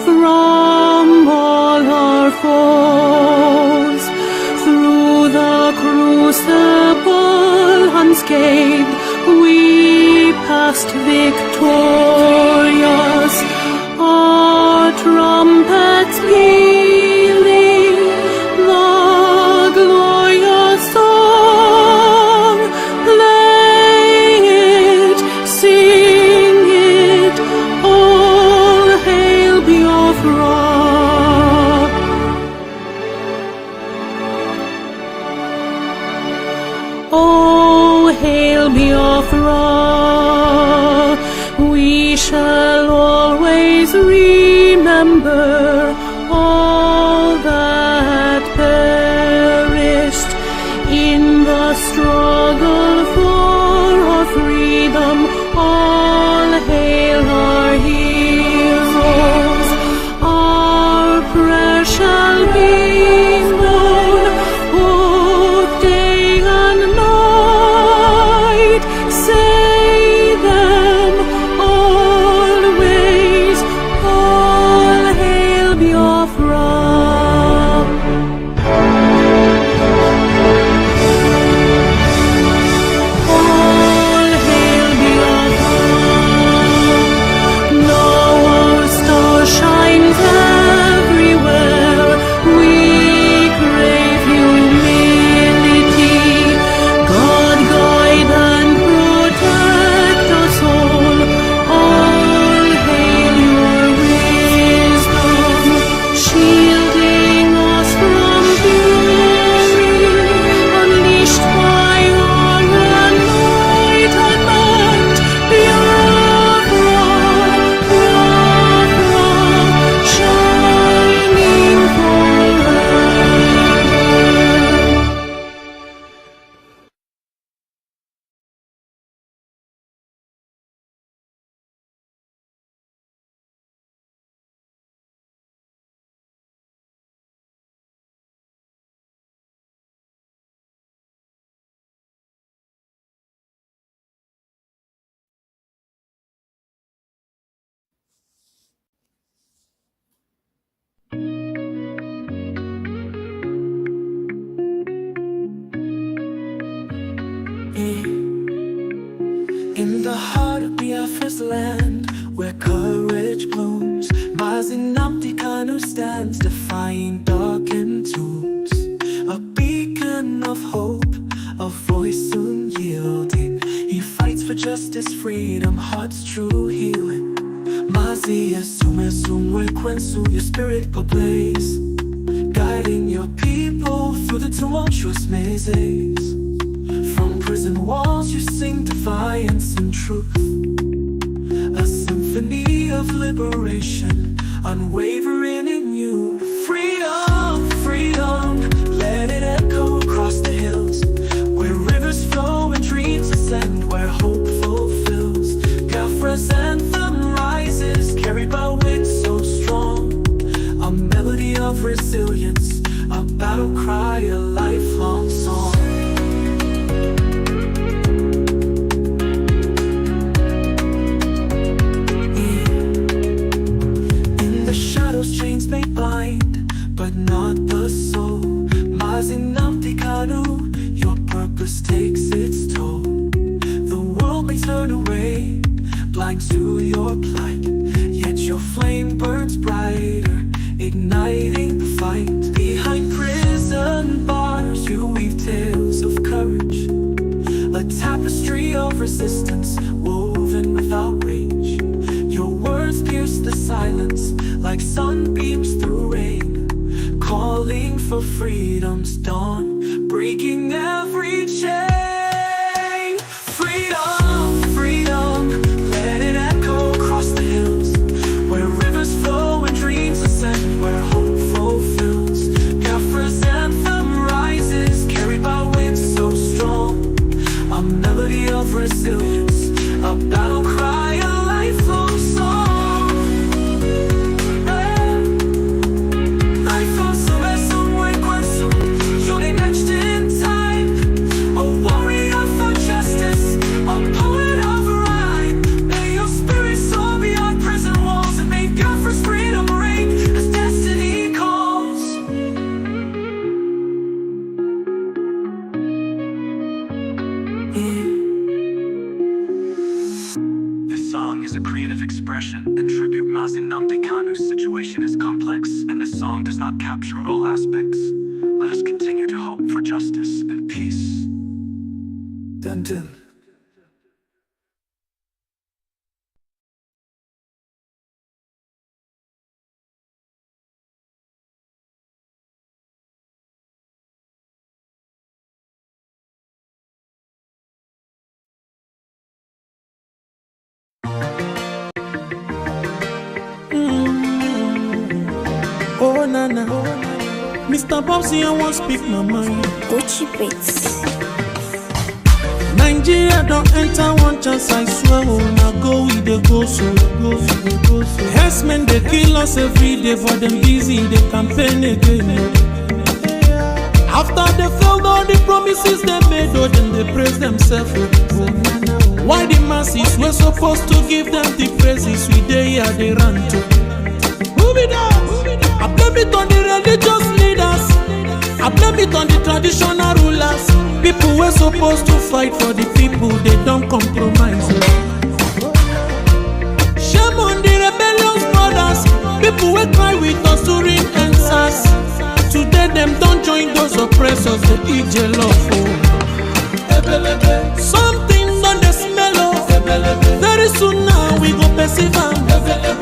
from all our foes. Through the crucible unscathed, we passed victorious. Our trumpets pealing the glorious song. Play it, sing it, all hail Biafra. Oh, hail Biafra. We shall always remember all that perished in the struggle for our freedom. All hail our heroes. Our prayer shall be known both day and night. Say them always, all hail Biafra. All hail Biafra. Now our star shines everywhere. We crave humility. God guide and protect us all. All hail your wisdom, shielding us from fury, unleashed by our enlightenment. Biafra, Biafra, shining forever. In the heart of Biafra's land, where courage blooms, Mazinamti Kanu stands, defying darkened tombs. A beacon of hope, a voice soon yielding. He fights for justice, freedom, heart's true healing. Mazi Esume Sumwe Kwensu, your spirit ablaze, guiding your people through the tumultuous mazes. From prison walls you sing defiance and truth, a symphony of liberation, unwavering in you. Freedom, freedom, let it echo across the hills, where rivers flow and dreams ascend, where hope fulfills. Biafra's anthem rises, carried by winds so strong, a melody of resilience, a battle cry, a lifelong song. Chains may blind, but not the soul. Mazinamti Kanu, your purpose takes its toll. The world may turn away, blind to your plight, yet your flame burns brighter, igniting the fight. Behind prison bars you weave tales of courage, a tapestry of resistance woven without rage. Your words pierce the silence like sunbeams through rain, calling for freedom's dawn, breaking every chain. Freedom, freedom, let it echo across the hills, where rivers flow and dreams ascend, where hope fulfills. Biafra's anthem rises, carried by winds so strong, a melody of resilience, a battle cry, a lifelong song. situation is complex, and this song does not capture all aspects. Let us continue to hope for justice and peace. Dun dun. Oh nana, Mr. Popsy, I won't speak my mind. Gucci Beats. Nigeria don't enter one chance, I swear. Oh, now go with the go so. Herdsmen they kill us every day, for them busy they campaign again. After they failed all the promises they made, oh, then they praise themselves. Why the masses were supposed to give them the praises we they here they run to? Who be that? I blame it on the religious leaders. I blame it on the traditional rulers. People were supposed to fight for the people, they don't compromise. Shame on the rebellious brothers. People will cry with us during answers. Today them don't join those oppressors, they eat jollof. Something on the smell of. Very soon now we go perceive them.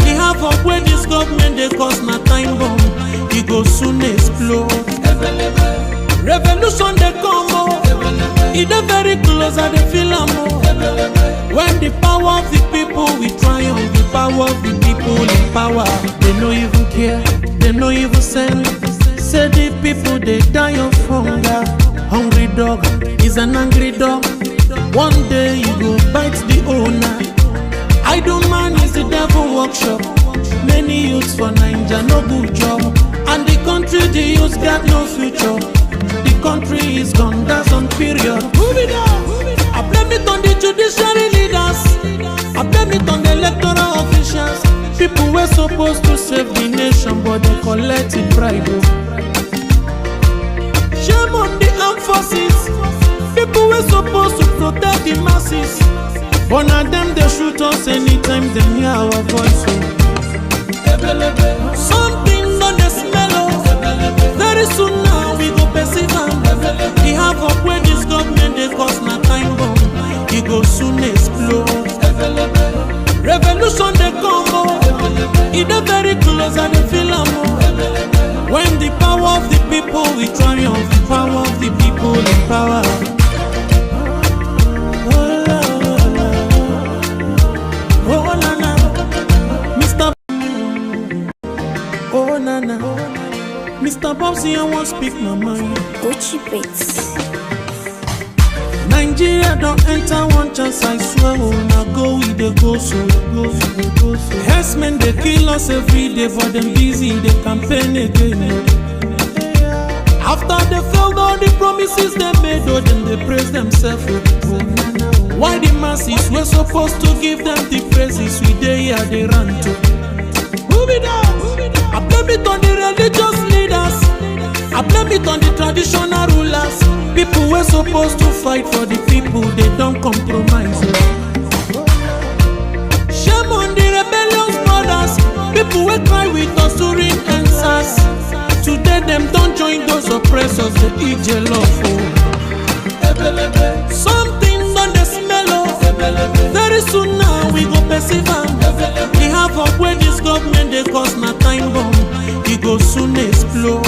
We have up where this government they cause na time bomb. It go soon explode. Revolution they come oh. It dey very close and they feel am oh. When the power of the people we triumph, the power of the people in power. They no even care, they no even send. Say the people they die of hunger. Hungry dog is an angry dog. One day you go bite the owner. Idle man is the devil workshop. Many youths for Nigeria no good job. And the country the youths got no future. The country is gone, that's on period. Move it up. I blame it on the judiciary leaders. I blame it on the electoral officials. People were supposed to save the nation, but they collected bribe. Shame on the armed forces. People were supposed to protect the masses, but now them they shoot us anytime they hear our voice. Something on the smell of. Very soon now we go perceive them. We have up where this government they cause na time bomb. It go soon explode. Revolution they come oh. It dey very close and they feel am oh. When the power of the people we triumph, the power of the people in power. Oh nana, Mr. Oh nana, Mr. Popsy, I won't speak my mind. Gucci Beats. Nigeria don't enter one chance, I swear. Oh, now go with the go so. Herdsmen they kill us every day, for them busy they campaign again. After they failed all the promises they made, oh, then they praise themselves. Why the masses were supposed to give them the praises we they here they run to? Who be that? I blame it on the religious leaders. I blame it on the traditional rulers. People were supposed to fight for the people, they don't compromise. Shame on the rebellious brothers. People will cry with us during answers. Today them don't join those oppressors, they eat jollof. Something on the smell of. Very soon now we go perceive them. We have up where this government they cause na time bomb. It go soon explode.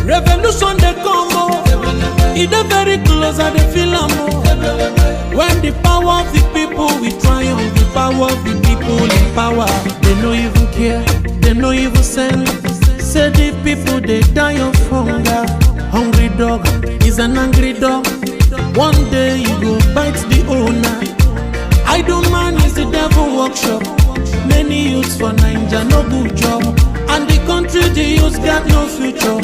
Revolution they come oh. It dey very close and they feel am oh. When the power of the people we triumph, the power of the people in power. They no even care, they no even send. Say the people they die of hunger. Hungry dog is an angry dog. One day you go bite the owner. Idle man is the devil workshop. Many youths for Nigeria no good job. And the country the youths got no future.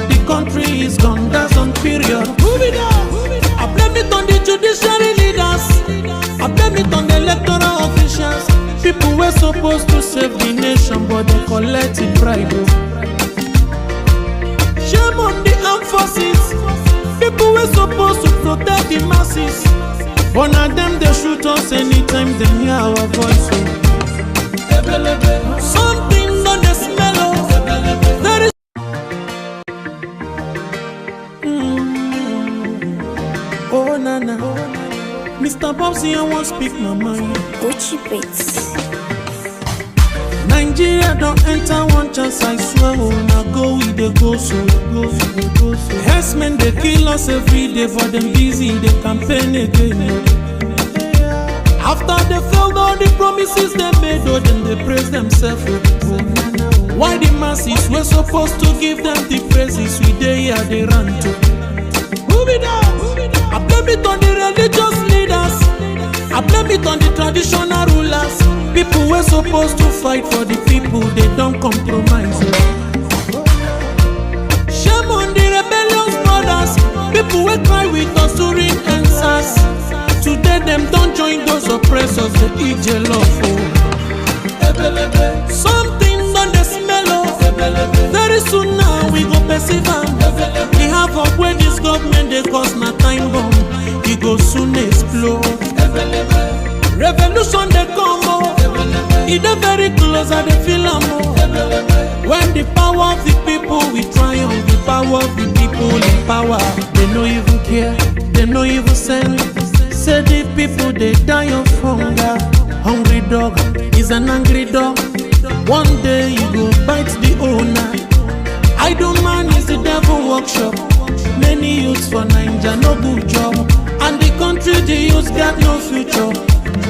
The country is gone, that's on period. Move it up. I blame it on the judiciary leaders. I blame it on the electoral officials. People were supposed to save the nation, but they collected bribe. Shame on the armed forces. People were supposed to protect the masses, but now them they shoot us anytime they hear our voice. Something on Mr. Bobsy, I won't speak my mind. Gucci Beats. Nigeria don't enter one chance, I swear. Oh, now go with the go so, go so, go so. Herdsmen they kill us every day, but them busy they campaign again. After they failed all the promises they made, oh, then they praise themselves. Why the masses were supposed to give them the praises we they here they run to? Move it down. I blame it on the religious leaders. I blame it on the traditional rulers. People were supposed to fight for the people, they don't compromise. Shame on the rebellious brothers. People will cry with us during answers. Today them don't join those oppressors, they eat jollof. Something on the smell of. Very soon now we go perceive am. The havoc where this government they cause na time bomb. It go soon explode. Revolution they come oh. It dey very close I dey feel am oh. When the power of the people we triumph, the power of the people in power. They no even care, they no even send. Say the people they die of hunger. Hungry dog is an angry dog. One day you go bite the owner. Idle man is the devil workshop. Many youths for Naija no good job. And the country the youths got no future.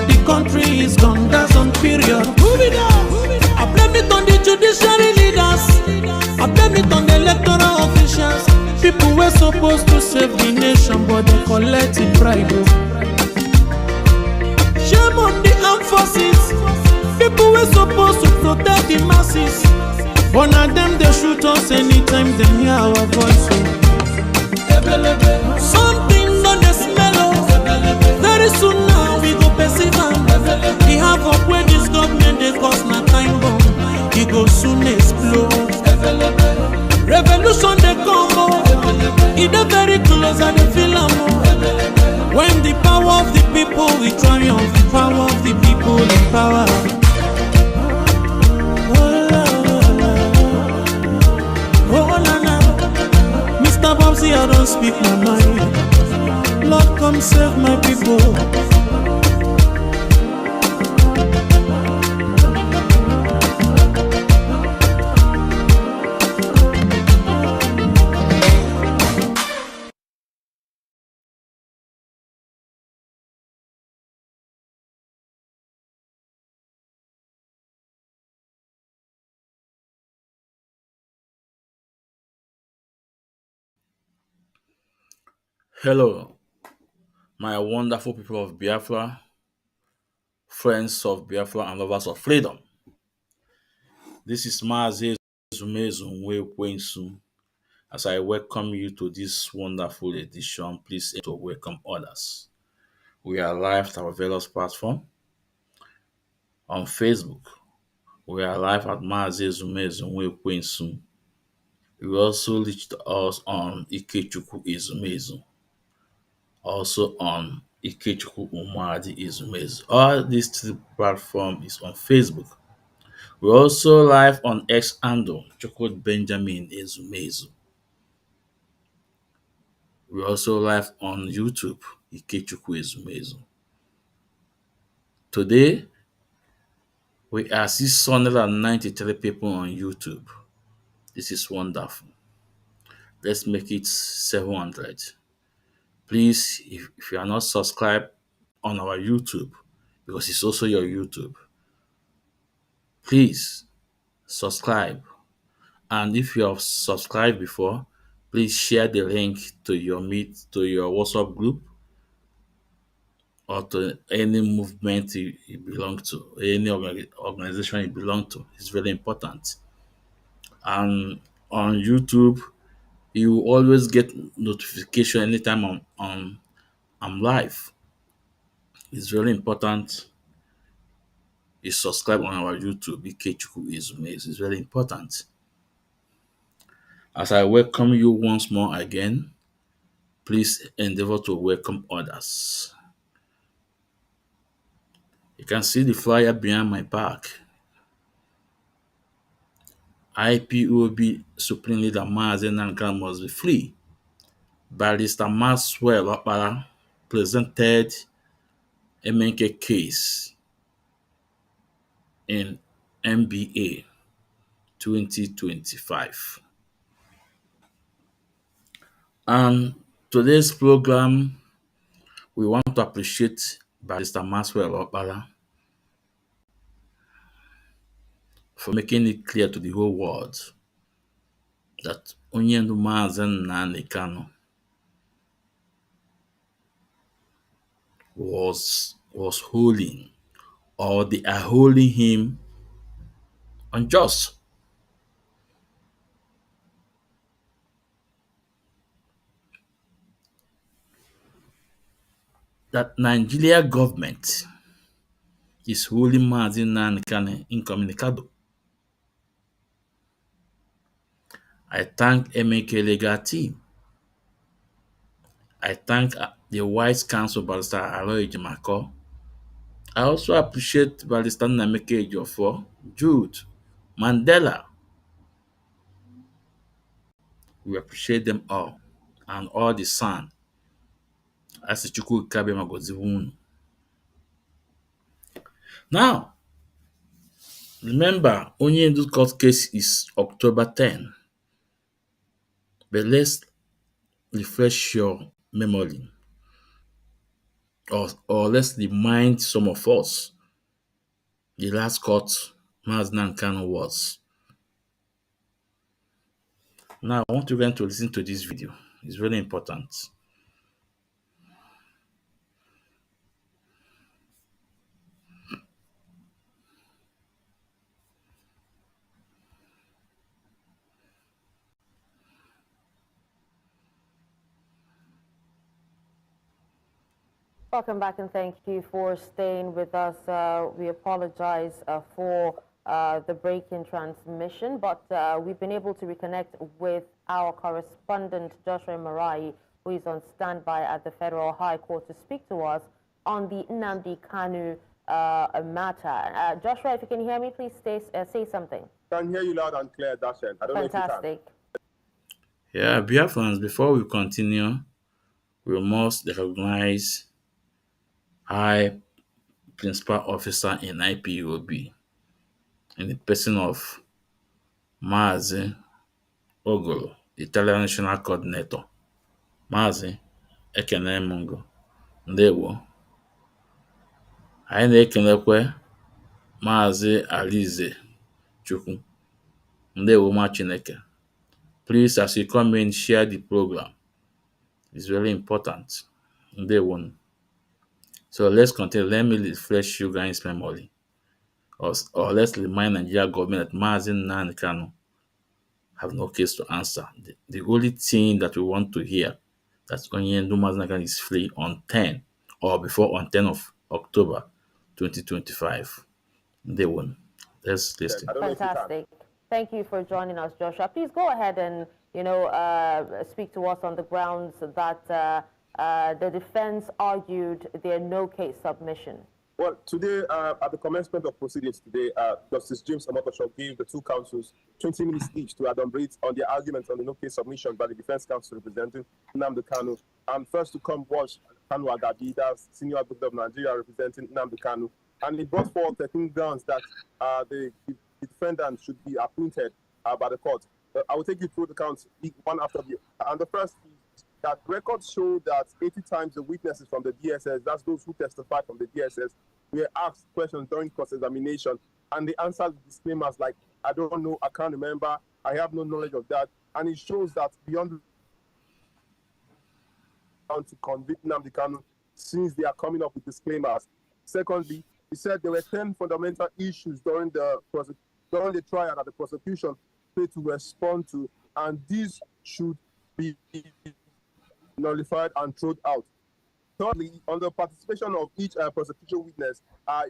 The country is gone, that's on period. Move it up. I blame it on the judiciary leaders. I blame it on the electoral officials. People were supposed to save the nation, but they collected bribe. Shame on the armed forces. People were supposed to protect the masses, but now them they shoot us anytime they hear our voice. Something on the smell of. Very soon now we go perceive am. The havoc where this government they cause na time bomb. It go soon explode. Revolution they come oh. It dey very close and they feel am oh. When the power of the people we triumph, the power of the people in power. Mr. Bobsy, I don't speak my mind. Lord, come save my people. Hello, my wonderful people of Biafra, friends of Biafra, and lovers of freedom. This is Maazị Ezumezu Nwekwensu. As I welcome you to this wonderful edition, please to welcome others. We are live at our various platforms on Facebook. We are live at Maazị Ezumezu Nwekwensu. You also reached us on Ikechukwu Ezumezu. Also on Ikechukwu Umadi Ezumezu. All these three platforms is on Facebook. We're also live on X handle Chukwu Benjamin Ezumezu. We're also live on YouTube Ikechukwu Ezumezu. Today we are 693 people on YouTube. This is wonderful. Let's make it 700. Please, if you are not subscribed on our YouTube, because it's also your YouTube, please subscribe. And if you have subscribed before, please share the link to your WhatsApp group or to any movement you belong to, any organization you belong to. It's very important. And on YouTube, you always get notification anytime I'm live. It's very important you subscribe on our YouTube. Ikechukwu Ezumezu. It's very important. As I welcome you once more again, please endeavor to welcome others. You can see the flyer behind my back. IPOB Supreme Leader Maazị Nnamdi must be free. Barrister Maxwell Opara presented MNK case in NBA 2025. And today's program, we want to appreciate Barrister Maxwell Opara for making it clear to the whole world that Onyendu Mazi Nnamdi Kanu was holding, or they are holding him unjust. That Nigeria government is holding Mazi Nnamdi Kanu incommunicado. I thank MK legal team. I thank the Vice Counsel Barrister Aloy Jimako. I also appreciate Barrister Nnamdi Ejiofor, Jude, Mandela. We appreciate them all and all the son. As Chukwu Kabe Magozibun. Now, remember, Onyendu court case is October 10. But let's refresh your memory, or let's remind some of us the last court Mazi Nnamdi Kanu was. Now, I want you guys to listen to this video. It's very important. Welcome back and thank you for staying with us. We apologize for the break in transmission, but we've been able to reconnect with our correspondent, Joshua Marai, who is on standby at the Federal High Court to speak to us on the Nnamdi Kanu matter. Joshua, if you can hear me, please say something. I can hear you loud and clear, Dashen. I don't know if you can. Fantastic. Yeah, Biafrans, before we continue, we must recognize High Principal Officer in IPOB in the person of Mazi Ogolo, the Italian National Coordinator. Mazi Ekene Mungo, Ndewo. Anyị na-ekelekwe Mazi Alize Chukwu, Ndewo ma Chineke. Please, as you come in, share the program. It's very important. Ndewo. So let's continue. Let me refresh you guys' memory. Or let's remind Nigeria government that Mazi Nnamdi Kanu have no case to answer. The only thing that we want to hear that Onyendu Mazi Nnamdi Kanu is free on 10 or before on 10 of October 2025. They won. Let's listen. Fantastic. Thank you for joining us, Joshua. Please go ahead and speak to us on the grounds that the defense argued their no case submission. Well, today, at the commencement of proceedings today, Justice James Omotosho gave the two counsels 20 minutes each to elaborate on their arguments on the no case submission by the defense counsel representing Nnamdi Kanu. And first to come was Kanu Agabi, that's Senior Advocate of Nigeria representing Nnamdi Kanu. And he brought forth 13 grounds that the defendant should be appointed by the court. I will take you through the counts one after the other. And the first is that records show that 80 times the witnesses from the DSS, that's those who testified from the DSS, were asked questions during cross-examination, and they answered disclaimers like, I don't know, I can't remember, I have no knowledge of that. And it shows that beyond to convict Nnamdi Kanu, since they are coming up with disclaimers. Secondly, he said there were 10 fundamental issues during the trial that the prosecution failed to respond to, and these should be nullified and thrown out. Thirdly, on the participation of each prosecution witness,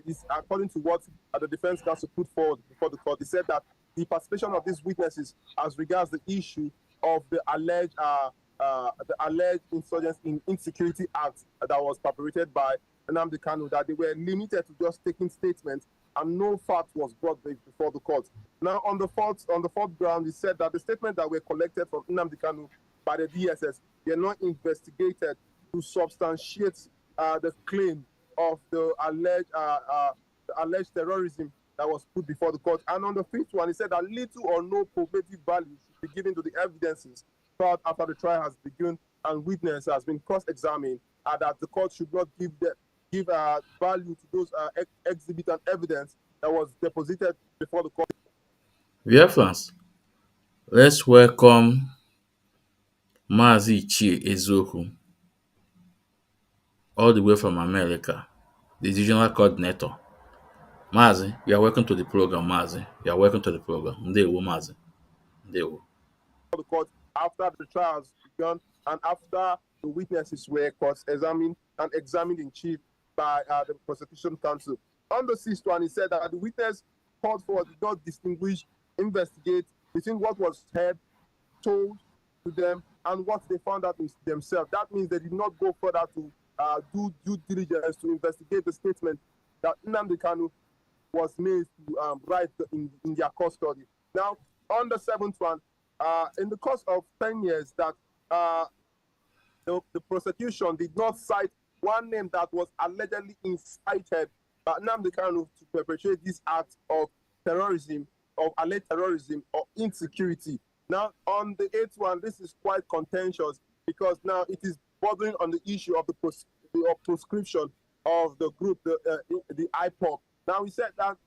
is according to what the defense counsel put forward before the court. He said that the participation of these witnesses, as regards the issue of the alleged insurgents in Insecurity Act that was perpetrated by Nnamdi Kanu, that they were limited to just taking statements and no fact was brought before the court. Now, on the fourth ground, he said that the statements that were collected from Nnamdi Kanu by the DSS were not investigated to substantiate the claim of the alleged terrorism that was put before the court. And on the fifth one, he said that little or no probative value should be given to the evidences brought after the trial has begun and witness has been cross-examined, that the court should not give value to those exhibit and evidence that was deposited before the court. Dear friends, let's welcome Mazi Chie Ezoku, all the way from America, the regional coordinator. Mazi, you are welcome to the program, Mazi. You are welcome to the program. Ndewo, Mazi. Ndewo. The court after the trials begun and after the witnesses were cross-examined and examined in chief by the prosecution counsel. On the sixth one, he said that the witness called for did not distinguish, investigate between what was heard, told to them, and what they found out themselves. That means they did not go further to do due diligence to investigate the statement that Nnamdi Kanu was made to write in their custody. Now, on the seventh one, in the course of 10 years that the prosecution did not cite one name that was allegedly incited by Nnamdi Kanu to perpetrate this act of terrorism, of alleged terrorism or insecurity. Now, on the eighth one, this is quite contentious because now it is bordering on the issue of the proscription of the group, the IPOP. Now, he said that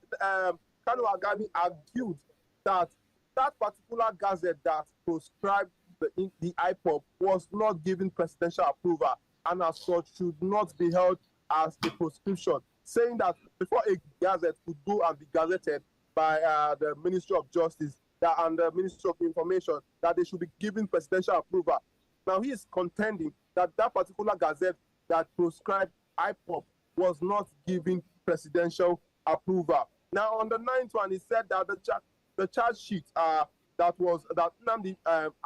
Kanu Agabi argued that that particular gazette that proscribed the IPOP was not given presidential approval and as such should not be held as a proscription, saying that before a gazette could go and be gazetted by the Ministry of Justice and the Ministry of Information, that they should be given presidential approval. Now he is contending that that particular gazette that proscribed IPOP was not given presidential approval. Now on the ninth one, he said that the charge sheet that Nnamdi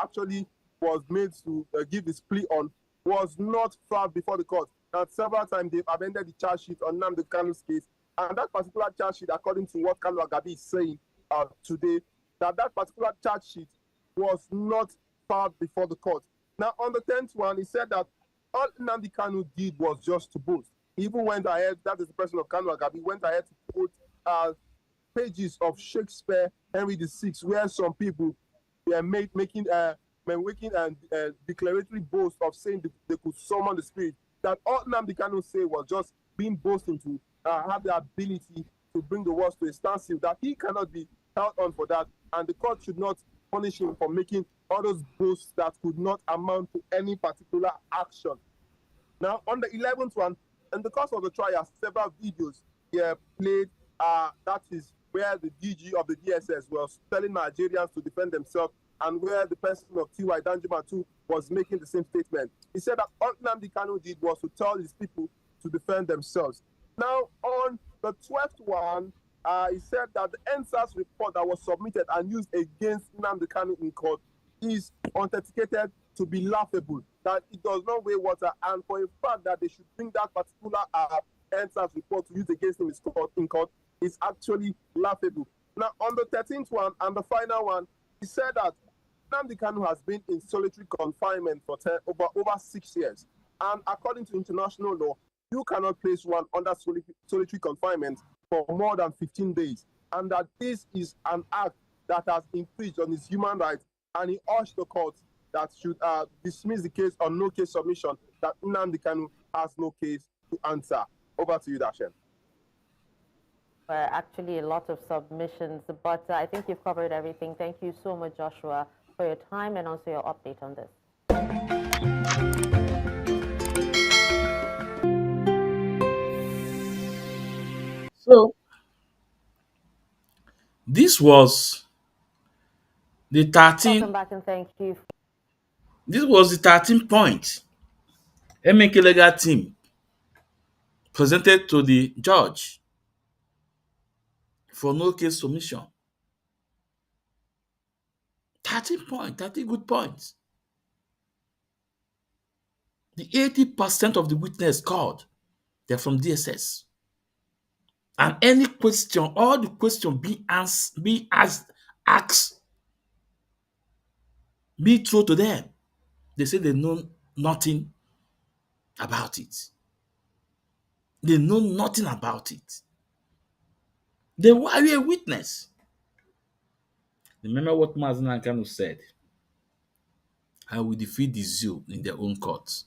actually was made to give his plea on was not filed before the court. And several times they've amended the charge sheet on Nnamdi Kanu's case. And that particular charge sheet, according to what Kanu Agabi is saying today, that particular charge sheet was not filed before the court. Now, on the 10th one, he said that all Nnamdi Kanu did was just to boast. He even went ahead, that is the person of Kanu Agabi, went ahead to quote pages of Shakespeare, Henry VI, where some people were making declaratory boast of saying they could summon the spirit. That all Nnamdi Kanu say was just being boasting to have the ability to bring the world to a standstill, that he cannot be held on for that, and the court should not punish him for making all those boasts that could not amount to any particular action. Now, on the 11th one, in the course of the trial, several videos were played. That is where the DG of the DSS was telling Nigerians to defend themselves, and where the person of T.Y. Danjuma too was making the same statement. He said that all Nnamdi Kanu did was to tell his people to defend themselves. Now, on the 12th one, he said that the NSAS report that was submitted and used against Nnamdi Kanu in court is authenticated to be laughable, that it does not weigh water, and for a fact that they should bring that particular NSAS report to use against him in court is actually laughable. Now, on the 13th one and the final one, he said that Nnamdi Kanu has been in solitary confinement for over 6 years. And according to international law, you cannot place one under solitary confinement for more than 15 days. And that this is an act that has infringed on his human rights. And he urged the court that should dismiss the case on no case submission, that Nnamdi Kanu has no case to answer. Over to you, Dashen. Actually, a lot of submissions, but I think you've covered everything. Thank you so much, Joshua, for your time and also your update on this. So, this was the 13. Welcome back and thank you. This was the 13 point MK legal team presented to the judge for no case submission. 13 points, 30 good points. The 80% of the witness called, they're from DSS. And any question, all the question be asked, be thrown to them. They say they know nothing about it. They know nothing about it. They were a witness. Remember what Mazen Nankano said? I will defeat the zoo in their own courts.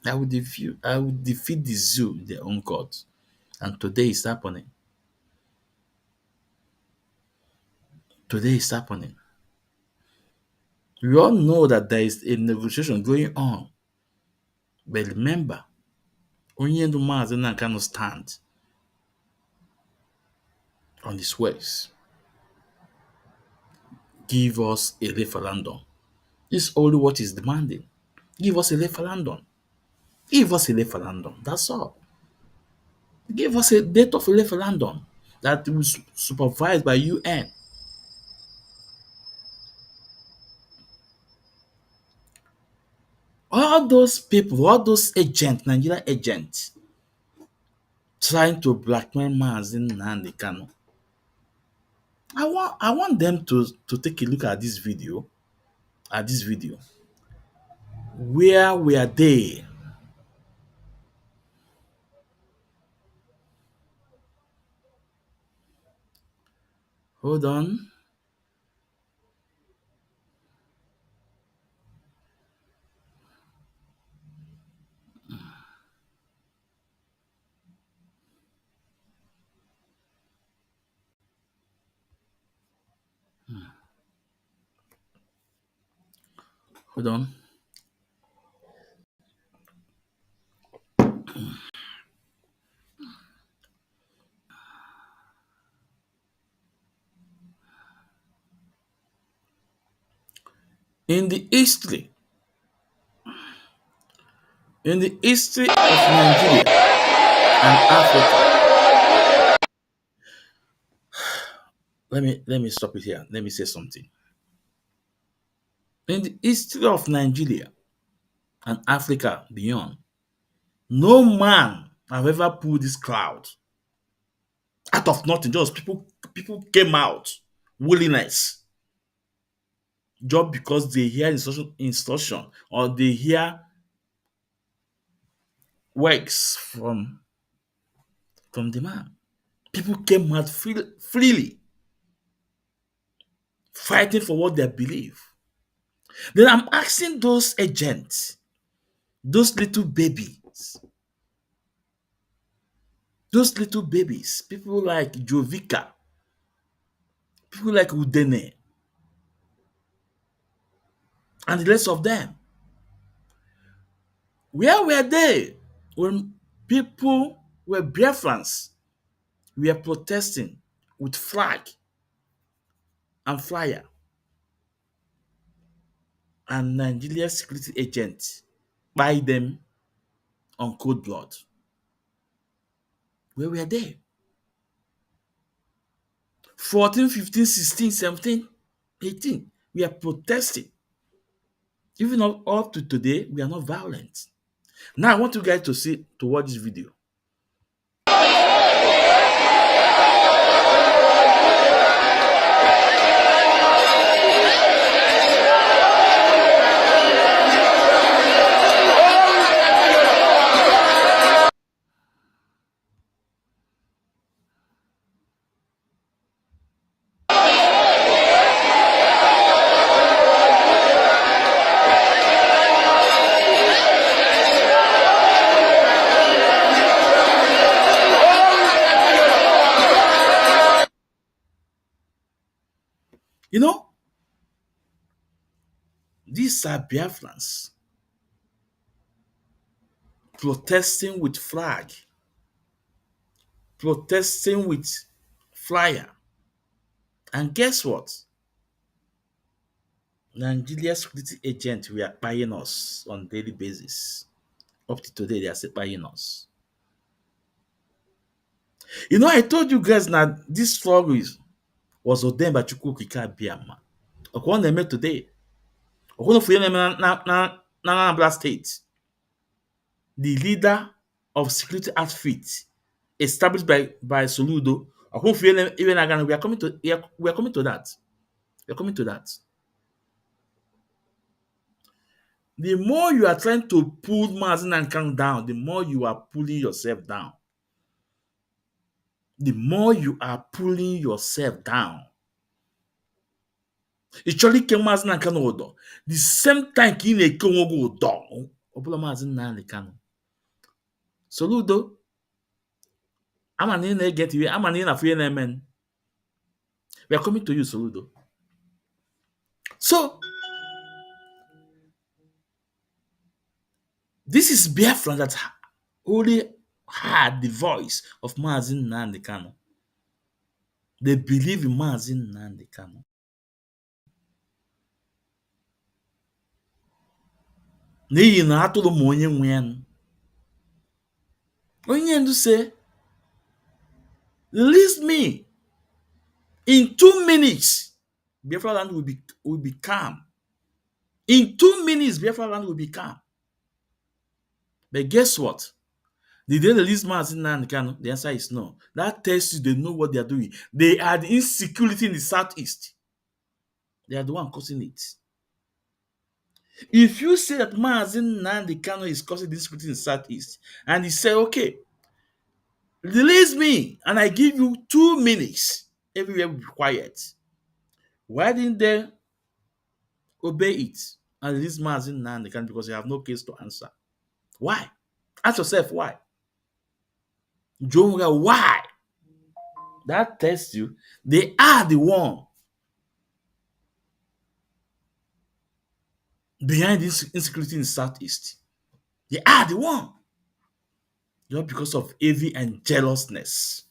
I will defeat the zoo in their own courts. And today it's happening. Today it's happening. We all know that there is a negotiation going on. But remember, only the Mazen Nankano stand on his words. Give us a referendum. This is only what he's demanding. Give us a referendum. Give us a referendum. That's all. Give us a date of a referendum that will supervised by UN. All those people, all those agents, Nigerian agents, trying to blackmail Mazin Nnamdi Kanu. I want them to take a look at this video. Where were they? Hold on. Hold on. In the history, of Nigeria and Africa. Let me stop it here. Let me say something. In the history of Nigeria and Africa beyond, no man have ever pulled this crowd out of nothing. Just people came out willingness just because they hear instruction or they hear works from the man. People came out freely, fighting for what they believe. Then I'm asking those agents, those little babies, people like Jovika, people like Udene, and the rest of them. Where were they when people were Biafrans were protesting with flag and flyer and Nigeria security agents buy them on cold blood? Where were they? 14, 15, 16, 17, 18. We are protesting. Even up to today, we are not violent. Now I want you guys to watch this video. You know, these are Biafrans protesting with flag, protesting with flyer. And guess what? Nigeria security agents were buying us on daily basis. Up to today, they are still buying us. You know, I told you guys that this struggle was ordained by Chukwu Okike Abiyama. Okwo na-eme today. Okwo na-efu na-eme na Anambra State. The leader of security outfit established by Soludo. We are coming to that. We are coming to that. The more you are trying to pull Mazi Nnamdi down, the more you are pulling yourself down. The more you are pulling yourself down. Ịchọrọ ike Mazi Nnamdi Kanu ụdọ. The same time ka ị na-eke onwe gị ụdọ, ọ bụla Mazi Nnamdi Kanu. Soludo, ama na ị na-ege ntị, ama na ị na-afụ ihe na-eme. We are coming to you, Soludo. So, this is Biafra that only heard the voice of Mazi Nnamdi Kanu. They believe in Mazi Nnamdi Kanu. N'ihi na atụrụ m onye nwe ya. Onye ndu say, release me. In 2 minutes, Biafra land will be calm. In 2 minutes, Biafra land will be calm. But guess what? Did they release Mazi Nnamdi Kanu? The answer is no. That tells you they know what they are doing. They are the insecurity in the southeast. They are the one causing it. If you say that Mazi Nnamdi Kanu is causing this insecurity in the southeast, and he say, okay, release me, and I give you 2 minutes, everywhere will be quiet. Why didn't they obey it and release Mazi Nnamdi Kanu? Because they have no case to answer. Why? Ask yourself why. Jonga, why? That tells you they are the one behind this insecurity in the southeast. They are the one. Just because of envy and jealousness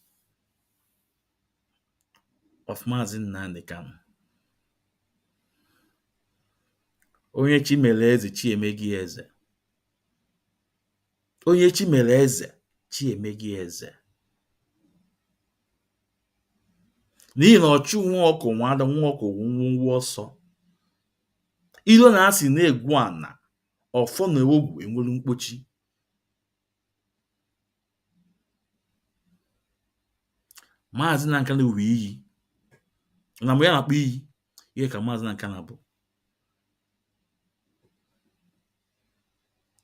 of Mazi Nnamdi Kanu. Onye chi mere eze, chi emeghi eze. Onye chi mere eze, chi emeghi eze. N'ihi na ọchụ nwa ọkụ nwada nwa ọkụ nwa ọsọ. Ilo na-asị na-egwu ana, ọfọ na ewogwu enwere mkpochi. Mazi Nnamdi Kanu wụ iyi. Na mgbe ya na-akpọ iyi, ihe ka Mazi Nnamdi Kanu bụ.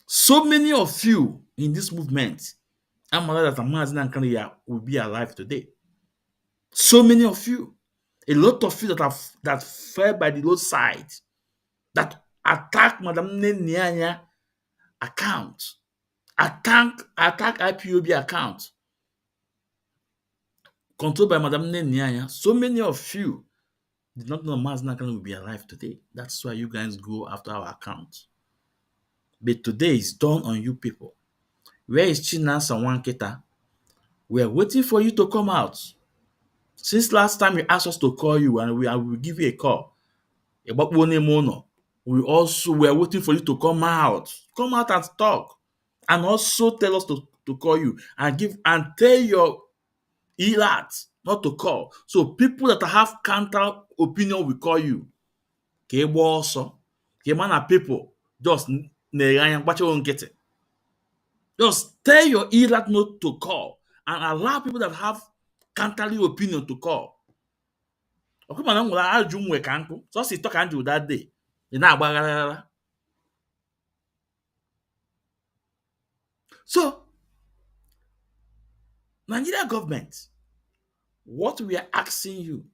So many of you in this movement, I'm aware that Mazi Nnamdi Kanu will be alive today. So many of you, a lot of you that fell by the roadside, that attack Madam Nenianya account, attack IPOB account, controlled by Madam Nenianya. So many of you did not know Mazi Nnamdi Kanu will be alive today. That's why you guys go after our account. But today is done on you people. Where is Chinasa Wanketa? We are waiting for you to come out. Since last time you asked us to call you, and we will give you a call. We are waiting for you to come out. Come out and talk. And also tell us to call you and tell your elite not to call. So people that have counter opinion will call you. People just tell your elite not to call and allow people that have counterly opinion to call. That day. So, Nigeria government, what we are asking you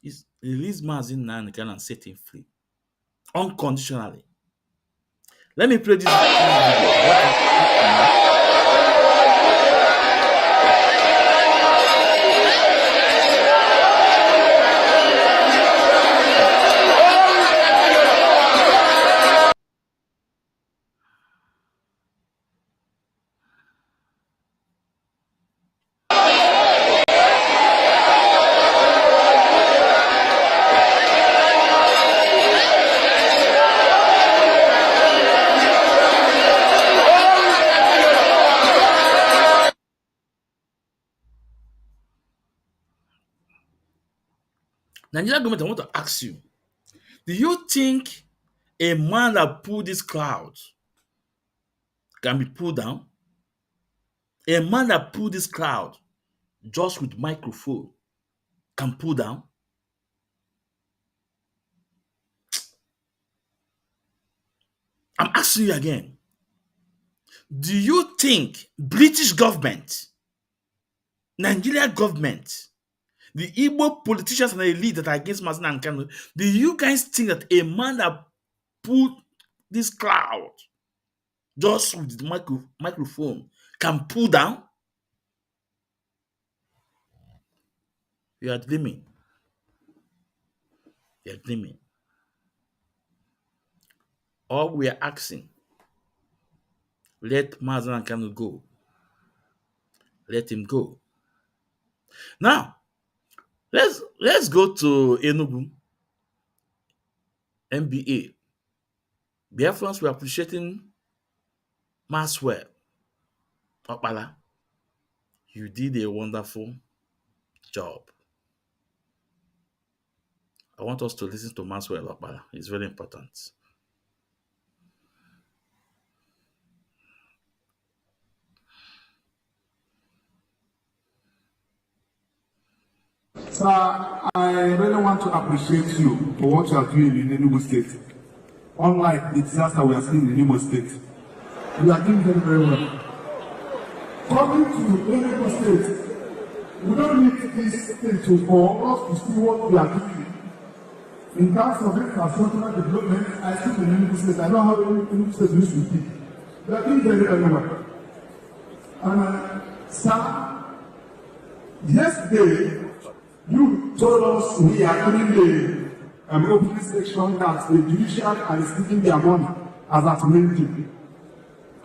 is release Mazi Nnamdi Kanu and set him free unconditionally. Let me play this video. Nigerian government, I want to ask you, do you think a man that pulled this crowd can be pulled down? A man that pulled this crowd just with microphone can pull down? I'm asking you again. Do you think British government, Nigeria government, the Igbo politicians and the elite that are against Mazin and Kanu, do you guys think that a man that put this cloud just with the microphone can pull down? You are dreaming. You are dreaming. All we are asking, let Mazin and Kanu go. Let him go. Now, let's go to Enugu, NBA. Biafrans were appreciating Maxwell. Opara, you did a wonderful job. I want us to listen to Maxwell Opara. It's very important. Sir, I really want to appreciate you for what you are doing in Enugu State. Unlike the disaster we are seeing in Enugu State, you are doing very, very well. Coming to Enugu State, we don't need this thing to for us to see what we are doing. In terms of infrastructural development, I speak in Enugu State. I know how Enugu State used to be. We are doing very, very well. And sir, yesterday, you told us we are doing the opening section that the judiciary are receiving their money as at Monday.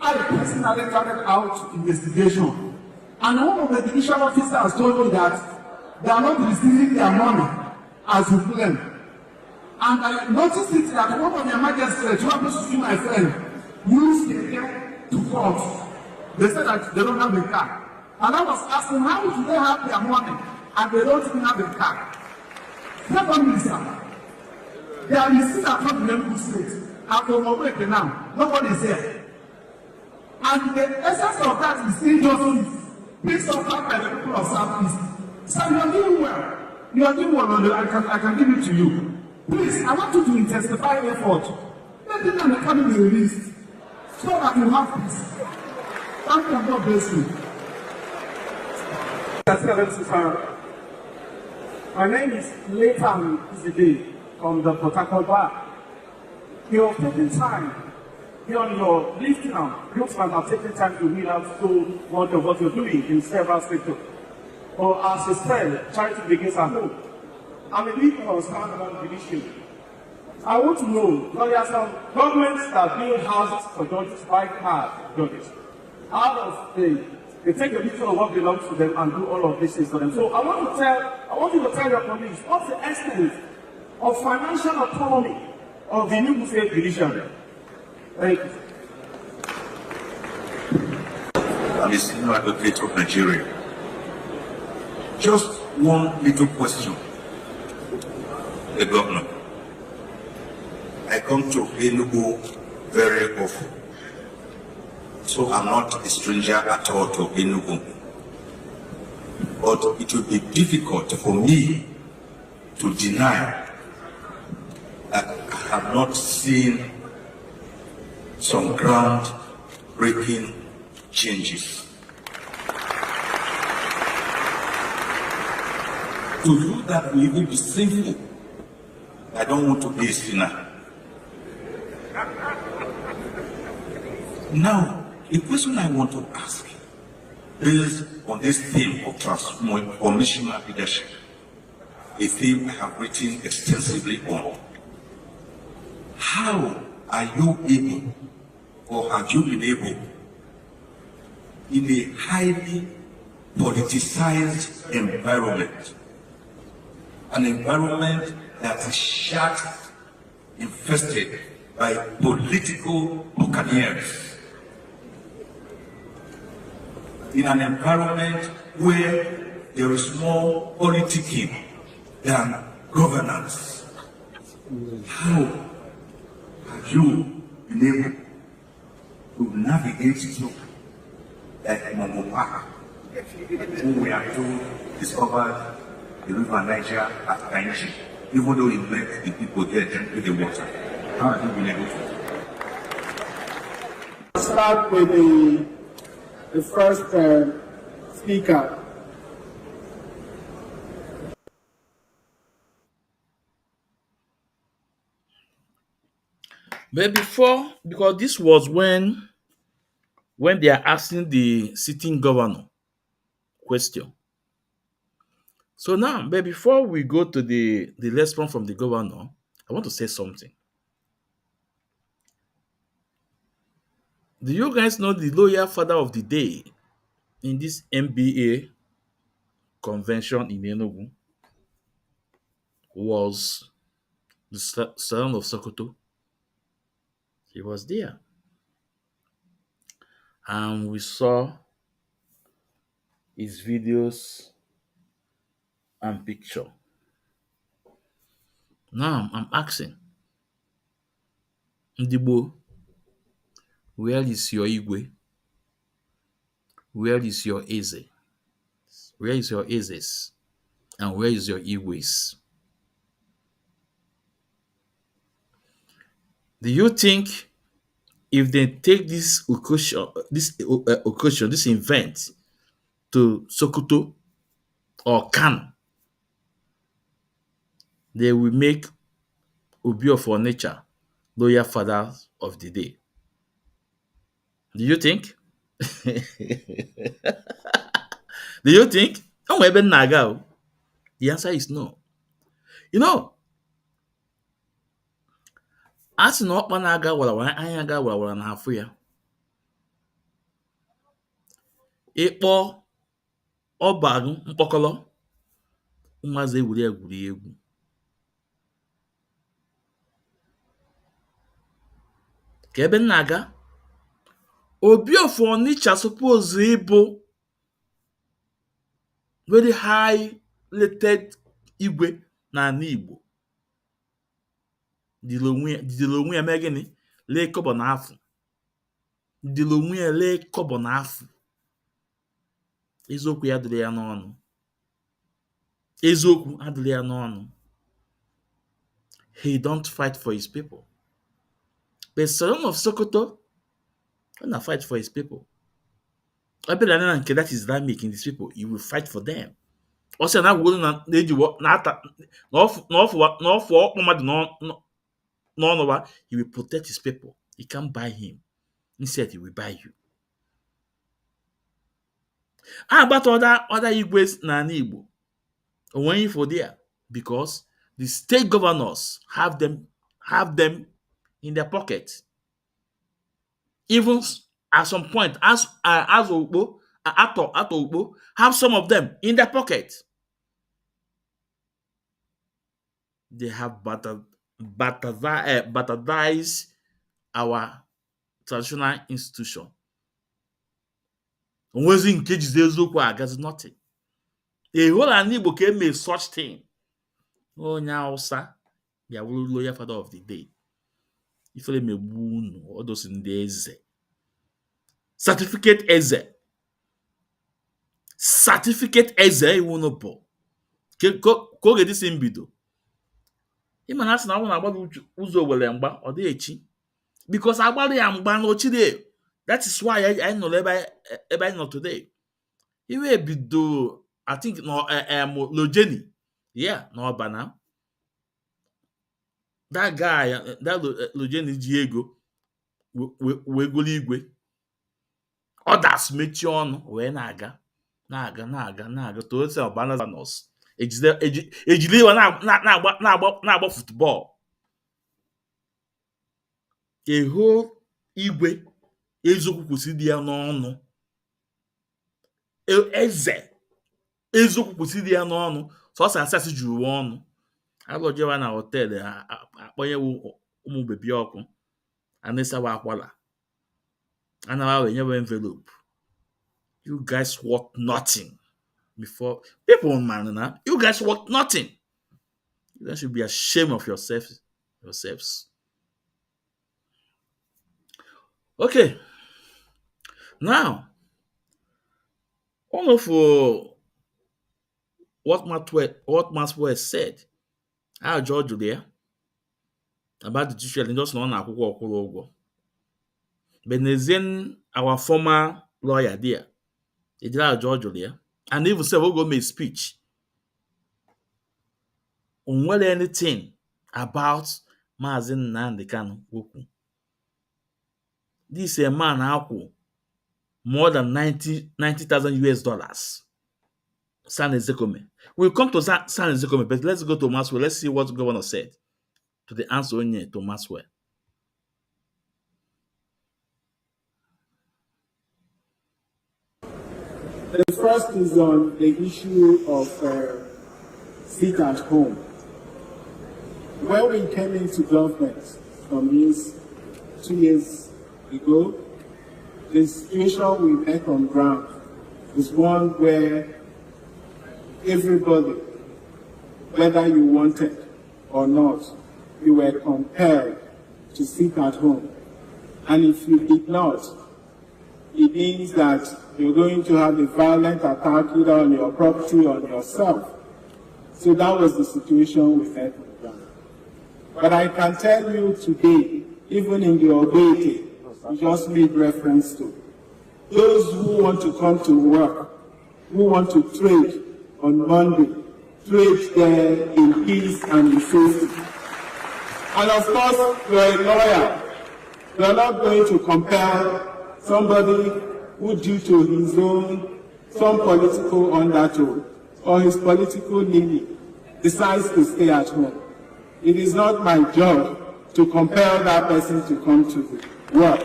I personally carried out investigation, and one of the judicial officers told me that they are not receiving their money as you claim. And I noticed it that one of the magistrates, who happens to be my friend, used the to court. They said that they don't have the car. And I was asking, how do they have their money and they don't even have the car? Secondly, sir, they are receiving from the Enugu State. And from Opara now, nobody is here. And the essence of that is injustice being suffered by the people of Southeast. So you are doing well. You are doing well. I can give it to you. Please, I want you to intensify effort. Let them and the economy be released so that you have peace. Thank you and God bless you. My name is Leighton Izide from the Port Harcourt Bar. You have taken time here on your list now. Looks like I've taken time to read out so much of what you're doing in several sectors. Or as a friend, charity begins at home. I'm a big concerned about the issue. I want to know, there are some governments that build houses for judges, like judges. Out of they take a little of what belongs to them and do all of these things for them. So I want you to tell your police, what's the extent of financial autonomy of the Enugu State judiciary? Thank you. I'm a senior advocate of Nigeria. Just one little question. The governor. I come to Enugu very often. So I'm not a stranger at all to Enugu. But it will be difficult for me to deny that I have not seen some ground-breaking changes. To do that will even be sinful. I don't want to be a sinner. Now, the question I want to ask, based on this theme of transformational leadership, a theme I have written extensively on. How are you able, or have you been able, in a highly politicized environment, an environment that is shut, infested by political buccaneers, in an environment where there is more politicking than governance? How have you been able to navigate through like Opara, who we are told discovered the river Niger at Kainji, even though he let the people there drink the water? How have you been able to? start with the first speaker. But before, because this was when they are asking the sitting governor question. So now, but before we go to the response from the governor, I want to say something. Do you guys know the lawyer father of the day in this MBA convention in Enugu was the son of Sokoto? He was there. And we saw his videos and picture. Now I'm asking, Ndibo, where is your Igwe? Where is your Eze? Where is your Ezes? And where is your Igwes? Do you think if they take this event to Sokoto or Kano, they will make Obi of nature lawyer father of the day? Do you think? Do you think? Oh, even Naga. The answer is no. You know, as sị na ọkpa na-aga warawara anya ga warawara n'afọ ya, ịkpọ ọba mkpọkọrọ ụmụazị egwuregwu. Ka ebe na-aga, Obi of Onitsha suppose ịbụ very high rated igwe n'ala Igbo. Dịrị onwe ya mee gịnị? Lee kọbọ n'afọ. Dịrị onwe ya lee kọbọ n'afọ. Eziokwu ya dịrị ya n'ọnụ. Eziokwu adịrị ya n'ọnụ. He don't fight for his people. But son of Sokoto, when I fight for his people, I bet that is Islamic in these people. He will fight for them. Also, now we're going to he will protect his people. He can't buy him. Instead, he will buy you. How about other Igwes na Igbo? When for there, because the state governors have them in their pocket. Even at some point, as Ogbo, Ato Ogbo, have some of them in their pocket. They have bastardized our traditional institution. Onwezi nke jizi eziokwu agazi nothing. A whole an Igbo can make such thing. Onye Hausa, they are lawyer father of the day. Ifele megbu all those in the Eze. Certificate Eze. Certificate Eze iwu no po. Ko ge disi mbido. Ima na asị na ọ na-agbado ụzọ wele mgba ọ dị echi. Because agbado ya mgba na ochide. That is why I know ebe I know today. Iwe bido, I think no Lojeni. Yeah, no Obana. That guy, that Lojeni Diego, we go igwe. Others mechi ọnụ wee na-aga to ose Obana Zanos. Ejide iwe na-agba football. Eho igwe eziokwu kwụsị dị ya n'ọnụ. Eze eziokwu kwụsị dị ya n'ọnụ. Sọsọ asasị juru ọnụ. Alọjewa na họteelụ akpọnye ụmụ bebi ọkụ. Anesawa akwala. Anawa wenyewe envelope. You guys work nothing before people man now. You guys work nothing. You guys should be ashamed of yourselves. Okay. Now, one of what Maxwell said, how George there about the judicial just not akwụkwọ ọkwụrụ ụgwọ. Benezin, our former lawyer there, he did a George there, and even said we'll go make speech on what anything about Mazin Nnamdi Kanu Okwu. This is a man who more than 90,000 US dollars. San Ezekome. We'll come to San Ezekome, but let's go to Maxwell. Let's see what the governor said to the answer to Maxwell. The first is on the issue of sit at home. When we came into government from 2 years ago, the situation we met on ground was one where everybody, whether you wanted or not, you were compelled to sit at home. And if you did not, it means that you're going to have a violent attack either on your property or on yourself. So that was the situation we met on ground. But I can tell you today, even in the Obete, you just made reference to, those who want to come to work, who want to trade on Monday, trade there in peace and in safety. And of course, you're a lawyer. You're not going to compel somebody who, due to his own, some political undertone or his political leaning, decides to stay at home. It is not my job to compel that person to come to work.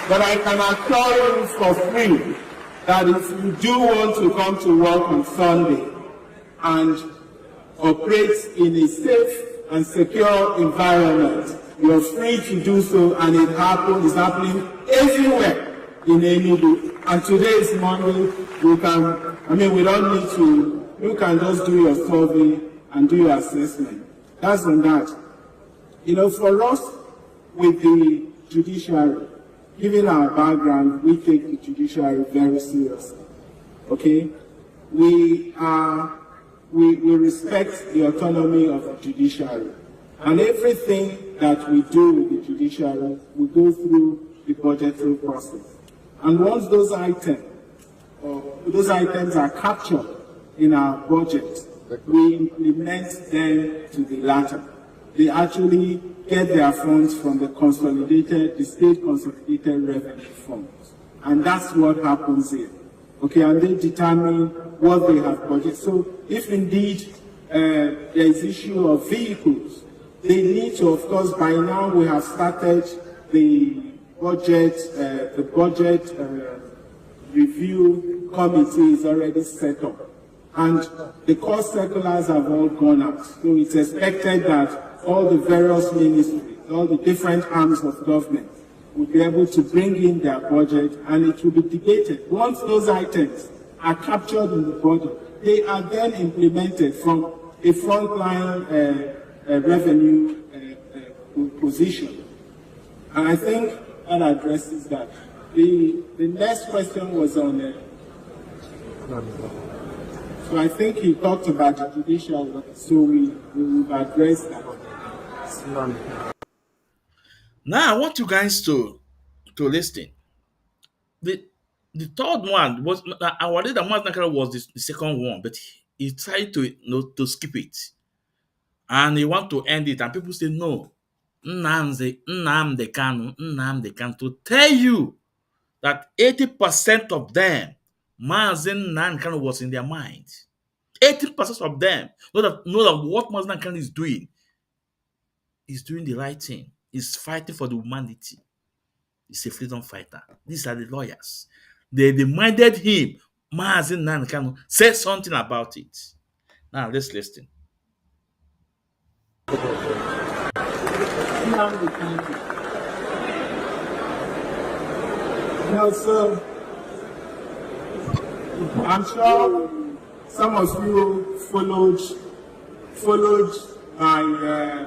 But I can assure you for free that if you do want to come to work on Sunday and operate in a safe and secure environment, you're free to do so, and it's happening everywhere in Enugu. And today is Monday, we don't need to, you can just do your survey and do your assessment. That's on that. For us, with the judiciary, given our background, we take the judiciary very seriously. Okay? We respect the autonomy of the judiciary. And everything that we do with the judiciary, we go through the budgetary process. And once those items are captured in our budget, we implement them to the latter. They actually get their funds from the state consolidated revenue funds. And that's what happens here. Okay, and they determine what they have budgeted. So if indeed there is issue of vehicles, they need to, of course, by now we have started the budget review committee is already set up. And the cost circulars have all gone out. So it's expected that all the various ministries, all the different arms of government will be able to bring in their budget, and it will be debated. Once those items are captured in the budget, they are then implemented from a frontline revenue position. And I think that addresses that. The next question was on so I think he talked about the judicial, so we will address that. Now I want you guys to listen. The third one was our leader was the second one, but he tried to skip it, and he want to end it, and people say no. Nnamdi Kanu to tell you that 80% of them, Mazin Nnamdi Kanu was in their mind. 80% of them know that what Mazin Kanu is doing. He's doing the right thing. He's fighting for the humanity. He's a freedom fighter. These are the lawyers. They demanded him, Mazin Nnamdi Kanu, say something about it. Now let's listen. So I'm sure some of you followed my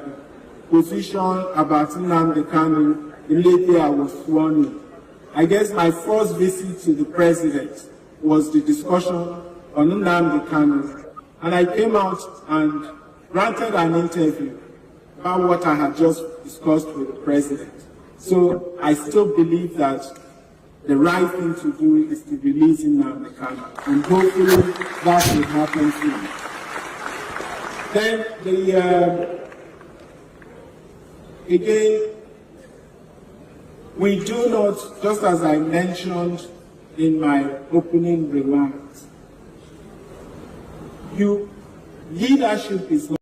position about Nnamdi Kanu immediately I was sworn in. I guess my first visit to the president was the discussion on Nnamdi Kanu, and I came out and granted an interview about what I had just discussed with the president. So I still believe that the right thing to do is to release Nnamdi Kanu, and hopefully that will happen soon. Then again, we do not, just as I mentioned in my opening remarks, leadership is not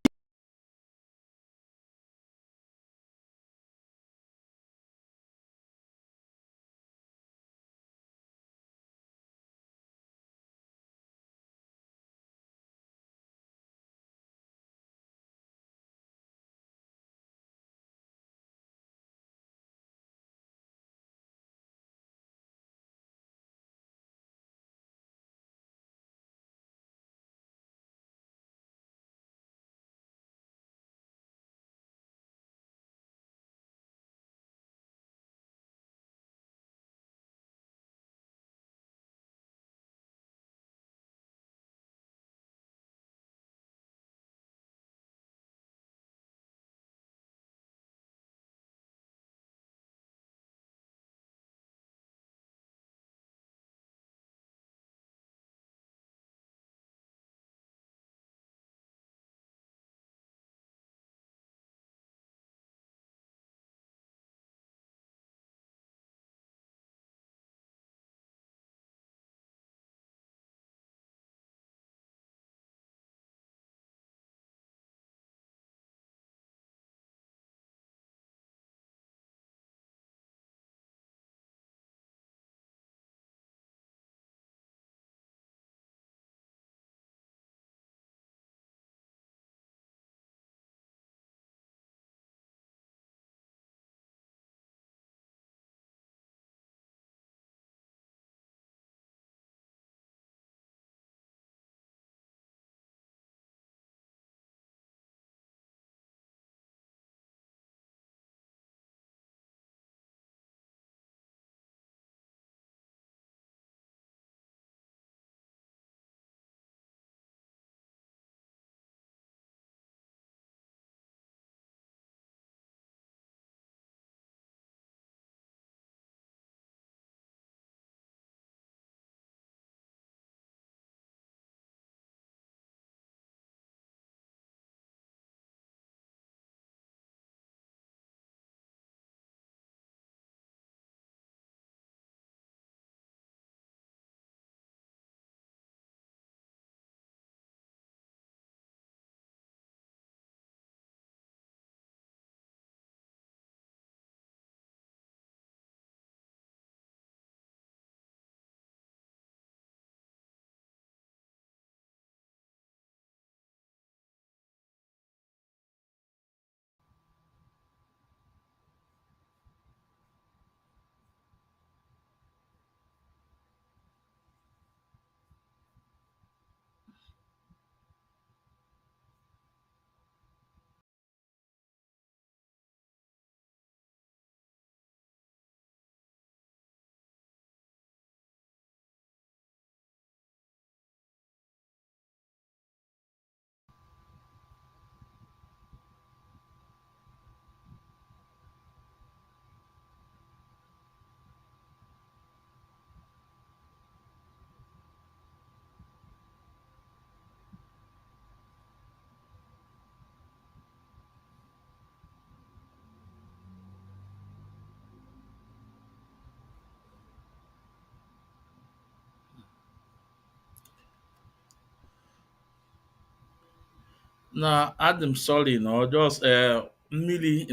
Now add them solid, just merely,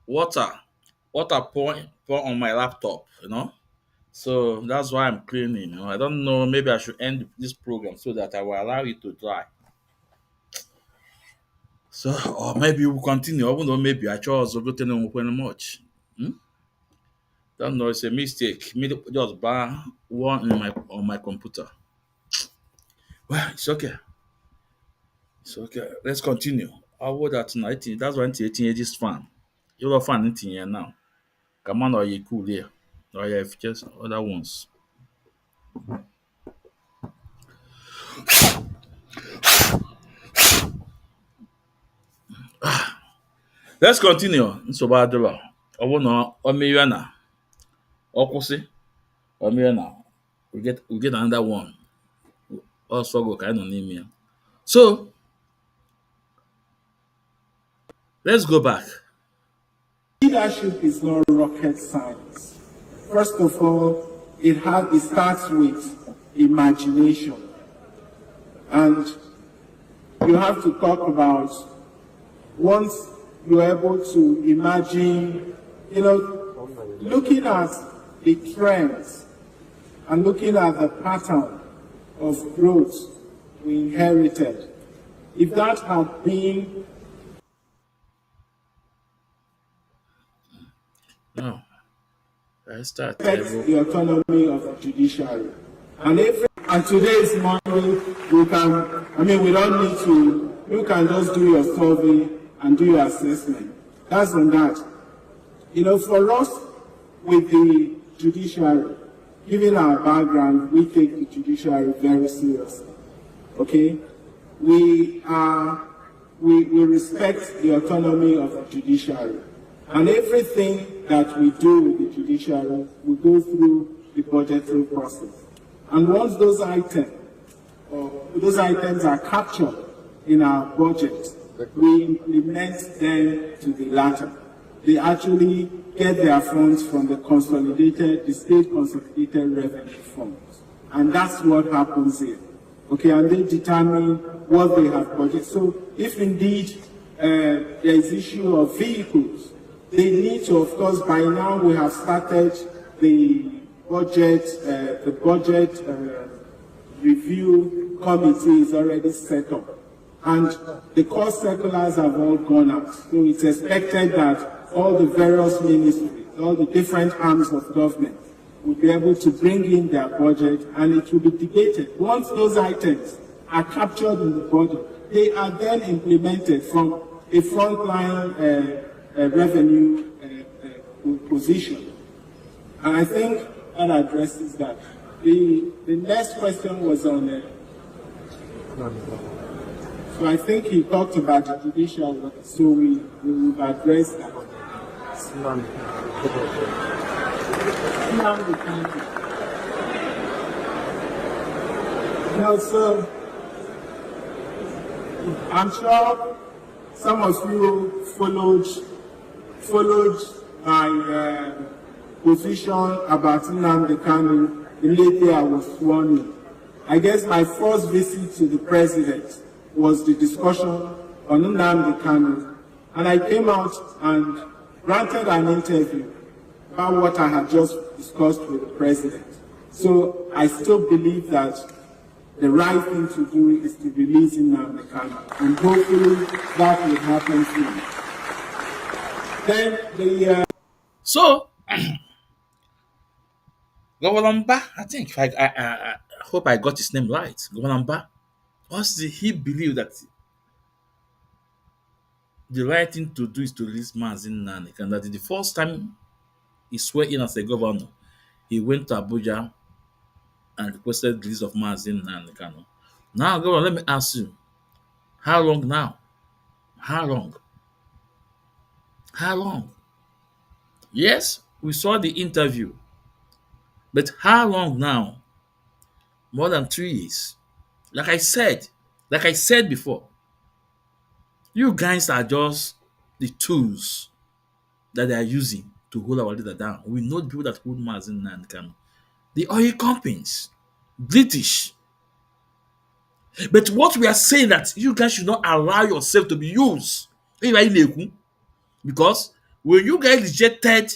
water, pour on my laptop, So that's why I'm cleaning. I don't know. Maybe I should end this program so that I will allow it to dry. So, or maybe we'll continue. Even though maybe I chose to go to much. Hmm? Don't know. It's a mistake. Me just bar one on my computer. Well, it's okay. It's okay. Let's continue. How would that tonight? That's why 18 ages fan. You're a fan here now. Come on, or you cool here. Or yeah, if just other ones. Let's continue. Nsobadula. ọ bụrụ na ọ merie na ọ kwụsị ọ merie na we get another one ọ struggle ka anyị nọ n'ime ya. So let's go back. Leadership is not rocket science. First of all, it starts with imagination. And you have to talk about once you're able to imagine, looking at the trends and looking at the pattern of growth we inherited. If that had been Now, I start. the autonomy of the judiciary. And today's morning, we don't need to, you can just do your survey and do your assessment. That's on that. For us, with the judiciary, given our background, we take the judiciary very seriously. Okay? We respect the autonomy of the judiciary. And everything that we do with the judiciary, we go through the budgetary process. And once those items are captured in our budget, we implement them to the latter. They actually get their funds from the state consolidated revenue funds. And that's what happens here. Okay, and they determine what they have budgeted. So if indeed there is issue of vehicles, they need to, of course, by now we have started the budget review committee is already set up. And the cost circulars have all gone out. So it's expected that all the various ministries, all the different arms of government will be able to bring in their budget and it will be debated. Once those items are captured in the budget, they are then implemented from a frontline revenue position. And I think that addresses that. The next question was on so I think he talked about the judicial, so we will address that. Now, so I'm sure some of you followed my position about Nnamdi Kanu immediately I was sworn in. I guess my first visit to the president was the discussion on Nnamdi Kanu, and I came out and granted an interview about what I had just discussed with the president. So I still believe that the right thing to do is to release Nnamdi Kanu, and hopefully that will happen soon. Then So, Governor Mba, I think I hope I got his name right. Governor Mba, once he believed that the right thing to do is to release Mazin Nanik, and that the first time he swore in as a governor, he went to Abuja and requested the release of Mazin Nanik. Now, Governor, let me ask you, how long now? How long? How long? Yes, we saw the interview, but how long now? More than 3 years. Like I said before, you guys are just the tools that they are using to hold our leader down. We know the people that hold Mazin and Kanu. The oil companies, British. But what we are saying that you guys should not allow yourself to be used. Because when you guys rejected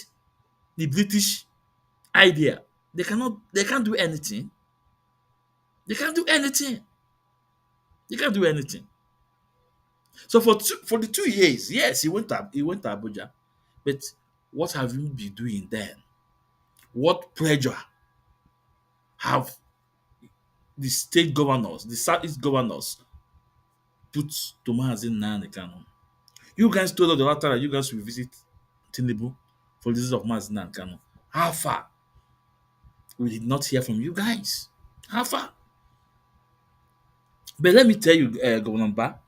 the British idea, they can't do anything. They can't do anything. They can't do anything. So for the 2 years, yes, he went to Abuja, but what have you been doing then? What pressure have the state governors, the southeast governors, put to Mazin Nnamdi Kanu? You guys told us the last time that you guys will visit Tinubu for the visit of Mazin Nnamdi Kanu. How far? We did not hear from you guys. How far? But let me tell you, Governor Mba,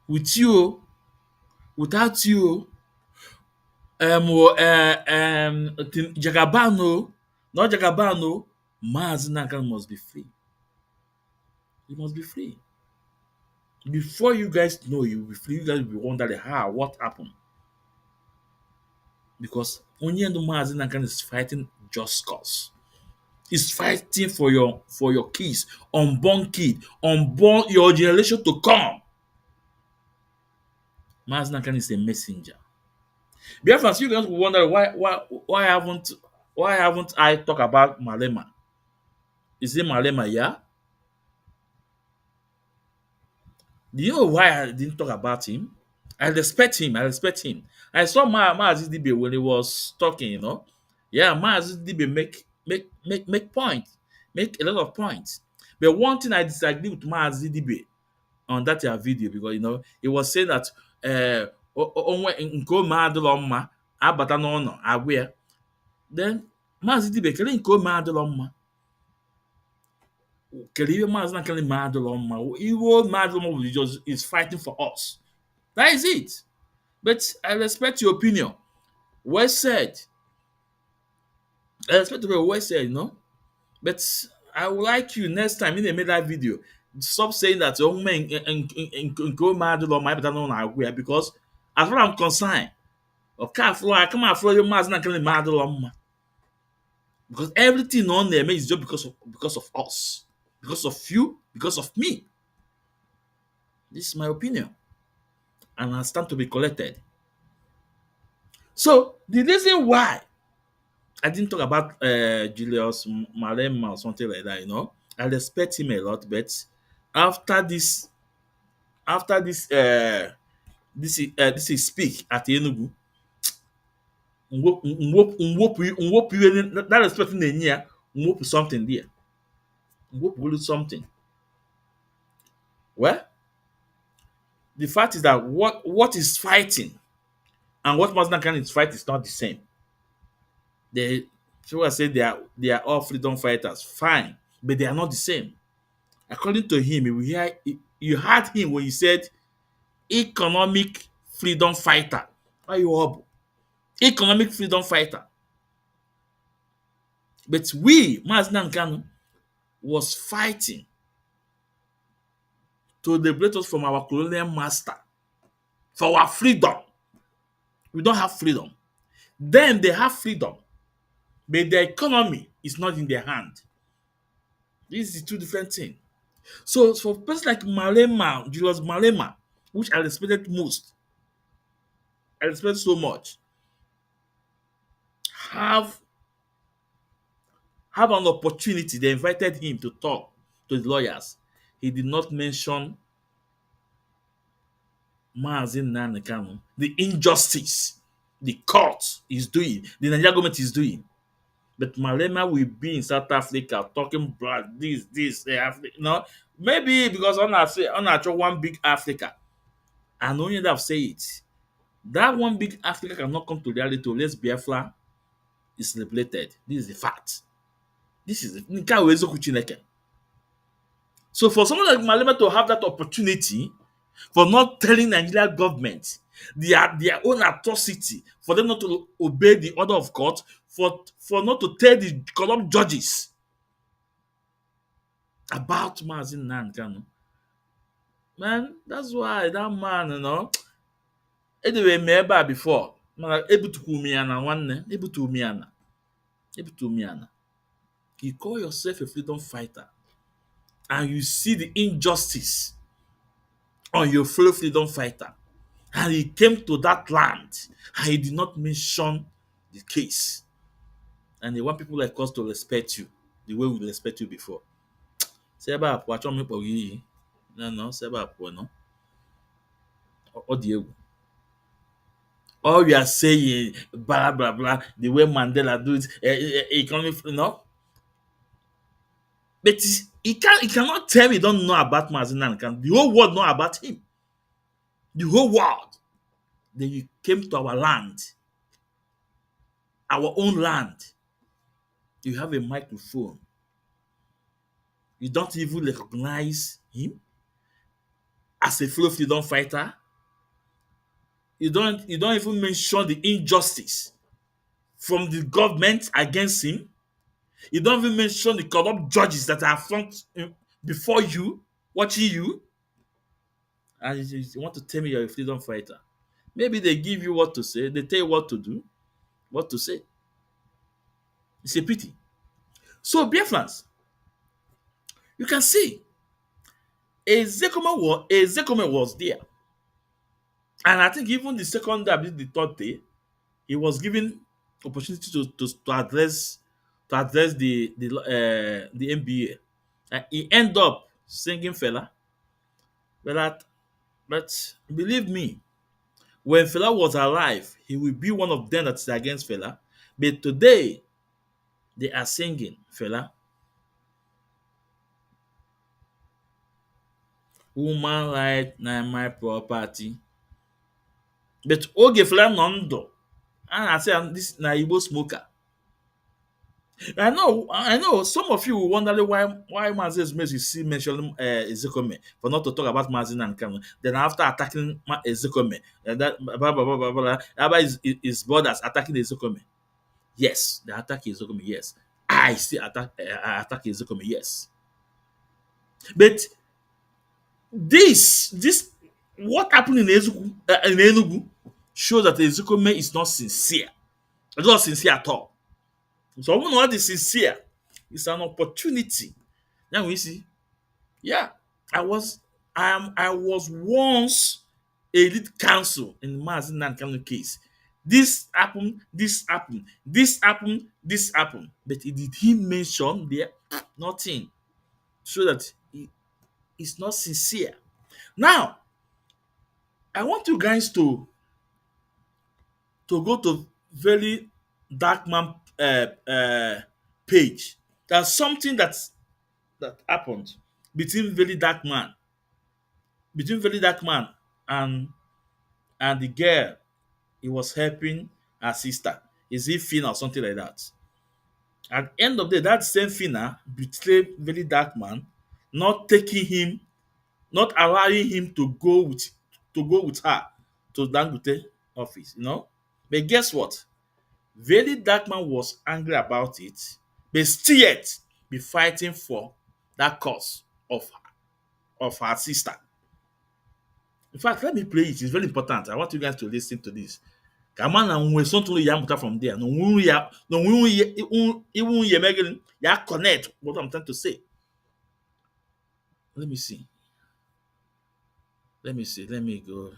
with you, without you, Jagabano, not Jagabano, Mazi Nankan must be free. He must be free. Before you guys know he will be free, you guys will be wondering how, what happened. Because Onyendo Mazi Nankan is fighting just cause. He's fighting for your kids, unborn kid, unborn your generation to come. Mazi Nankan is a messenger. Therefore, you guys will wonder why haven't I talked about Malema? Is it Malema? Yeah. Do you know why I didn't talk about him? I respect him. I respect him. I saw Maazi Dibe when he was talking. Yeah, Maazi Dibe make point, make a lot of points. But one thing I disagree with Maazi Dibe on that video because he was saying that onwe nke ome adịrọ mma abata n'ụlọ agwụ ya. Then Maazi Dibe kele nke ome adịrọ mma. Kele ihe Maazi na kele ma adịrọ mma. Iwe ma adịrọ mma just is fighting for us. That is it. But I respect your opinion. Well said. I respect your well said. But I would like you next time in make that video, stop saying that young men go mad or my better known because as far as I'm concerned, I come out for your mask not killing mad because everything on there is just because of us, because of you, because of me. This is my opinion, and I stand to be collected. So the reason why I didn't talk about Julius Malema or something like that. I respect him a lot, but after this, this is speak at Enugu, that respect in the year, something there, something. Well, the fact is that what is fighting and what Maznakan is fight is not the same. People say they are all freedom fighters, fine, but they are not the same. According to him, you heard him when he said economic freedom fighter. Why you up? Economic freedom fighter. But we, Mazda Nkanu, was fighting to liberate us from our colonial master, for our freedom. We don't have freedom. Then they have freedom, but the economy is not in their hand. This is two different things. So for person like Malema, Julius Malema, which I respected most, I respect so much, have an opportunity. They invited him to talk to the lawyers. He did not mention Maazin Nanekanu, the injustice the court is doing, the Nigerian government is doing. But Malema will be in South Africa talking about this, maybe because on actual one big Africa. And only that say it. That one big Africa cannot come to reality unless Biafra is liberated. This is the fact. This is it. So for someone like Malema to have that opportunity for not telling Nigeria government their own atrocity, for them not to obey the order of court, for not to tell the corrupt judges about Mazin Nankano. Man, that's why that man, anyway, me before. Man, able to kumiana one, able to miana. You call yourself a freedom fighter, and you see the injustice on your fellow freedom fighter, and he came to that land and he did not mention the case, and they want people like us to respect you the way we respect you before. Seba watch me for you. No, Seba no. Audio. All we are saying, blah blah blah, the way Mandela do it, economic, But he cannot tell me he don't know about Mazina. The whole world know about him. The whole world. Then you came to our land, our own land. You have a microphone. You don't even recognize him as a fellow freedom fighter. You don't even mention the injustice from the government against him. You don't even mention the corrupt judges that are before you, watching you. And you want to tell me you're a freedom fighter. Maybe they give you what to say, they tell you what to do, what to say. It's a pity. So, Biafrans, you can see Ezekome was there. And I think even the second day, the third day, he was given opportunity to address the NBA. And he ended up singing Fela. But believe me, when Fela was alive, he will be one of them that's against Fela. But today, they are singing Fela. Human right na my property. But oge Fela nọ ndụ, a na-asị ya this na Igbo smoker. I know some of you will wonder why Mazi Ezumezu is still mentioning Ezekome for not to talk about Mazi Nankano. Then after attacking Ezekome, that blah blah blah blah blah, Abba his brothers attacking Ezekome. Yes, they attack Ezekome. Yes, I still attack Ezekome. Yes, but this what happened in Enugu shows that Ezekome is not sincere. It's not sincere at all. So when what is sincere, it's an opportunity. Now we see, yeah, I was once a lead counsel in Mazi Nankano case. This happened, this happened, this happened, this happened. But did he mention there? Nothing. So that it's not sincere. Now, I want you guys to go to very dark man page. There's something that happened between very dark man and the girl he was helping her sister. Is it Fina or something like that? At the end of the day, that same Fina betrayed very dark man, not taking him, not allowing him to go with her to Dangote office, you know. But guess what? Very dark man was angry about it, but still yet be fighting for that cause of her sister. In fact, let me play it. It's very important. I want you guys to listen to this. Kama na nwe something ya muta from there. No even ya megan ya connect what I'm trying to say. Let me see. Let me go.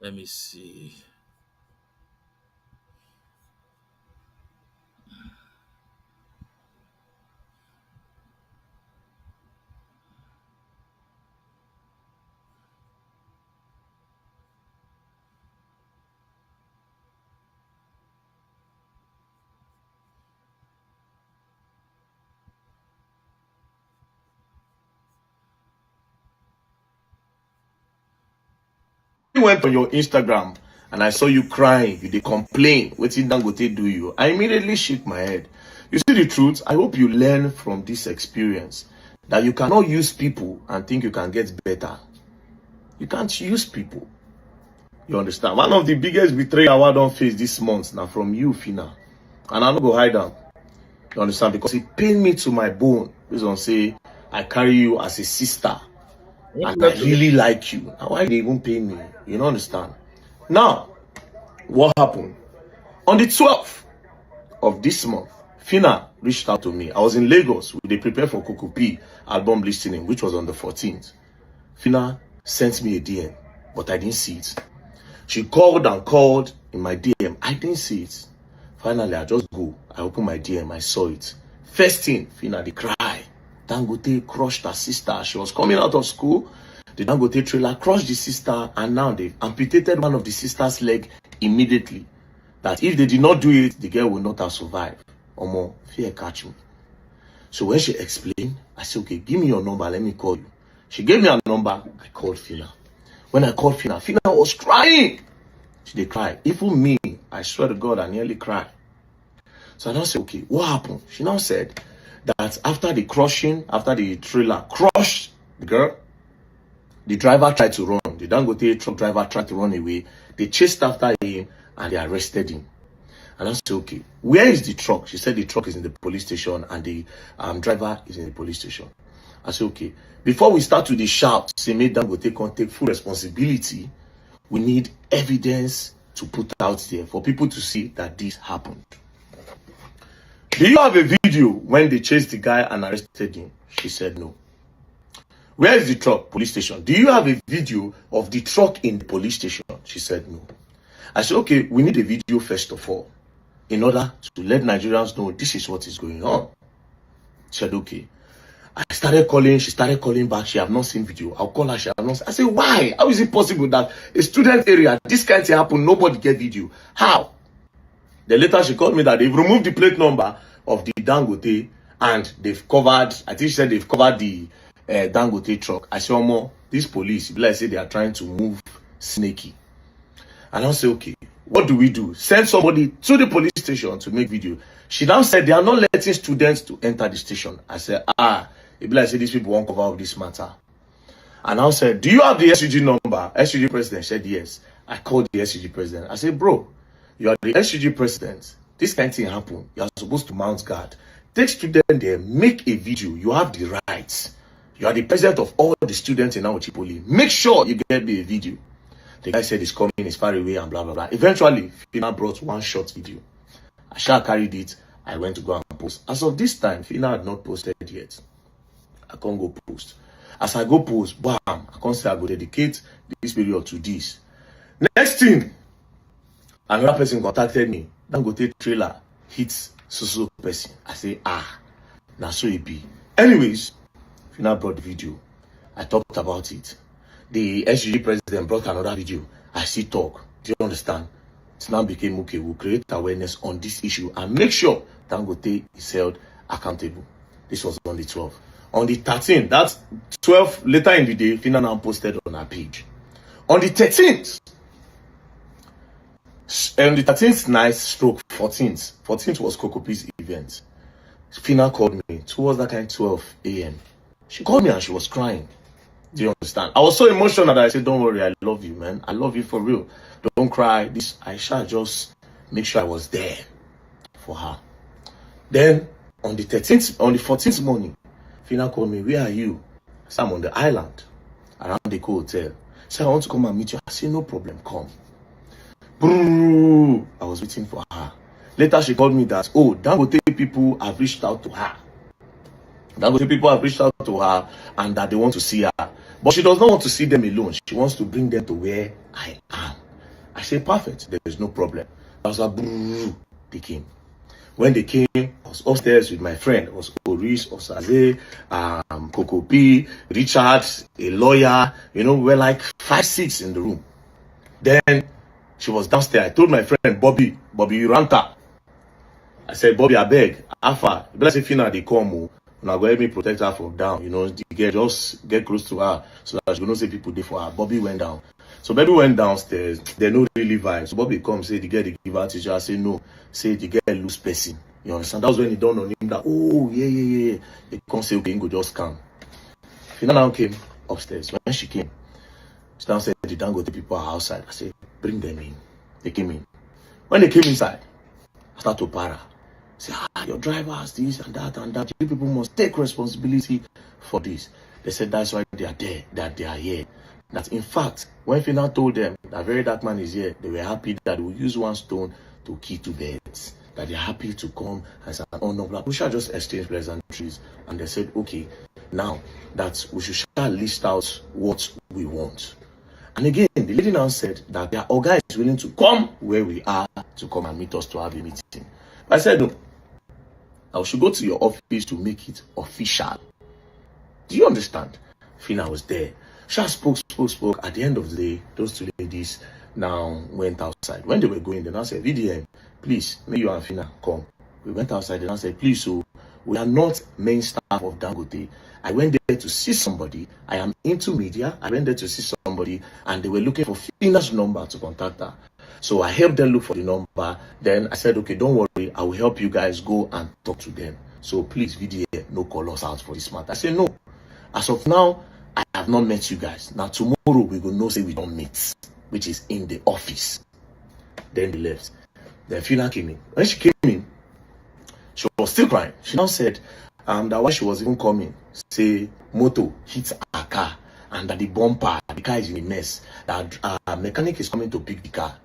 Let me see. I went on your Instagram and I saw you crying, you dey complain, wetin Dangote do you. I immediately shook my head. You see the truth? I hope you learn from this experience that you cannot use people and think you can get better. You can't use people. You understand? One of the biggest betrayal I don't face this month now from you, Fina. And I'm not go hide them. You understand? Because it pained me to my bone. Based on say I carry you as a sister. And I really like you. Now, why they even pay me? You don't understand? Now, what happened? On the 12th of this month, Fina reached out to me. I was in Lagos. They prepared for Kokopi album listening, which was on the 14th. Fina sent me a DM, but I didn't see it. She called and called in my DM. I didn't see it. Finally, I just go. I opened my DM. I saw it. First thing, Fina, they cry. Dangote crushed her sister. She was coming out of school. The Dangote trailer crushed the sister, and now they've amputated one of the sister's leg immediately. That if they did not do it, the girl would not have survived. Omo, fear catch me. So when she explained, I said, okay, give me your number. Let me call you. She gave me a number. I called Fina. When I called Fina, Fina was crying. She did cry. Even me, I swear to God, I nearly cried. So I now said, okay, what happened? She now said that after the crushing, after the trailer crushed the girl, the driver tried to run. station. The Dangote truck driver tried to run away. They chased after him and they arrested him. And I said, okay, where is the truck? She said the truck is in the police station and the driver is in the police station. I said, okay, before we start to the shout, say, make Dangote can take full responsibility, we need evidence to put out there for people to see that this happened. Do you have a video when they chased the guy and arrested him? She said no. Where is the truck? Police station. Do you have a video of the truck in the police station? She said no. I said, okay, we need a video first of all, in order to let Nigerians know this is what is going on. She said, okay. I started calling, she started calling back, she have not seen video. I'll call her, she have not seen. I said, why? How is it possible that a student area, this kind of thing happen, nobody get video? How? Then later she called me that they've removed the plate number of the Dangote and they've covered, I think she said they've covered the Dangote truck. I said, Omo, this police, like say they are trying to move snaky. And I said, okay, what do we do? Send somebody to the police station to make video. She now said they are not letting students to enter the station. I said, it be like say these people won't cover up this matter. And I said, do you have the SUG number? SUG president said yes. I called the SUG president. I said, bro, you are the SUG president. This kind of thing happen. You are supposed to mount guard. Take students there, make a video. You have the rights. You are the president of all the students in Awachipoli. Make sure you get the video. The guy said he's coming, he's far away, and blah, blah, blah. Eventually, Fina brought one short video. I shall carried it. I went to go and post. As of this time, Fina had not posted yet. I can't go post. As I go post, bam, I can't say I go dedicate this period to this. Next thing, another person contacted me. Dangote trailer hits so person. I say, now so it be. Anyways, Fina brought the video. I talked about it. The SUG president brought another video. I see talk. Do you understand? It now became okay. We'll create awareness on this issue and make sure Dangote is held accountable. This was on the 12th. On the 13th, that's 12 later in the day, Fina now posted on her page. On the 13th, and the 13th night stroke 14th. 14th was Kokopi's event. Fina called me towards that kind 12 a.m. She called me and she was crying. Do you understand? I was so emotional that I said, don't worry, I love you, man. I love you for real. Don't cry. This I shall just make sure I was there for her. Then on the 13th, on the 14th morning, Fina called me, where are you? I said, I'm on the island, around the hotel. She said, I want to come and meet you. I said, no problem, come. I was waiting for her. Later she called me that, oh, Dangote people have reached out to her. Dangote people have reached out to her and that they want to see her. But she does not want to see them alone. She wants to bring them to where I am. I said, perfect, there is no problem. I was like, they came. When they came, I was upstairs with my friend. It was Oris, Osaze, Kokopi, Richard, a lawyer. You know, we were like 5, 6 in the room. Then she was downstairs. I told my friend, Bobby Uranta. I said, Bobby, I beg, Alpha, bless if Fina, they come. Now go help me protect her from down. You know, just get close to her so that she will not see people there for her. Bobby went down. So Bobby went downstairs. They no really vibe. So Bobby comes, say the girl they give her teacher. I say no. Say the girl lose person. You understand? That was when he dawned on him that, oh yeah. He come say, okay, he go just come. Fina now came upstairs. When she came, she now said the Dangote people are outside. I said, bring them in. They came in. When they came inside, I start to Opara. Say, your driver has this and that and that. You people must take responsibility for this. They said that's why they are there, that they are here. That in fact, when Fina told them that very dark man is here, they were happy that we use one stone to kill 2 birds. That they're happy to come and say, oh no, we shall just exchange pleasantries. And they said, okay, now that we should list out what we want. And again, the lady now said that their Oga is willing to come where we are to come and meet us to have a meeting. But I said, no, I should go to your office to make it official. Do you understand? Fina was there. She spoke. At the end of the day, those 2 ladies now went outside. When they were going, they now said, VDM, please, may you and Fina come. We went outside and I said, please, so we are not main staff of Dangote. I went there to see somebody. I am into media. I went there to see somebody and they were looking for Fina's number to contact her. So I helped them look for the number. Then I said, okay, don't worry. I will help you guys go and talk to them. So please, VDA, no call us out for this matter. I said, no. As of now, I have not met you guys. Now tomorrow we will know say we don't meet, which is in the office. Then they left. Then Fina came in. When she came in, she was still crying. She now said that while she was even coming, say motor hit her car and that the bumper, the car is in a mess. That mechanic is coming to pick the car.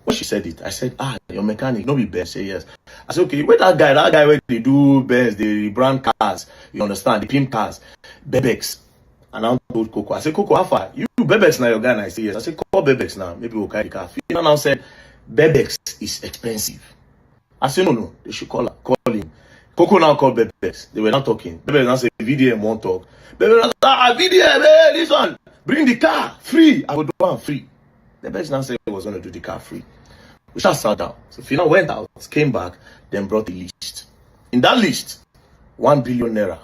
When she said it, I said, your mechanic, no be Benz. Say yes. I said, okay, where that guy where they do Benz, they brand cars, you understand, the pimp cars, Bebex. And I told Coco, I said, Coco, how far? You Bebex now, your guy? And I said, yes. I said, call Bebex now. Maybe we'll carry the car. Fina now said, Bebex is expensive. I said, no, they should call him. Coco now called Bebex. They were not talking. Bebex now said, VDM won't talk. Bebex now said, VDM, hey, this one, bring the car, free. I will do one free. Bebex now said he was going to do the car free. We just sat down. So Fina went out, came back, then brought the list. In that list, 1 billion naira.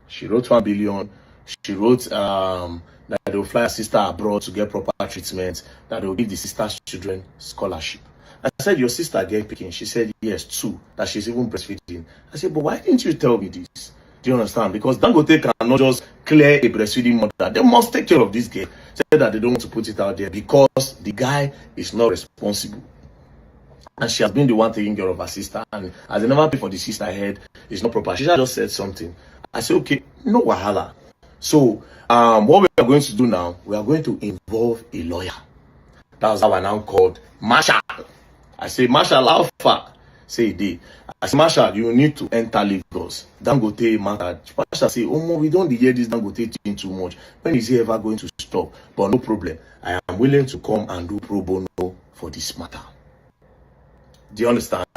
She wrote 1 billion. She wrote that they will fly her sister abroad to get proper treatment, that they will give the sister's children scholarship. I said, your sister get picking. She said, yes, 2, that she's even breastfeeding. I said, but why didn't you tell me this? Do you understand? Because Dangote cannot just clear a breastfeeding mother. They must take care of this girl. Said that they don't want to put it out there because the guy is not responsible. And she has been the one taking care of her sister. And as they never pay for the sister head, it's not proper. She just said something. I said, okay, no wahala. So, what we are going to do now, we are going to involve a lawyer. That's how I now called Marshall. I say, Marshall, how far? Say, day. I say, Marshall, you need to enter Lagos. Dangote matter. Marshall say, oh, we don't hear this Dangote thing too much. When is he ever going to stop? But no problem. I am willing to come and do pro bono for this matter. Do you understand?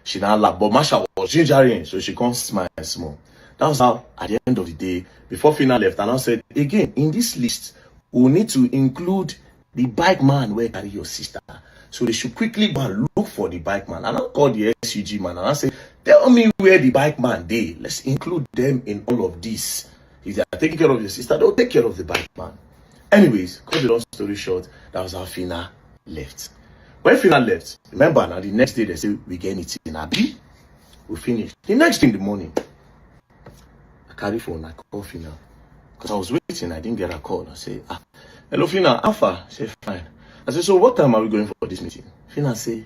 She now laughed. But Marshall was gingering, so she can't smile small. That was how, at the end of the day, before Fina left, and I said, again, in this list, we need to include the bike man where carry your sister. So they should quickly go and look for the bike man. And I called the SUG man and I said, tell me where the bike man is. Let's include them in all of this. If they are taking care of your sister, they'll take care of the bike man. Anyways, cut the long story short, that was how Fina left. When Fina left, remember now, the next day they say, we get it in Abi. We finished. The next thing in the morning, I carry phone, I call Fina. Because I was waiting, I didn't get a call. I say, hello Fina, how far? She said, fine. I said, so what time are we going for this meeting? Fina say,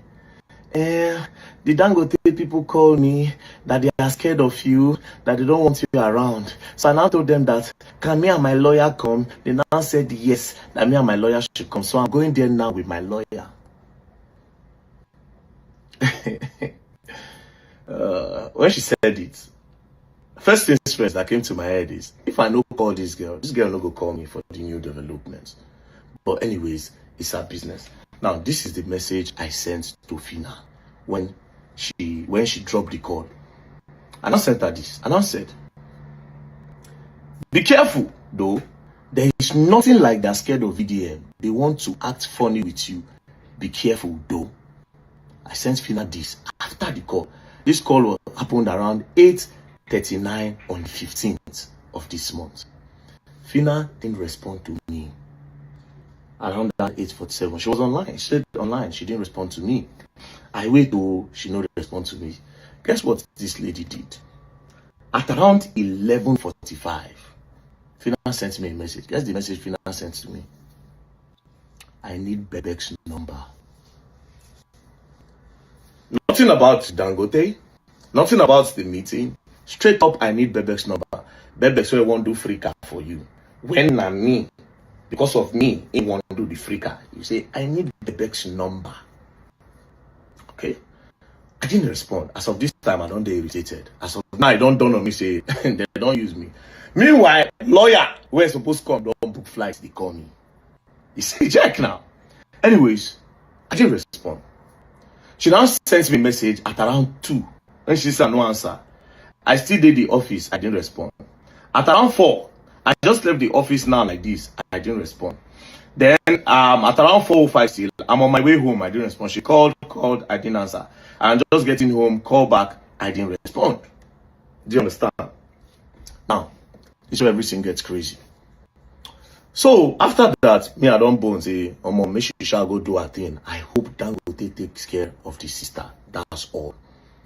the Dangote people call me that they are scared of you, that they don't want you around. So I now told them that, can me and my lawyer come? They now said yes, that me and my lawyer should come. So I'm going there now with my lawyer. When she said it, first things first that came to my head is, if I no call this girl no go call me for the new developments. But anyways, it's her business. Now, this is the message I sent to Fina when she dropped the call. And I sent her this. And I said, be careful, though. There is nothing like that scared of VDM. They want to act funny with you. Be careful, though. I sent Fina this after the call. This call happened around 8:39 on the 15th of this month. Fina didn't respond to me. Around that 8:47, she was online. She said online. She didn't respond to me. I wait till she no respond to me. Guess what this lady did? At around 11:45, Fina sent me a message. Guess the message Fina sent to me. I need Bebek's number. Nothing about Dangote. Nothing about the meeting. Straight up, I need Bebek's number. Bebek so I won't do free car for you. When I'm me, because of me, he won't do the free car. You say, I need Bebek's number. Okay? I didn't respond. As of this time, I don't get irritated. As of now, I don't dawn on me say, they don't use me. Meanwhile, lawyer, where supposed to come, don't book flights, they call me. He say, Jack now. Anyways, I didn't respond. She now sends me a message at around 2. When she said no answer, I still did the office. I didn't respond. At around 4, I just left the office now like this. I didn't respond. Then at around 4:05 still, I'm on my way home. I didn't respond. She called, I didn't answer. I'm just getting home, call back. I didn't respond. Do you understand? Now, this is where everything gets crazy. So after that, me I don't bone say, mom, make she shall go do her thing. I hope Dangote takes care of the sister. That's all.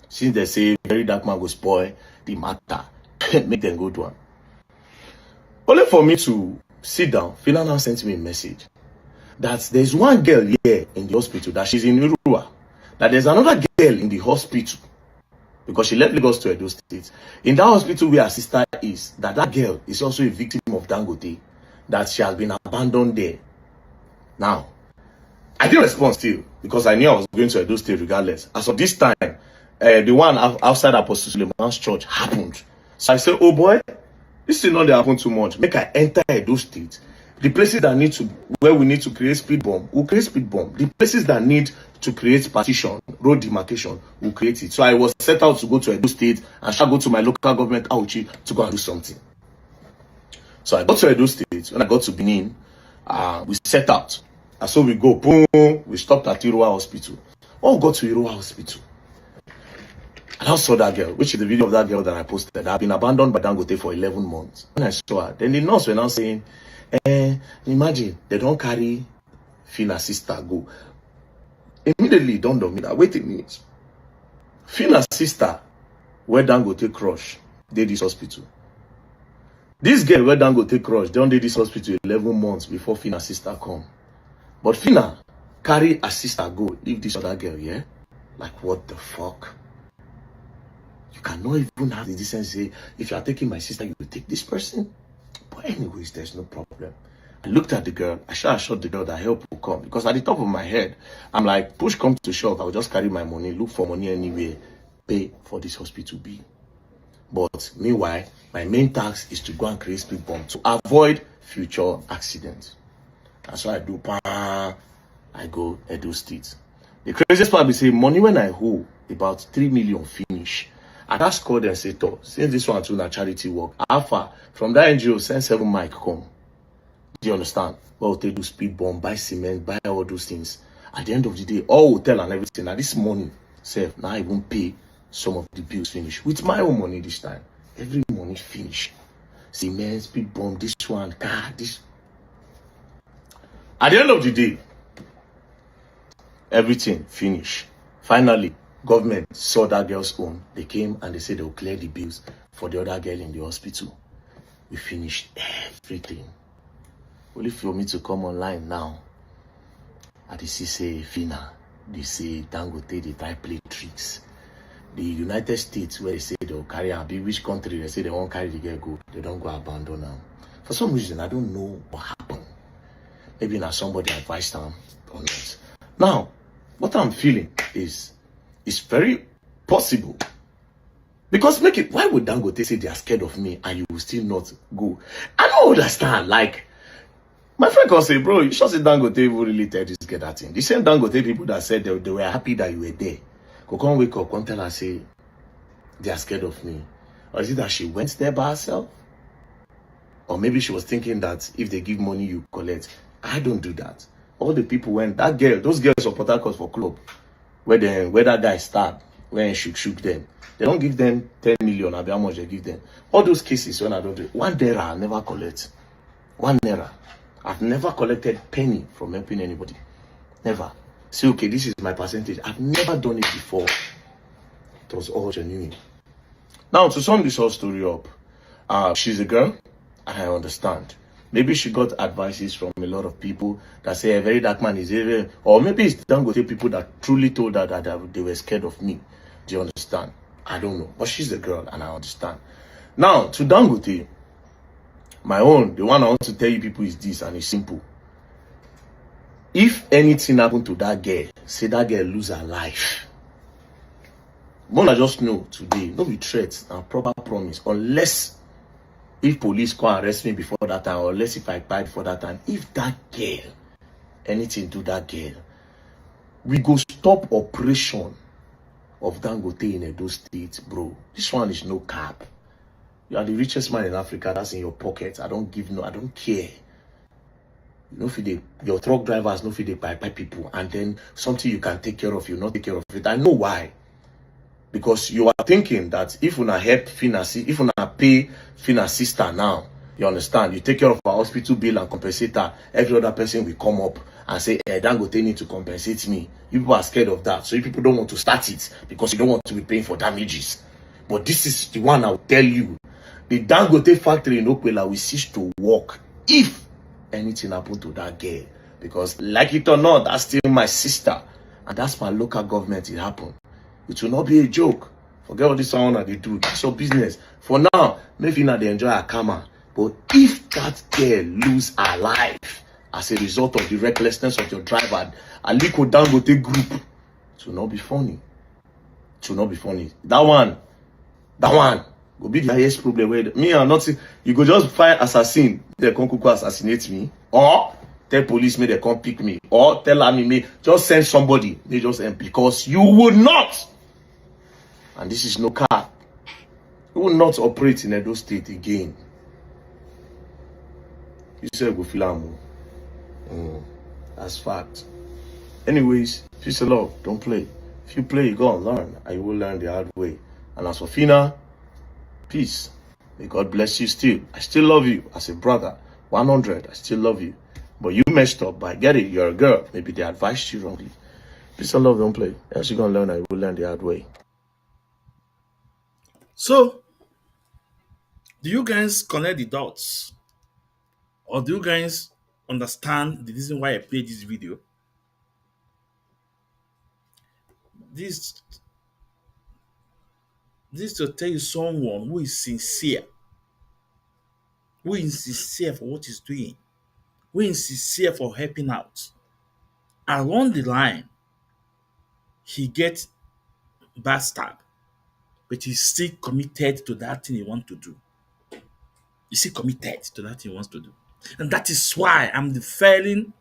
Since they say very dark man go spoil the matter, make them go do it. Only for me to sit down, Fina now sent me a message that there's one girl here in the hospital that she's in Urua, that there's another girl in the hospital because she left Lagos to Edo State. In that hospital where her sister is, that girl is also a victim of Dangote, that she has been abandoned there. Now, I didn't respond still because I knew I was going to Edo State regardless. As of this time, the one outside Apostle Suleiman's church happened. So I said, oh boy, this is not happen too much. Make I enter Edo State. The places that need to, where we need to create speed bomb, we'll create speed bomb. The places that need to create partition, road demarcation, we'll create it. So I was set out to go to Edo State and shall go to my local government Auchi to go and do something. So I got to Edo State. When I got to Benin, we set out. And so we go, boom, we stopped at Iroa Hospital. When we got to Iroa Hospital, and I saw that girl, which is the video of that girl that I posted, that had been abandoned by Dangote for 11 months. When I saw her, then the nurse were now saying, imagine, they don't carry Fina's sister go. Immediately, don't me that. Wait a minute. Fina's sister, where Dangote crush, did this hospital. This girl, where Dangote crush, they don't did this hospital 11 months before Fina's sister come. But Fina carry her sister go, leave this other girl, yeah? Like, what the fuck? You cannot even have the decency. If you are taking my sister, you will take this person. But anyways, there's no problem. I looked at the girl. I assured the girl that help will come. Because at the top of my head, I'm like, push come to shove. I will just carry my money, look for money anyway, pay for this hospital bill. But meanwhile, my main task is to go and create speed bomb to avoid future accidents. That's why I do. I go Edo State. The craziest part is say money when I hold about 3 million finish. I just called and said, since this one to na charity work, Alpha from that NGO send 7 mic come. Do you understand? Well, they do speed bomb, buy cement, buy all those things. At the end of the day, all hotel and everything. Now this money, save now I won't pay some of the bills finish with my own money this time. Every money finish. Cement, speed bomb, this one, car, this. At the end of the day, everything finished. Finally, government saw that girl's own. They came and they said they'll clear the bills for the other girl in the hospital. We finished everything. Only for me to come online now. And they say Fina, they say Dangote, they try play tricks. The United States, where they say they'll carry her, be which country they say they won't carry the girl go, they don't go abandon her. For some reason, I don't know what happened. Maybe now somebody advised them or not. Now, what I'm feeling is it's very possible. Because why would Dangote say they are scared of me and you will still not go? I don't understand. Like, my friend can say, bro, you should say Dangote will really tell this girl that thing. The same Dangote people that said they were happy that you were there. Go come wake up, come tell her, say, they are scared of me. Or is it that she went there by herself? Or maybe she was thinking that if they give money, you collect. I don't do that. All the people went, that girl, those girls of Port Harcourt for club, where that guy started, when he shook them. They don't give them 10 million, how much they give them. All those cases, when I don't do it, 1 naira I never collect. 1 naira. I've never collected penny from helping anybody. Never. Say, okay, this is my percentage. I've never done it before. It was all genuine. Now, to sum this whole story up, she's a girl, and I understand. Maybe she got advices from a lot of people that say a very dark man is evil. Or maybe it's Dangote people that truly told her that they were scared of me. Do you understand? I don't know. But she's a girl and I understand. Now, to Dangote, the one I want to tell you people is this, and it's simple. If anything happened to that girl, say that girl lose her life. Mona just know today, no be threats and proper promise, unless if police come arrest me before that time, or unless if I died before that time, if that girl, anything to that girl, we go stop operation of Dangote in Edo State, bro. This one is no cap. You are the richest man in Africa, that's in your pocket. I don't care. You know, your truck drivers know if they buy people, and then something you can take care of, you not take care of it. I know why. Because you are thinking that if you help Fina, if you pay Fina's sister now, you understand, you take care of our hospital bill and compensate her, every other person will come up and say, Dangote need to compensate me. You people are scared of that. So you people don't want to start it because you don't want to be paying for damages. But this is the one I will tell you. The Dangote factory in Okwela will cease to work if anything happen to that girl. Because like it or not, that's still my sister. And that's my local government. It happened. It will not be a joke. Forget what this one that they do. That's your business. For now, maybe not they enjoy a karma. But if that girl lose her life as a result of the recklessness of your driver, Aliko Dangote group, it will not be funny. It will not be funny. That one will be the highest problem. Where me and nothing, you go just find assassin, they come kuku assassinate me, or tell police me they come pick me, or tell army me just send somebody, they just because you will not. And this is no car. You will not operate in Edo State again. You said go feel that's fact. Anyways, peace and love. Don't play. If you play, you go and learn, and you will learn the hard way. And as for Fina, peace. May God bless you still. I still love you as a brother. 100, I still love you. But you messed up. But I get it. You're a girl. Maybe they advised you wrongly. Peace and love. Don't play. Else you're going to learn, and you will learn the hard way. So, do you guys connect the dots? Or do you guys understand the reason why I played this video? This to tell you someone who is sincere for what he's doing, who is sincere for helping out. Along the line, he gets backstabbed, but he's still committed to that thing he wants to do. He's still committed to that thing he wants to do. And that is why I'm deferring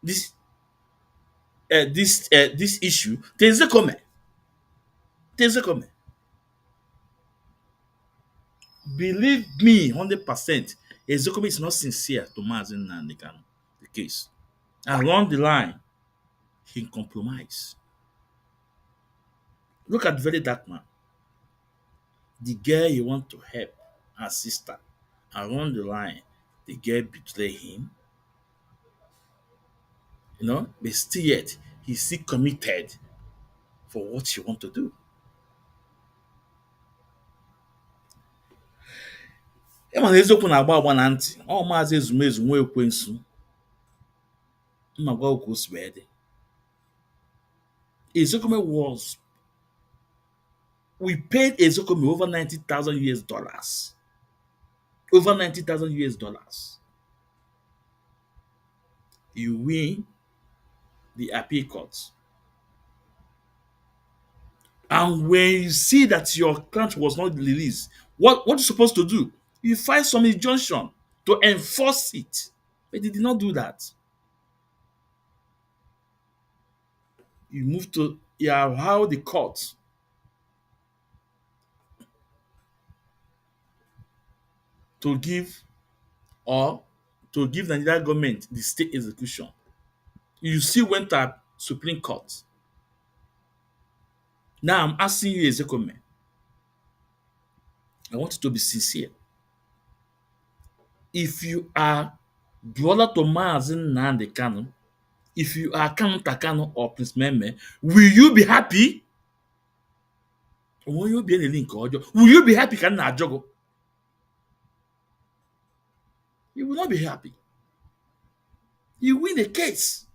this issue to Ezekome. Believe me, 100%, Ezekome is not sincere to Mazen Nnamdi the case. Along the line, he compromised. Look at very dark man. The girl you want to help, her sister, along the line, the girl betray him. But still yet, he's still committed for what she want to do. Ịma na eziokwu na-agba agba na ntị, ọ Maazị Ezumezu nwa ekwensu. Mma gwa okwu si wee dị. Ezekome we paid Ezekome over $90,000. Over $90,000. You win the appeal court. And when you see that your account was not released, what you supposed to do? You file some injunction to enforce it. But they did not do that. You move to how the court to give the Nigerian government the state execution. You still went to Supreme Court. Now I'm asking you, Ezekome, I want you to be sincere. If you are brother to Maazị Nnamdi Kanu, if you are Kanu Takano or Prince Meme, will you be happy? Will you be in the link? Will you be happy? You will not be happy. You win the case.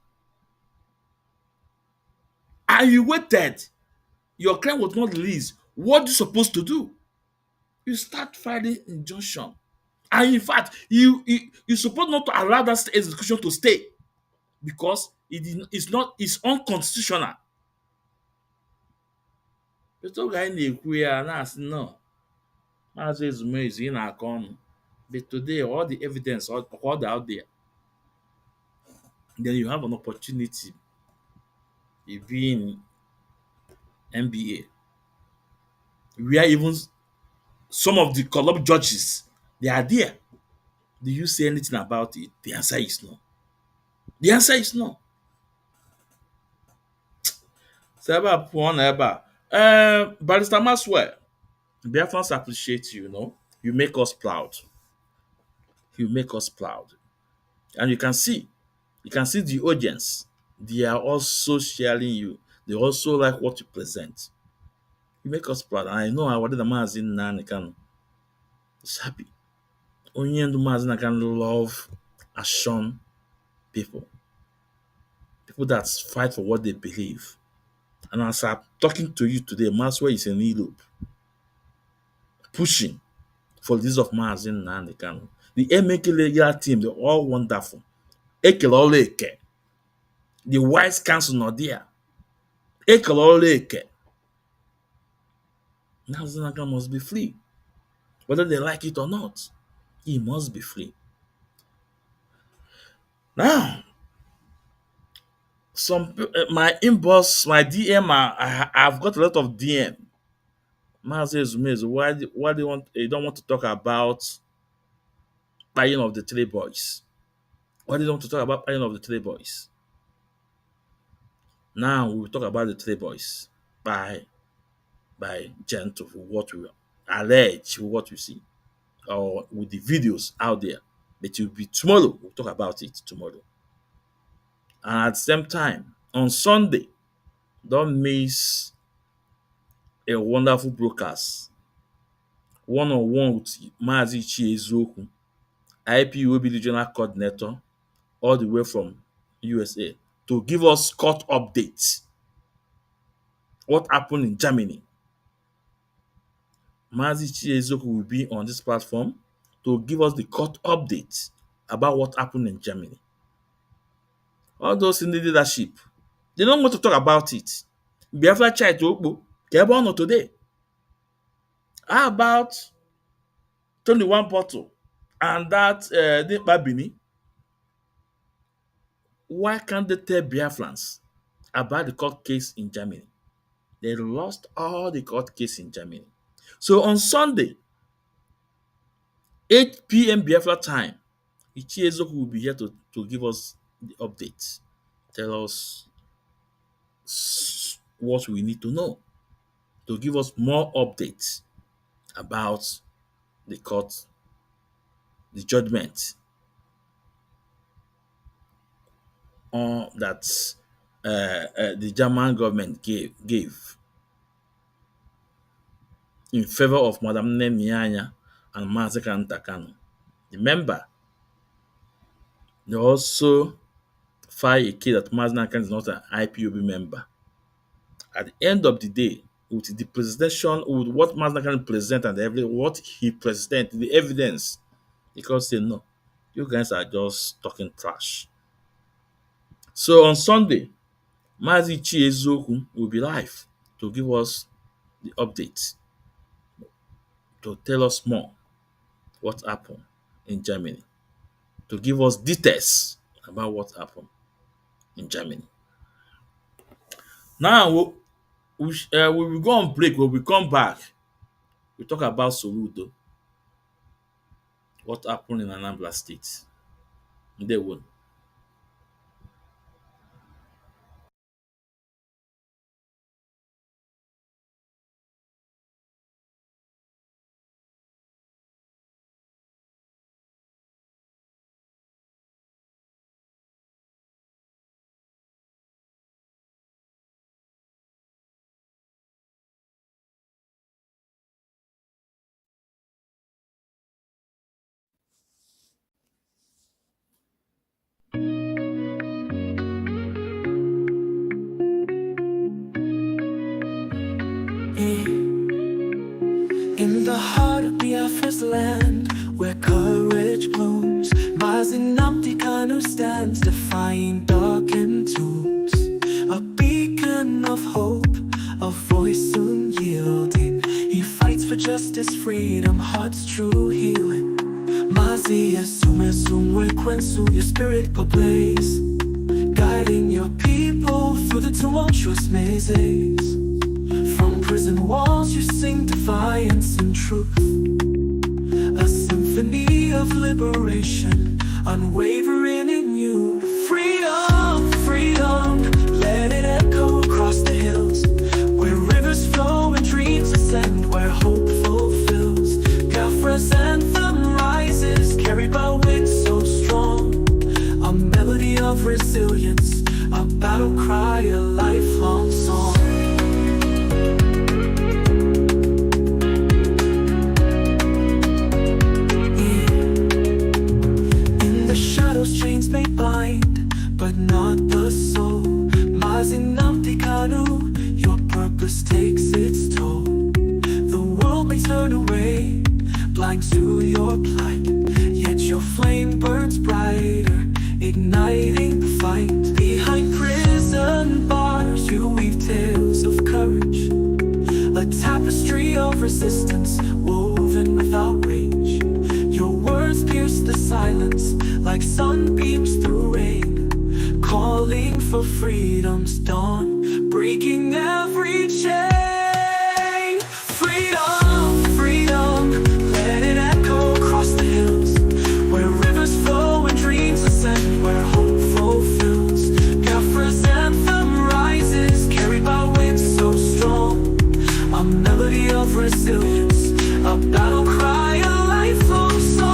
And you waited. Your claim was not released. What are you supposed to do? You start filing injunction. And in fact, you're supposed not to allow that execution to stay because it's unconstitutional. But no. Maazị Ezumezu ị na-akọ ọnụ. But today, all the evidence, all out there, then you have an opportunity. You be in NBA, where even some of the corrupt judges, they are there. Do you say anything about it? The answer is no. The answer is no. Barrister Maxwell, Biafrans appreciate you, You make us proud. You make us proud. And you can see the audience. They are also sharing you. They also like what you present. You make us proud. And I know I wanted the Maazị Nnamdi Kanu is happy. Onye ndu Maazị Nnamdi Kanu love has shown people. People that fight for what they believe. And as I'm talking to you today, Maxwell is in Europe, pushing for this of Mazin Nnamdi Kanu. The MK legal team, they're all wonderful. Ekele Eke. The wise council not there. Ekele Eke. Nnamdi Kanu must be free. Whether they like it or not, he must be free. Now, my inbox, my DM, I've got a lot of DM. Mazi Ezumezu, why they don't want to talk about buying of the three boys? Why they don't want to talk about buying of the three boys? Now we will talk about the three boys by gentle for what we allege, for what we see, or with the videos out there. But it will be tomorrow. We'll talk about it tomorrow. And at the same time, on Sunday, don't miss a wonderful broadcast. One-on-one with Mazi Chiezoku, IPOB regional coordinator, all the way from USA, to give us court updates. What happened in Germany? Mazi Chiezoku will be on this platform to give us the court updates about what happened in Germany. All those in the leadership, they don't want to talk about it. Biafra tried to Okpo, Kebon today. How about 21 bottle and that Babini? Why can't they tell Biafrans about the court case in Germany? They lost all the court case in Germany. So on Sunday, 8 p.m. Biafra time, Ichiezoku will be here to give us the updates. Tell us what we need to know, to give us more updates about the court, the judgment that the German government gave in favor of Madam Nemianya and Mazi Kanu. Remember, they also filed a case that Mazi Kanu is not an IPOB member. At the end of the day, with the presentation, with what Mazi Kanu present and what he present, the evidence, because they know you guys are just talking trash. So on Sunday, Mazi Chiezoku will be live to give us the updates, to tell us more what happened in Germany, to give us details about what happened in Germany. Now, we will go on break. When we come back, we talk about Soludo, what happened in Anambra State. They will. In the heart of Biafra's land, where courage blooms, Mazi Nnamdi Kanu stands, defying darkened tombs. A beacon of hope, a voice soon yielding. He fights for justice, freedom, heart's true healing. Mazi Ezumezu Ekwensu, your spirit go blaze, guiding your people through the tumultuous mazes. From prison walls you sing defiance and truth, a symphony of liberation, unwavering in you. Freedom, freedom, let it echo across the hills, where rivers flow and dreams ascend, where hope fulfills. Biafra's anthem rises, carried by winds so strong, a melody of resilience, a battle cry, a lifelong song. Mazinamti Kanu, your purpose takes its toll. The world may turn away, blind to your plight, yet your flame burns brighter, igniting the fight. Behind prison bars you weave tales of courage, a tapestry of resistance woven without rage. Your words pierce the silence like sunbeams through rain, calling for freedom's dawn, breaking every chain. Freedom, freedom, let it echo across the hills, where rivers flow and dreams ascend, where hope fulfills. Biafra's anthem rises, carried by winds so strong, a melody of resilience, a battle cry, a lifelong song.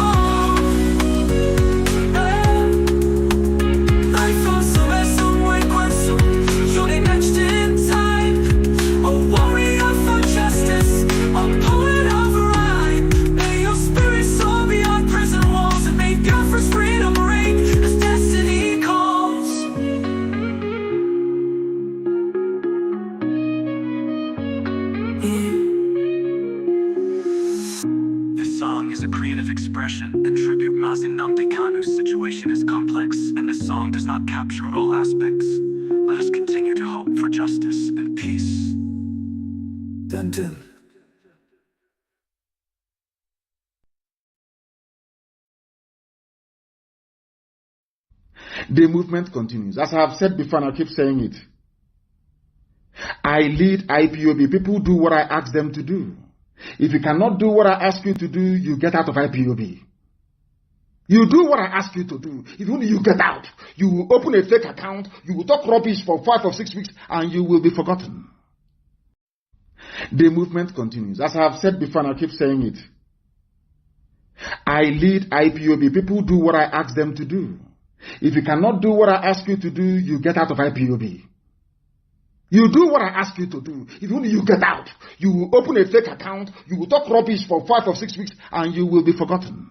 And tribute Mazinamti Kanu's situation is complex, and the song does not capture all aspects. Let us continue to hope for justice and peace. Dun dun. The movement continues. As I have said before, and I keep saying it, I lead IPOB. People do what I ask them to do. If you cannot do what I ask you to do, you get out of IPOB. You do what I ask you to do. If only you get out, you will open a fake account, you will talk rubbish for 5 or 6 weeks, and you will be forgotten. The movement continues. As I have said before, and I keep saying it, I lead IPOB. People do what I ask them to do. If you cannot do what I ask you to do, you get out of IPOB. You do what I ask you to do. If only you get out, you will open a fake account, you will talk rubbish for 5 or 6 weeks, and you will be forgotten.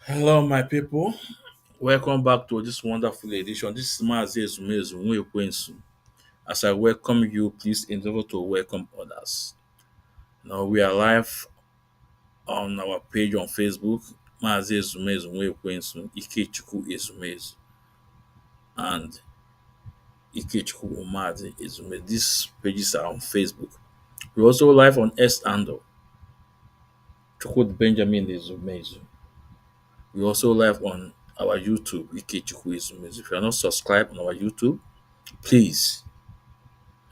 Hello, my people. Welcome back to this wonderful edition. This is Maazị Ezumezunwekwensu. As I welcome you, please endeavor to welcome others. Now we are live on our page on Facebook, Maazị Ezumezunwekwensu, Ikechukwu Ezumezu, and Ikechukwu Umazi Ezumezu. These pages are on Facebook. We're also live on Ando, Chukwud Benjamin Ezumezu. We're also live on our YouTube, Ikechukwu Ezumezu. If you are not subscribed on our YouTube, please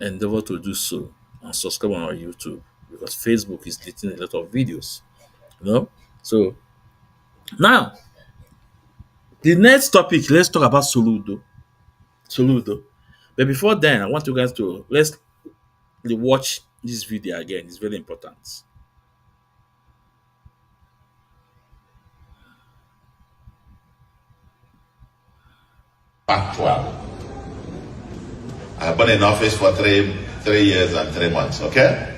endeavor to do so and subscribe on our YouTube, because Facebook is deleting a lot of videos. So now the next topic, let's talk about Soludo. But before then, I want you guys to let's watch this video again. It's very important. Maxwell. I've been in office for three years and 3 months, okay?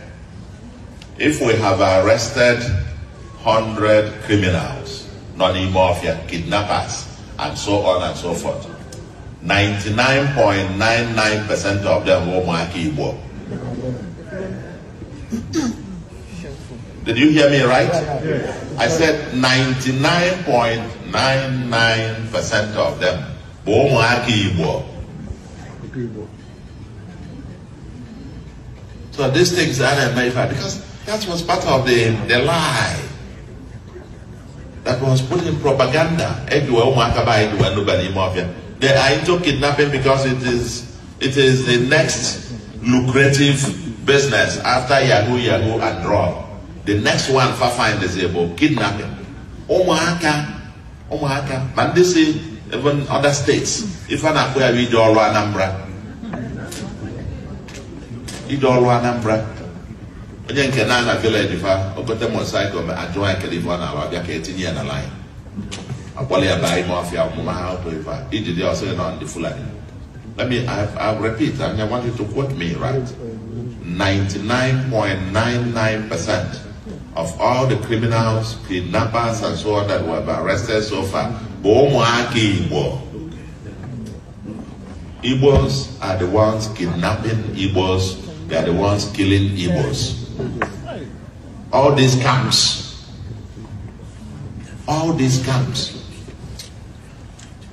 If we have arrested 100 criminals, non-mafia, kidnappers, and so on and so forth, 99.99% of them will Igbo. Did you hear me right? I said 99.99% of them will Igbo. So these things are made because that was part of the lie that was put in propaganda. They are into kidnapping because it is the next lucrative business after Yahoo and drug. The next one for find is about kidnapping. And this is even other states. If I'm not where we do all Anambra. Onye nke na village fa ogote motorcycle me ajoin California abia ka etinye na line. Akwali ya bai mafia mama ha to ifa ijide also na ndi Fulani. I'll repeat, and I want you to quote me right. 99.99% of all the criminals, kidnappers, and so on that were arrested so far, Igbos are the ones kidnapping Igbos, they are the ones killing Igbos. All these camps,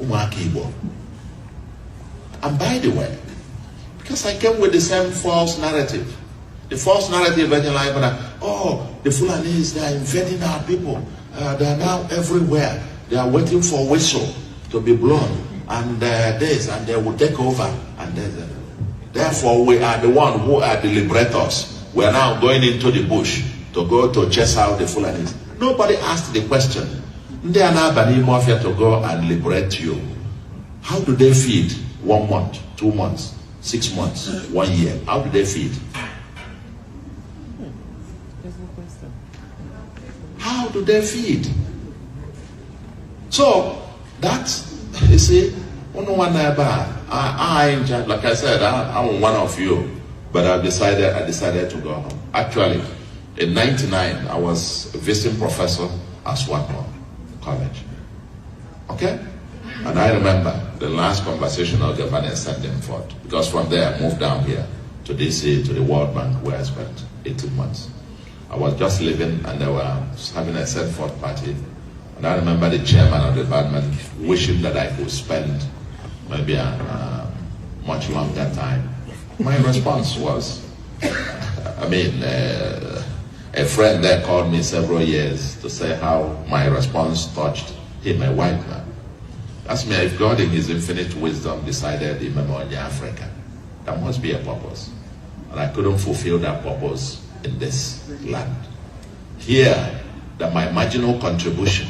Igbo. And by the way, because I came with the same false narrative. The false narrative like, oh, the Fulanis, they are invading our people. They are now everywhere. They are waiting for whistle to be blown. And this, and they will take over. And therefore, we are the one who are the liberators. We are now going into the bush to go to chase out the Fulanis. Nobody asked the question. They are now banning mafia to go and liberate you. How do they feed 1 month, 2 months, 6 months, 1 year? How do they feed? How do they feed? So that, you see, like I said, I'm one of you, but I decided to go home. Actually, in '99, I was a visiting professor at Swarthmore College. Okay? And I remember the last conversation of the Vanessa sent them forth, because from there I moved down here to DC, to the World Bank, where I spent 18 months. I was just leaving and they were having a set forth party. And I remember the chairman of the department wishing that I could spend maybe a much longer time. My response was, a friend there called me several years to say how my response touched him, a white man. Asked me if God in his infinite wisdom decided in Africa, there must be a purpose. And I couldn't fulfill that purpose in this land. Here, that my marginal contribution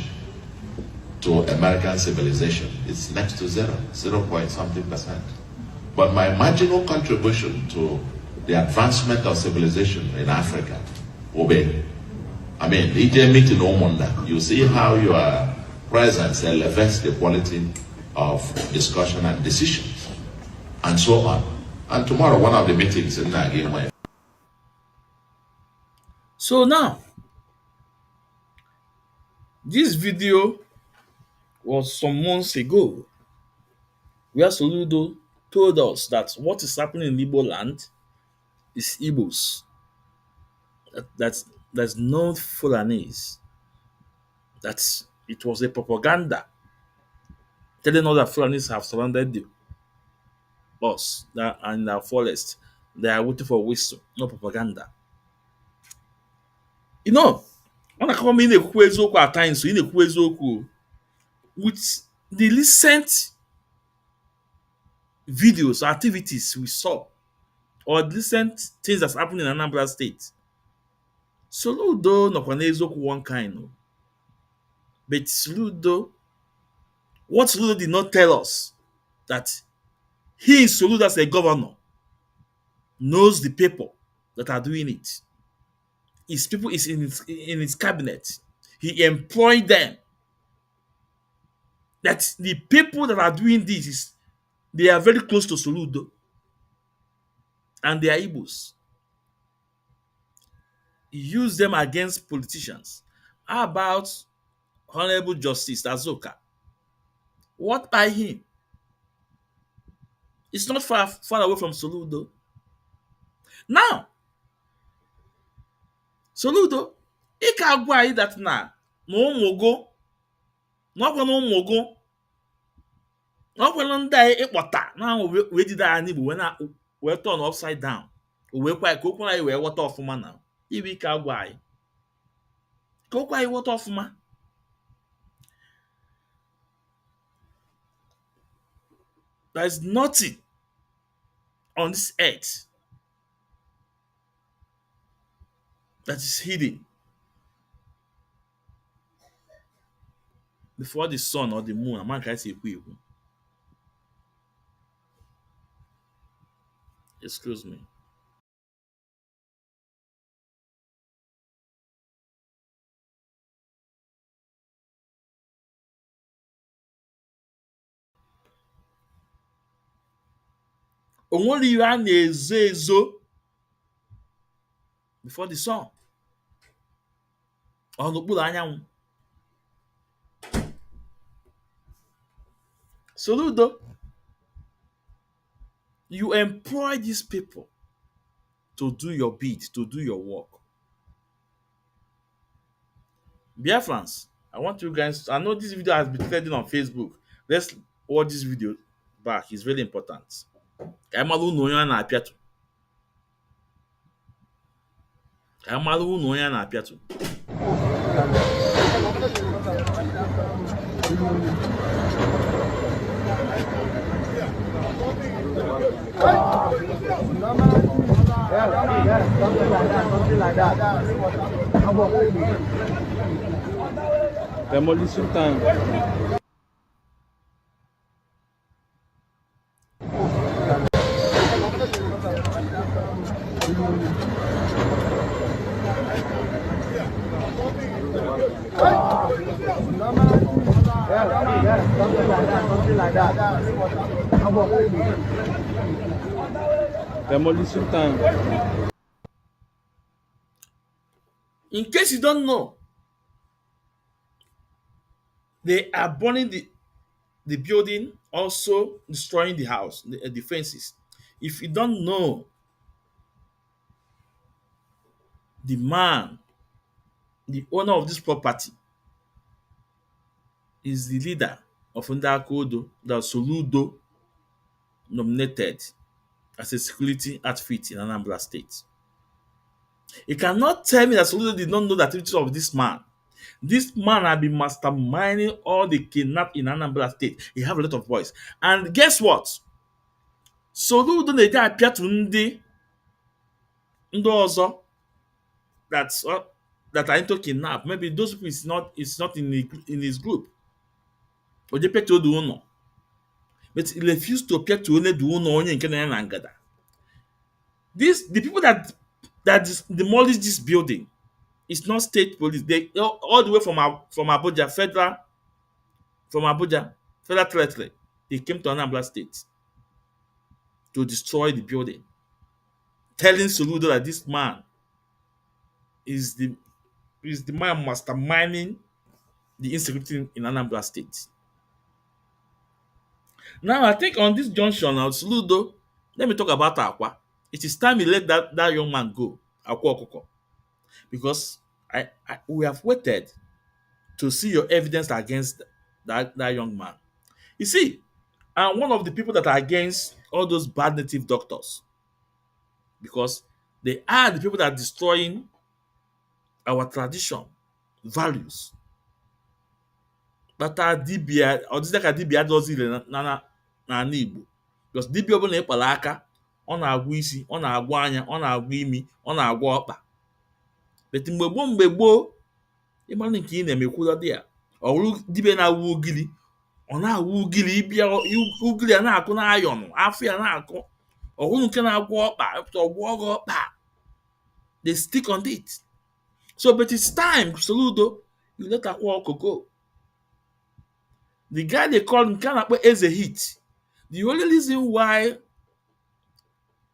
to American civilization is next to 0 point something %. But my marginal contribution to the advancement of civilization in Africa will be, you see how your presence elevates the quality of discussion and decisions, and so on. And tomorrow, one of the meetings in Nigeria. So now, this video was some months ago, where Soludo told us that what is happening in Igbo land is Igbos. There's no Fulanese. That it was a propaganda telling us that Fulanese have surrounded us that are in our forest. They are waiting for whistle, no propaganda. You know, when I come in a eziokwu at times, in a eziokwu with the recent videos, activities we saw, or recent things that's happening in Anambra State. Soludo nọkwa n'eziokwu one kind, o. But Soludo, what Soludo did not tell us, that he, Soludo as a governor, knows the people that are doing it. His people is in his cabinet. He employed them. That the people that are doing this they are very close to Soludo, and they are Igbos. He used them against politicians. How about Honorable Justice Azoka? What by him? It's not far away from Soludo. Now, Soludo, ị ka agwa anyị that na ụmụgo, n'ọkwa na ụmụgo, n'ọkwa na ndị anyị ịkpọta na wee jide anyị Igbo wee turn upside down. O wee kwa ka okwu anyị wee ghọta ọfụma na ibe ike agwa anyị. Ka okwu anyị ghọta ọfụma. There is nothing on this earth that is hidden before the sun or the moon. Man can say ekwu. Excuse me. onwere ihe a na-ezo ezo before the sun ọ n'okpuru anyanwụ. Soludo, you employ these people to do your bid, to do your work. Biafrans, I want you guys, I know this video has been trending on Facebook. Let's watch this video back. It's really important. Ka anyị mara unu onye a na-apịatụ. Ka anyị mara unu onye a na-apịatụ. Demolition time. Demolition time. In case you don't know, they are burning the building, also destroying the house, the fences. If you don't know, the man, the owner of this property, is the leader of Ndakodo that Soludo nominated as a security outfit in Anambra State. You cannot tell me that Soludo did not know the activities of this man. This man had been masterminding all the kidnap in Anambra State. He have a lot of voice. And guess what? Soludo na-eje apịatụ ndị ọzọ that are into kidnap. Maybe those people is not in his group. Oje pịatụ odu ụnọ. But he refused to pịatụ onye du ụnọ onye nke na ya na ngada. The people that demolished this building is not state police. They all the way from Abuja, federal territory. They came to Anambra State to destroy the building, telling Soludo that this man is the man masterminding the insecurity in Anambra State. Now, I think on this junction now, Soludo, let me talk about Akwa. It is time you let that young man go, Akwa Okoko, because we have waited to see your evidence against that young man. You see, I'm one of the people that are against all those bad native doctors, because they are the people that are destroying our tradition, values. But dibia, or this like dibia does it na Igbo. Because dibia ọbụla ịkpara aka, ọ na-agwọ isi, ọ na-agwọ anya, ọ na-agwọ imi, ọ na-agwọ ọkpa. But mgbe gboo, ịmara nke ị na-emekwula dị ya. Ọ bụrụ dibia na-awụ ugili, ọ na-awụ ugili, ịbịa ugili a na-akụ n'ayọnụ, afọ ya na-akụ. Ọ bụrụ nke na-agwọ ọkpa, ọgwọ ọgọ ọkpa. They stick on it. So, but it's time, Soludo, you let Akwa Okoko go. The guy they call Nkanakwe is a hit. The only reason why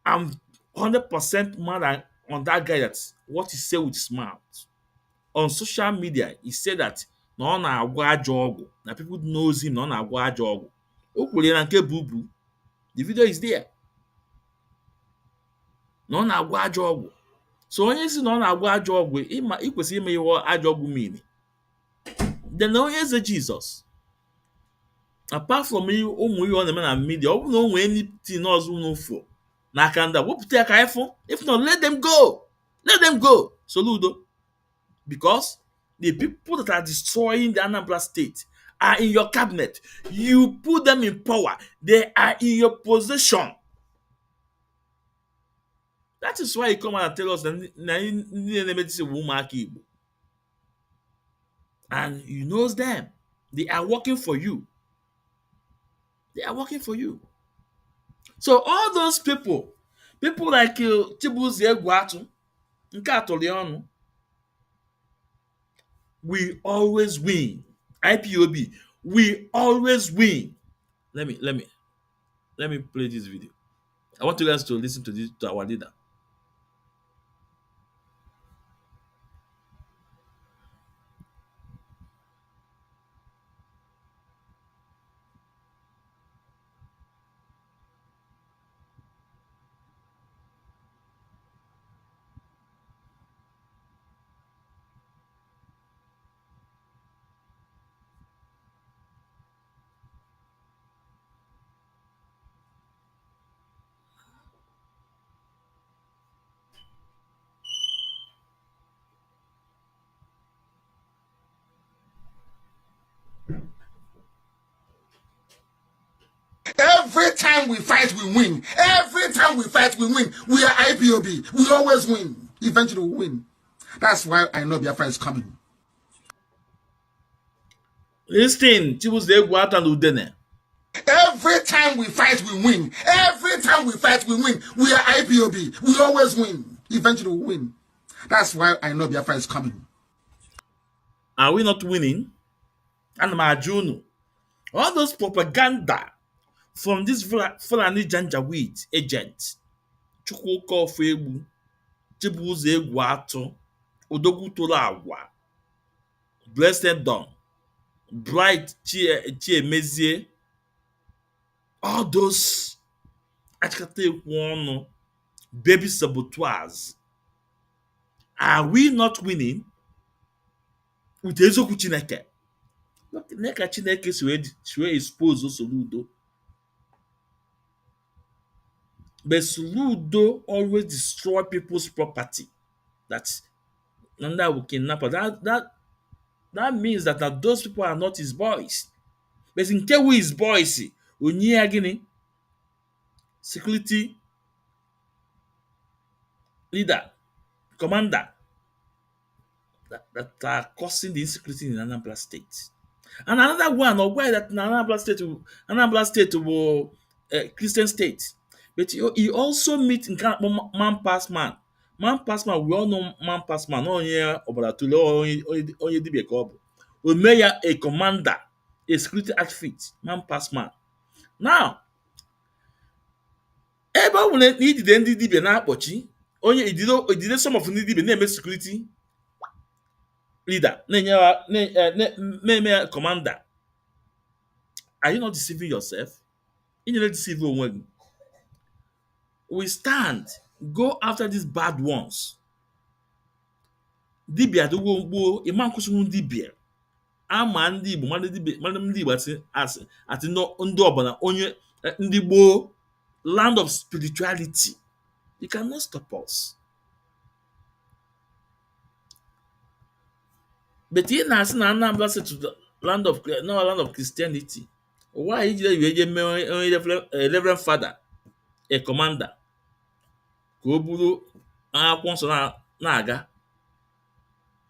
I'm 100% mad on that guy, that's what he said with his mouth. On social media, he said that no na agwa ajọ na people knows him no na agwa ajọ ọgwụ. O kwere na nke bubu. The video is there. No na agwa ajọ ọgwụ. So onye si no na agwa ajọ ọgwụ, ikwesị ime ihe ajọ ọgwụ mean. Then onye eze Jesus. Apart from ụmụ ihe ọ na-eme na media, ọ bụ na o nwee anything ọzọ n'ụfọ n'aka ndị a, wepụta ya ka ịfụ. If not, let them go. Let them go, Soludo. Because the people that are destroying the Anambra State are in your cabinet. You put them in power. They are in your possession. That is why you come and tell us that and you know them. They are working for you. They are working for you. So all those people like Chibuzie Egwuatu, nke atụrụ ọnụ, we always win. IPOB, we always win. Let me play this video. I want you guys to listen to this to our leader. Every time we fight, we win. Every time we fight, we win. We are IPOB. We always win. Eventually, we win. That's why I know Biafra is coming. Listen, Chibuze Egwuata and Udene. Every time we fight, we win. Every time we fight, we win. We are IPOB. We always win. Eventually, we win. That's why I know Biafra is coming. Are we not winning? And Majunu. All those propaganda from this Fulani Janjaweed agent, Chukwuka Ofegbu, Chibuze Egwuatu, Odogwu Tolu Agwa, Blessed Dawn, Bright Chiemezie, all those Achikata Ekwu baby saboteurs. Are we not winning? With Ezoku Chineke. Look, Neka Chineke should expose Soludo. But Soludo always destroy people's property. That's under we kidnap. That means that those people are not his boys. But in Kewu his boys, Onyiagini, security leader, commander, that are causing the insecurity in Anambra State. And another one, or why that Anambra State will Christian state. But he also meet in man pass man. Man pass man, we all know man pass man. No here about to only DB Kobo. We may a commander, a security outfit, man pass man. Now, ebe we need the DB na akpochi. Onye idide some of the DB name security leader, name commander. Are you not deceiving yourself? You need to deceive when we stand, go after these bad ones. Dibia do go iman kusun dibia. Ama ndị Igbo mmadụ ndị Igbo ati no ndị ọbụla onye ndị Igbo land of spirituality. You cannot stop us. But here na asị na Anambra State to the land of Christianity. Why you a reverend father, a commander, ka o bụrụ akwụkwọ nsọ na-aga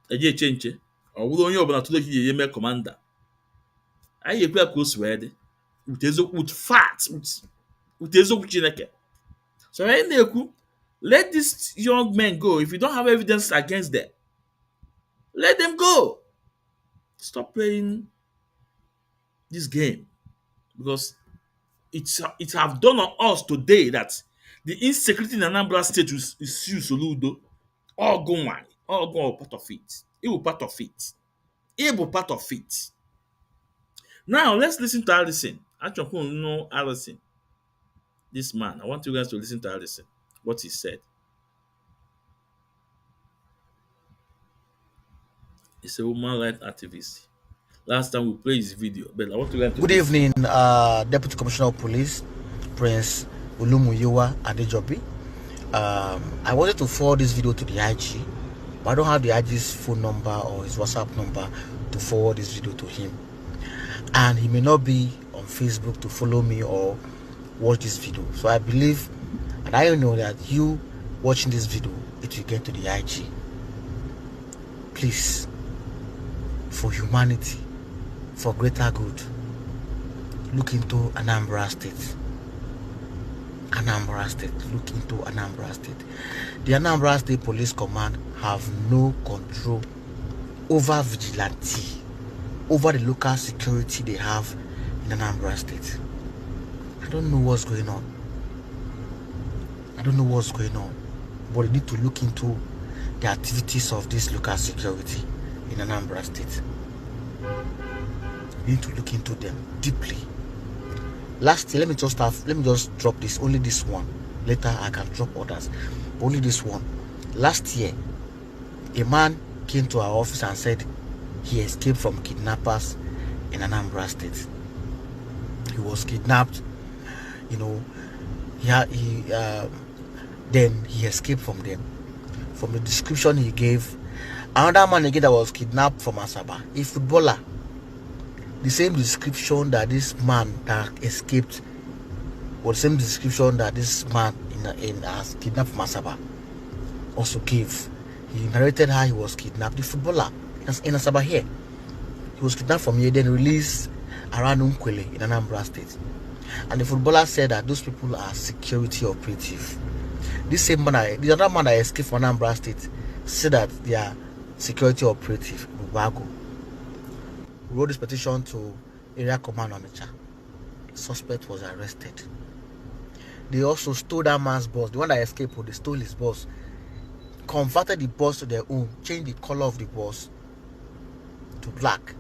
eje eche nche, ọ bụrụ onye ọbụla tụrụ echi ji eme commander. Anyị ekwe ka o si wee dị with fact, with eziokwu Chineke. So anyị na-ekwu, let these young men go. If you don't have evidence against them, let them go. Stop playing this game, because it have done on us today that the insecurity in Anambra State is Soludo. All go part of it. It will part of it. It will part of it. Now let's listen to Allison. Actually, who know Allison? This man. I want you guys to listen to Allison. What he said. He's a woman rights activist. Last time we played his video, but I want to get to Good evening, Deputy Commissioner of Police, Prince Olumuyiwa Adejobi. I wanted to forward this video to the IG, but I don't have the IG's phone number or his WhatsApp number to forward this video to him. And he may not be on Facebook to follow me or watch this video. So I believe, and I know that you watching this video, it will get to the IG. Please, for humanity, for greater good, look into Anambra State. Anambra State, look into Anambra State. The Anambra State Police Command have no control over vigilante, over the local security they have in Anambra State. I don't know what's going on. don't know what's going on, but they need to look into the activities of this local security in Anambra State. They need to look into them deeply. Last year, let me just drop this, only this one. Later I can drop others. Only this one. Last year, a man came to our office and said he escaped from kidnappers in Anambra State. He was kidnapped, you know. Then he escaped from them. From the description he gave, another man again that was kidnapped from Asaba, a footballer. The same description that this man that escaped was the same description that this man in kidnapped from Asaba also gave. He narrated how he was kidnapped. The footballer in Asaba here. He was kidnapped from here, then released around Unkwele in Anambra State. And the footballer said that those people are security operative. This same man, the other man that escaped from Anambra State, said that they are security operative. Bubago wrote this petition to Area Command Onitsha. Suspect was arrested. They also stole that man's bus. The one that escaped, they stole his bus, converted the bus to their own, changed the color of the bus to black,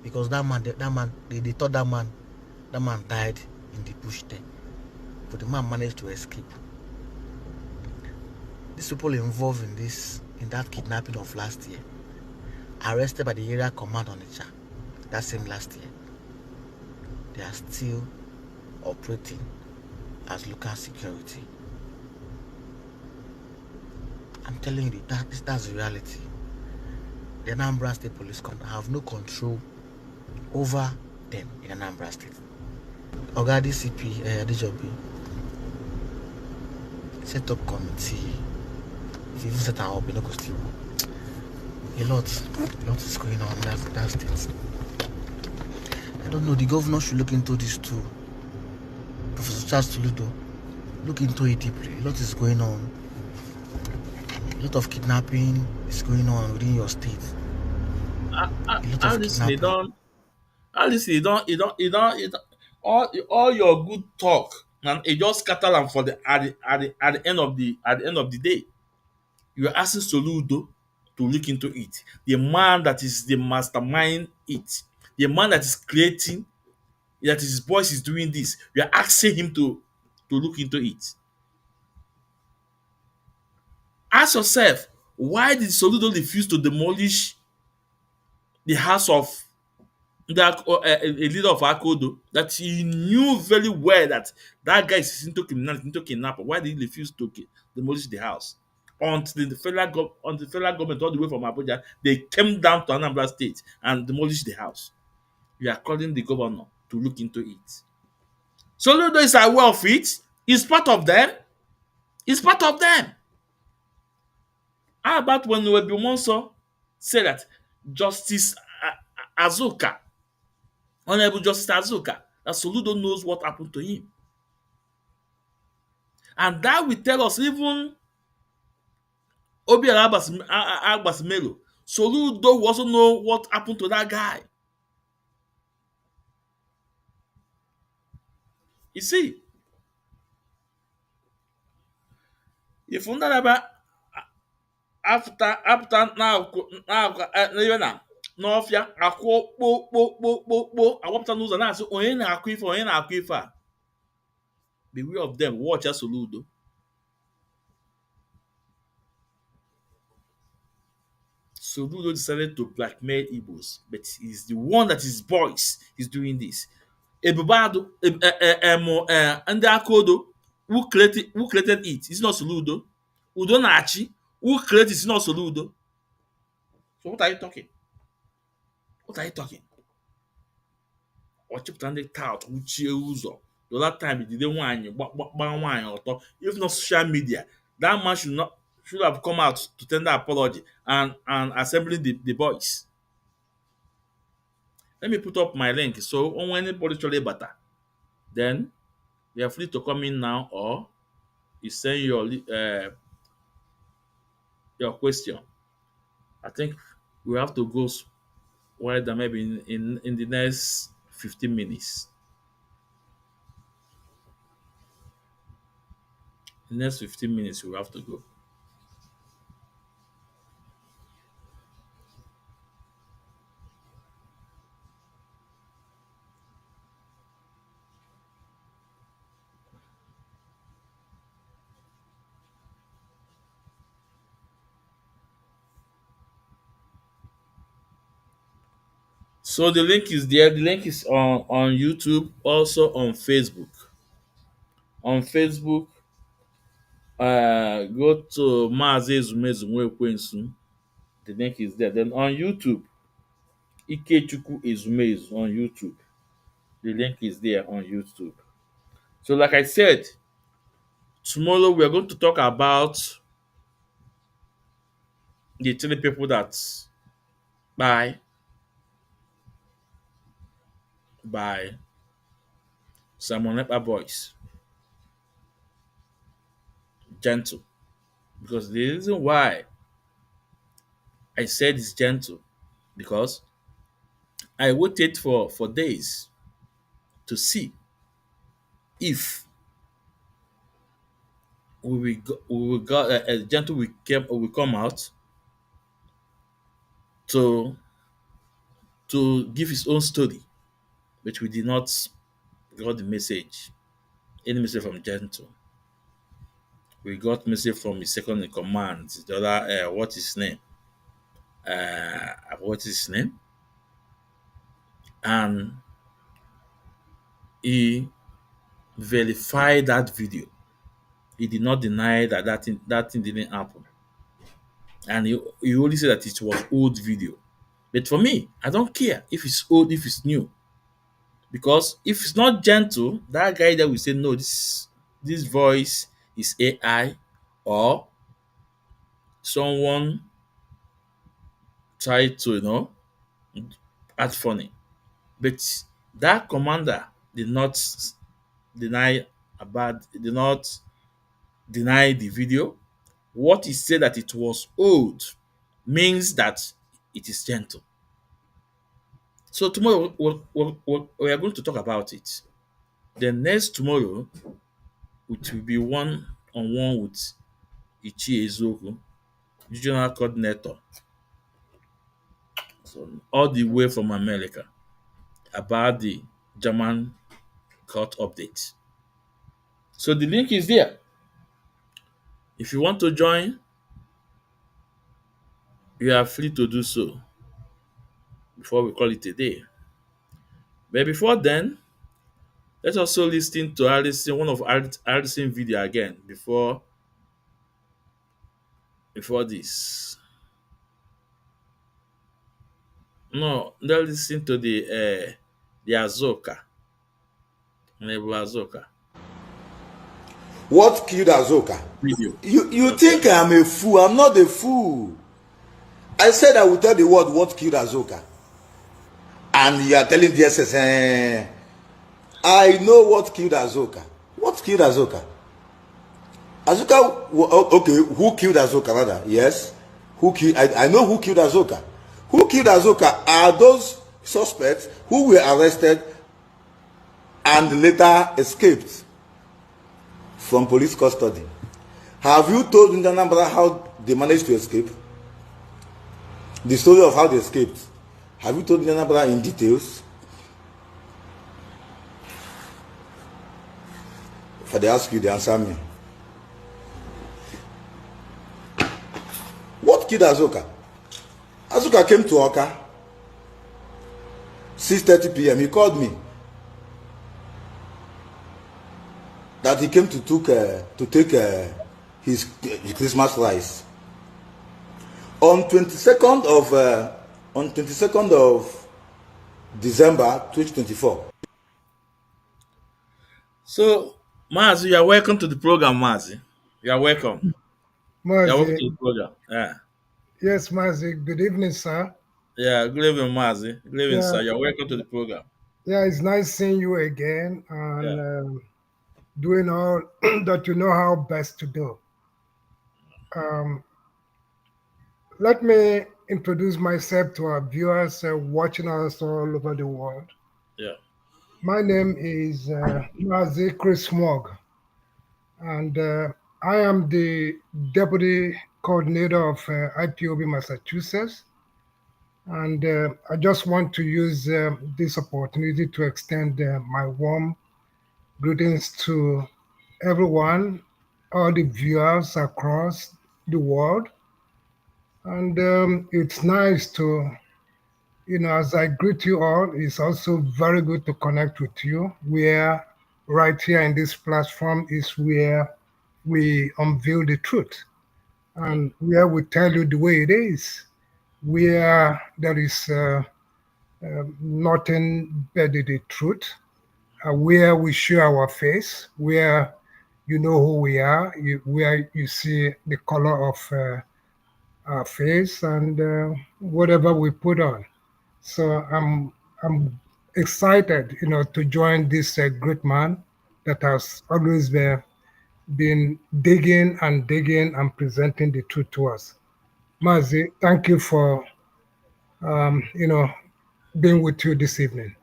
because they thought that man died in the bush there, but the man managed to escape. These people involved in that kidnapping of last year, arrested by the Area Command Onitsha that same last year. They are still operating as local security. I'm telling you, that's the reality. The Anambra State Police have no control over them in Anambra State. Oga DCP Adejobi set up committee. If you set up, you know, still a lot is going on in that state. I don't know. The governor should look into this too. Professor Charles Tuludo, look into it deeply. A lot is going on. A lot of kidnapping is going on within your state. All your good talk and it just scatter them for at the end of the day. You are asking Soludo to look into it. The man that is the mastermind it, the man that is creating, that his voice is doing this. You are asking him to look into it. Ask yourself, why did Soludo refuse to demolish the house of a leader of Akodo that he knew very well that guy is into criminality, into kidnapping? Why did he refuse to demolish the house? Until the federal government, all the way from Abuja, they came down to Anambra State and demolished the house. You are calling the governor to look into it. Soludo is aware of it. He's part of them. He's part of them. How about when Webimonso said that Justice Azuka, Honorable Justice Azuka, that Soludo knows what happened to him? And that will tell us even Obiara Agbas Melo, Soludo also know what happened to that guy. You see, if you about after now even na n'ọfịa akwụ kpo awapụta n'ụzọ na-asị onye na-akụ ife a. Beware of them. Watch Soludo. Soludo decided to blackmail Igbos, but he's the one that his voice is doing this. Ebubado, ndị Akodo, who created it? It's not Soludo. Udonachi, who created it? It's not Soludo. So what are you talking? What are you talking? Ọchịpụta ndị tout wuchie ụzọ. The other time he did nwaanyị gbaa nwaanyị ọtọ. If not social media, that man should have come out to tender apology and assembling the boys. Let me put up my link. So when anybody actually better, then you are free to come in now, or you send your question. I think we have to go wider maybe in the next 15 minutes. The next 15 minutes, we have to go. So the link is there. The link is on YouTube, also on Facebook. On Facebook, go to Mazi Ezumezu Nwekwensu. The link is there. Then on YouTube, Ikechukwu Ezumezu on YouTube. The link is there on YouTube. So, like I said, tomorrow we are going to talk about the three people that by Simon Ekpa Boys. Gentle. Because the reason why I said it's gentle, because I waited for days to see if gentle will come out to give his own story, but we did not got the message, any message from gentle. We got message from his second in command, the other what is his name? What is his name? And he verified that video. He did not deny that thing didn't happen. And he only said that it was old video. But for me, I don't care if it's old, if it's new. Because if it's not gentle, that guy that will say, no, this voice is AI, or someone tried to, act funny. But that commander did not deny did not deny the video. What he said that it was old means that it is gentle. So tomorrow we are going to talk about it. Then next tomorrow it will be one on one with Ichi Ezoku, regional coordinator, so all the way from America, about the German court update. So the link is there. If you want to join, you are free to do so before we call it a day. But before then, let's also listen to Alison, one of Alison's video again before this. No, let's listen to the Azoka. Azoka. What killed Azoka? Video. You think I'm a fool? I'm not a fool. I said I would tell the world what killed Azoka. And you are telling DSS, I know what killed Azoka. What killed Azoka? Azoka, okay, who killed Azoka rather? Yes. Who killed? I know who killed Azoka. Who killed Azoka are those suspects who were arrested and later escaped from police custody. Have you told Ndanambra how they managed to escape? The story of how they escaped. Have you told Ndanambra in details? If I ask you, they answer me. What killed Azoka? Azoka came to Oka, 6:30 p.m. He called me that he came to take his Christmas rice on 22nd of December 2024. So, Mazi, you are welcome to the program, Mazi. You are welcome. Mazi. You are welcome to the program. Yeah. Yes, Mazi. Good evening, sir. Yeah, good evening, Mazi. Good evening, sir. You are welcome to the program. Yeah, it's nice seeing you again and doing all that you know how best to do. Let me introduce myself to our viewers watching us all over the world. Yeah. My name is Mazi Chris Smog, and I am the deputy coordinator of IPOB Massachusetts, and I just want to use this opportunity to extend my warm greetings to everyone, all the viewers across the world. And it's nice to, as I greet you all, it's also very good to connect with you, where right here in this platform is where we unveil the truth and where we tell you the way it is, where there is nothing but the truth, where we show our face, where you know who we are, where you see the color of our face and whatever we put on. So I'm excited, to join this great man that has always been digging and presenting the truth to us. Mazi, thank you for being with you this evening.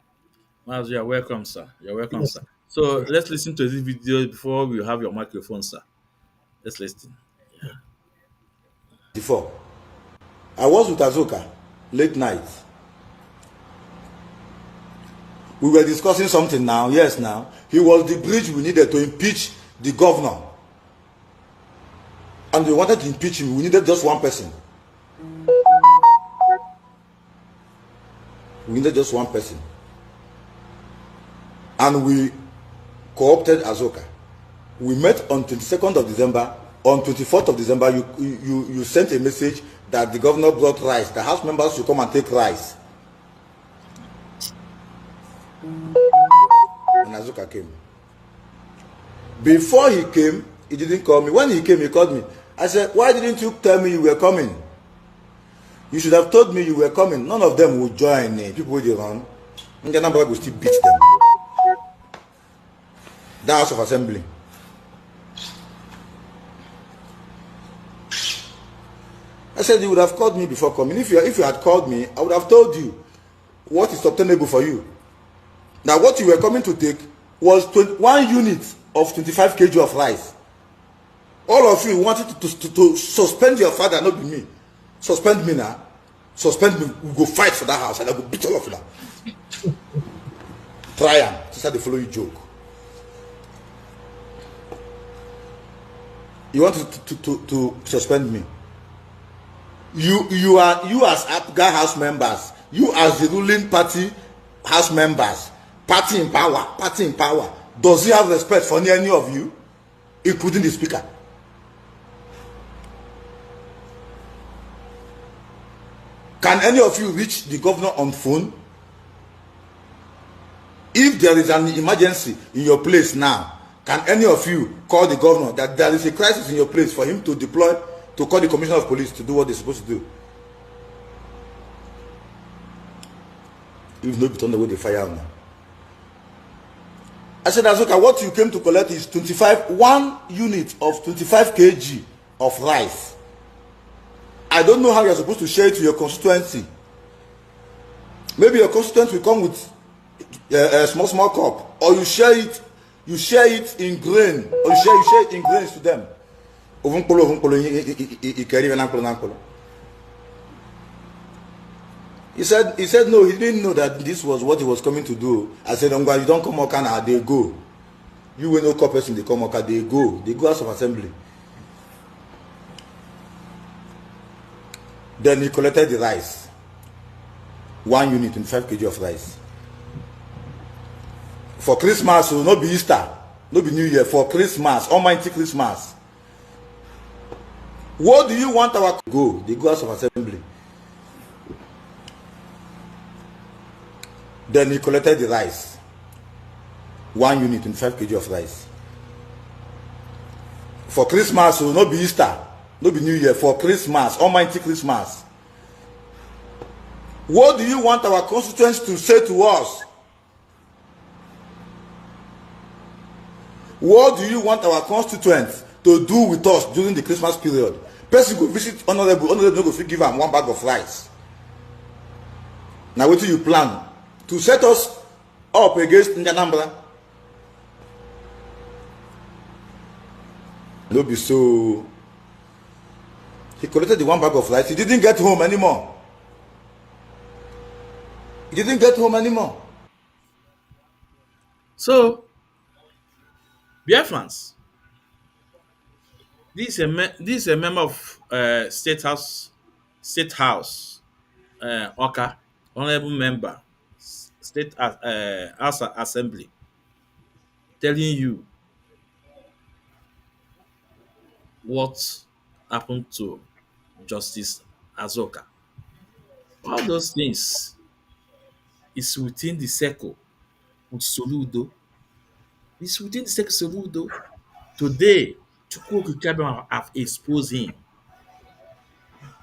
Mazi, you're welcome, sir. You're welcome, Yes. sir. So let's listen to this video before we have your microphone, sir. Let's listen. Before, I was with Azuka late night. We were discussing something now. Yes, now. He was the bridge we needed to impeach the governor. And we wanted to impeach him. We needed just one person. We needed just one person. And we co-opted Azuka. We met on 22nd of December. On 24th of December, you sent a message that the governor brought rice. The House members should come and take rice. And Azuka came. Before he came, he didn't call me. When he came, he called me. I said, why didn't you tell me you were coming? You should have told me you were coming. None of them would join. People will run. And the number will still beat them. The House of Assembly. I said you would have called me before coming. If you had called me, I would have told you what is obtainable for you. Now, what you were coming to take was 1 unit of 25 kg of rice. All of you wanted to suspend your father, not be me. Suspend me now. Suspend me. We go fight for that house and I go beat all of you. Try and start the following joke. You want to suspend me? You as APGA House members, you as the ruling party House members, party in power. Does he have respect for any of you, including the speaker? Can any of you reach the governor on phone? If there is an emergency in your place now, can any of you call the governor that there is a crisis in your place for him to deploy, to call the commissioner of police to do what they're supposed to do? If not, turn away the fire now. I said, Azuka, what you came to collect is 1 unit of 25 kg of rice. I don't know how you're supposed to share it to your constituency. Maybe your constituency will come with a small cup, or you share it in grain, or you share it in grains to them. He said no, he didn't know that this was what he was coming to do. I said, you don't come Oka, they go. You will no call person, they come Oka, they go House of Assembly. Then he collected the rice. 1 unit, 25 kg of rice. For Christmas, so not be Easter, not be New Year, for Christmas, Almighty Christmas. What do you want our go? The House of Assembly. Then he collected the rice. 1 unit, 25 kg of rice. For Christmas, so not be Easter, not be New Year, for Christmas, Almighty Christmas. What do you want our constituents to say to us? What do you want our constituents to do with us during the Christmas period? Person go visit honorable no go fit give am 1 bag of rice. Now what do you plan? To set us up against Njanambra? No be so. He collected the one bag of rice. He didn't get home anymore. He didn't get home anymore. So, Biafrans, this is a member of State House, Oka, honorable member, House Assembly, telling you what happened to Justice Azoka. All those things is within the circle with Soludo. It's within the circle Soludo. Today, Chukwu Kikabem have exposed him.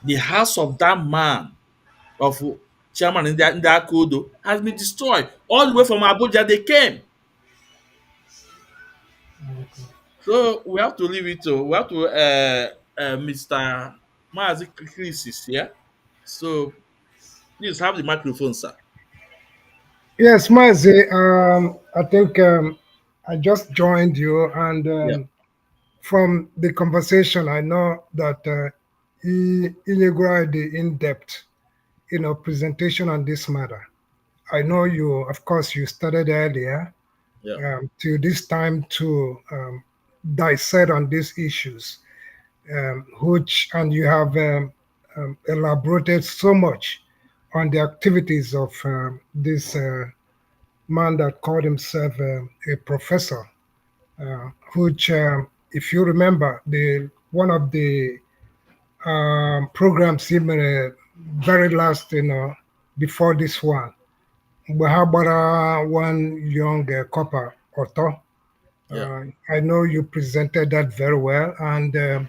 The house of that man, of chairman in that Kodo, has been destroyed. All the way from Abuja, they came. So we have to leave it to, we have to, Mr. Mazi Chris is here. So please have the microphone, sir. Yes, Mazi, I think I just joined you, and Yeah, from the conversation, I know that Inyegura the in-depth, presentation on this matter. I know you, of course, you started earlier yeah, to this time to dissect on these issues, which, and you have elaborated so much on the activities of this man that called himself a professor, which, if you remember, the one of the programs he made very last, before this one, how about one young copper author? yeah, I know you presented that very well, and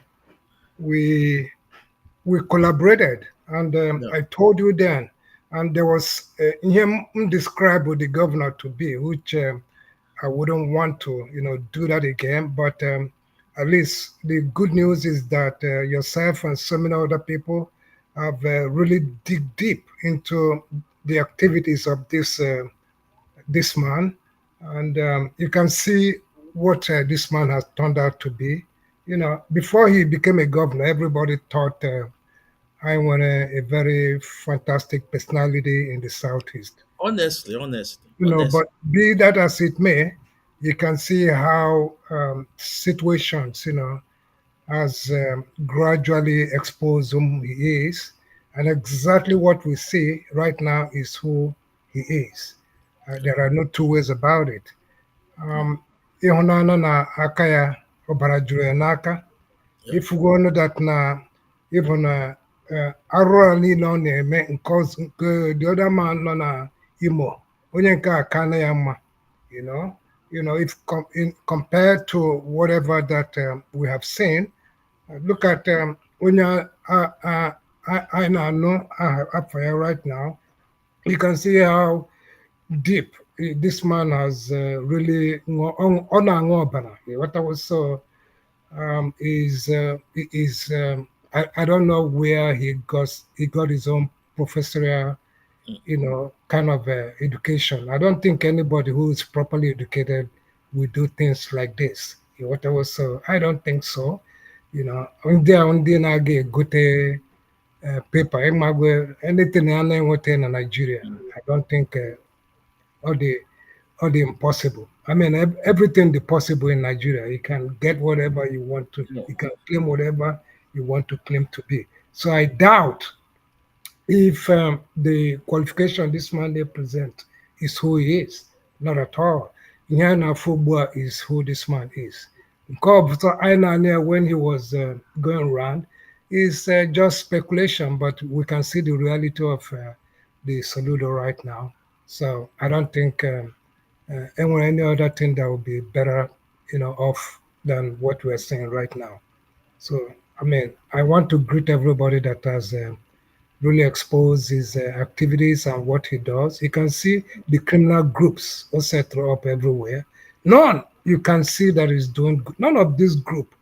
we we collaborated. And yeah. I told you then, and there was him described with the governor to be, which I wouldn't want to, do that again. But at least the good news is that yourself and so many other people have really dig deep into the activities of this man, and you can see what this man has turned out to be. Before he became a governor, everybody thought I want a very fantastic personality in the southeast. Honestly. But be that as it may, you can see how situations, has gradually exposed whom he is, and exactly what we see right now is who he is. There are no two ways about it. Ịhụnanya na aka ya ọbara juru ya n'aka, Yeah, ifugo that na even arụrụ niile ọ na-eme nke the other man nọ na Imo, onye nke a ka na ya mma, you know if compared to whatever that we have seen. Look at onye I know afọ ya right now. You can see how deep this man has really ọ na-aṅụ ọbara. What I was so I don't know where he got his own professorial kind of education. I don't think anybody who is properly educated will do things like this. What I was so I don't think so. Ndị na-aga egote paper ịmagwe anything a na-enweta na Nigeria. I don't think all the impossible. I mean, everything the possible in Nigeria. You can get whatever you want to. no. You can claim whatever you want to claim to be. So I doubt if the qualification this man they present is who he is. Not at all. Nyana Fubwa is who this man is. When he was going around is just speculation, but we can see the reality of the Saludo right now. So I don't think any other thing that would be better, off than what we're seeing right now. So I mean, I want to greet everybody that has really exposed his activities and what he does. You can see the criminal groups also throw up everywhere. None you can see that is doing good. None of this group,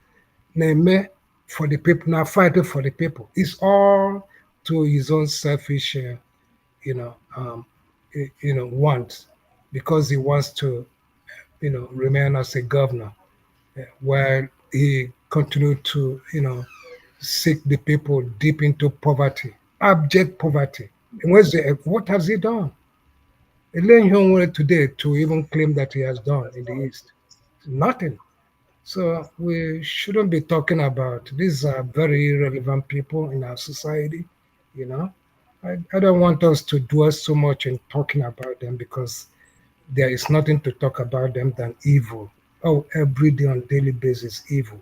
name for the people, now fighting for the people. It's all to his own selfish, you know, um, want, because he wants to, remain as a governor, while he continue to, sink the people deep into poverty, abject poverty. And what has he done? Elaine Hyungwoo today to even claim that he has done in the East. Nothing. So we shouldn't be talking about these are very relevant people in our society, you know. I don't want us to dwell so much in talking about them because there is nothing to talk about them than evil. Oh, every day on daily basis, evil.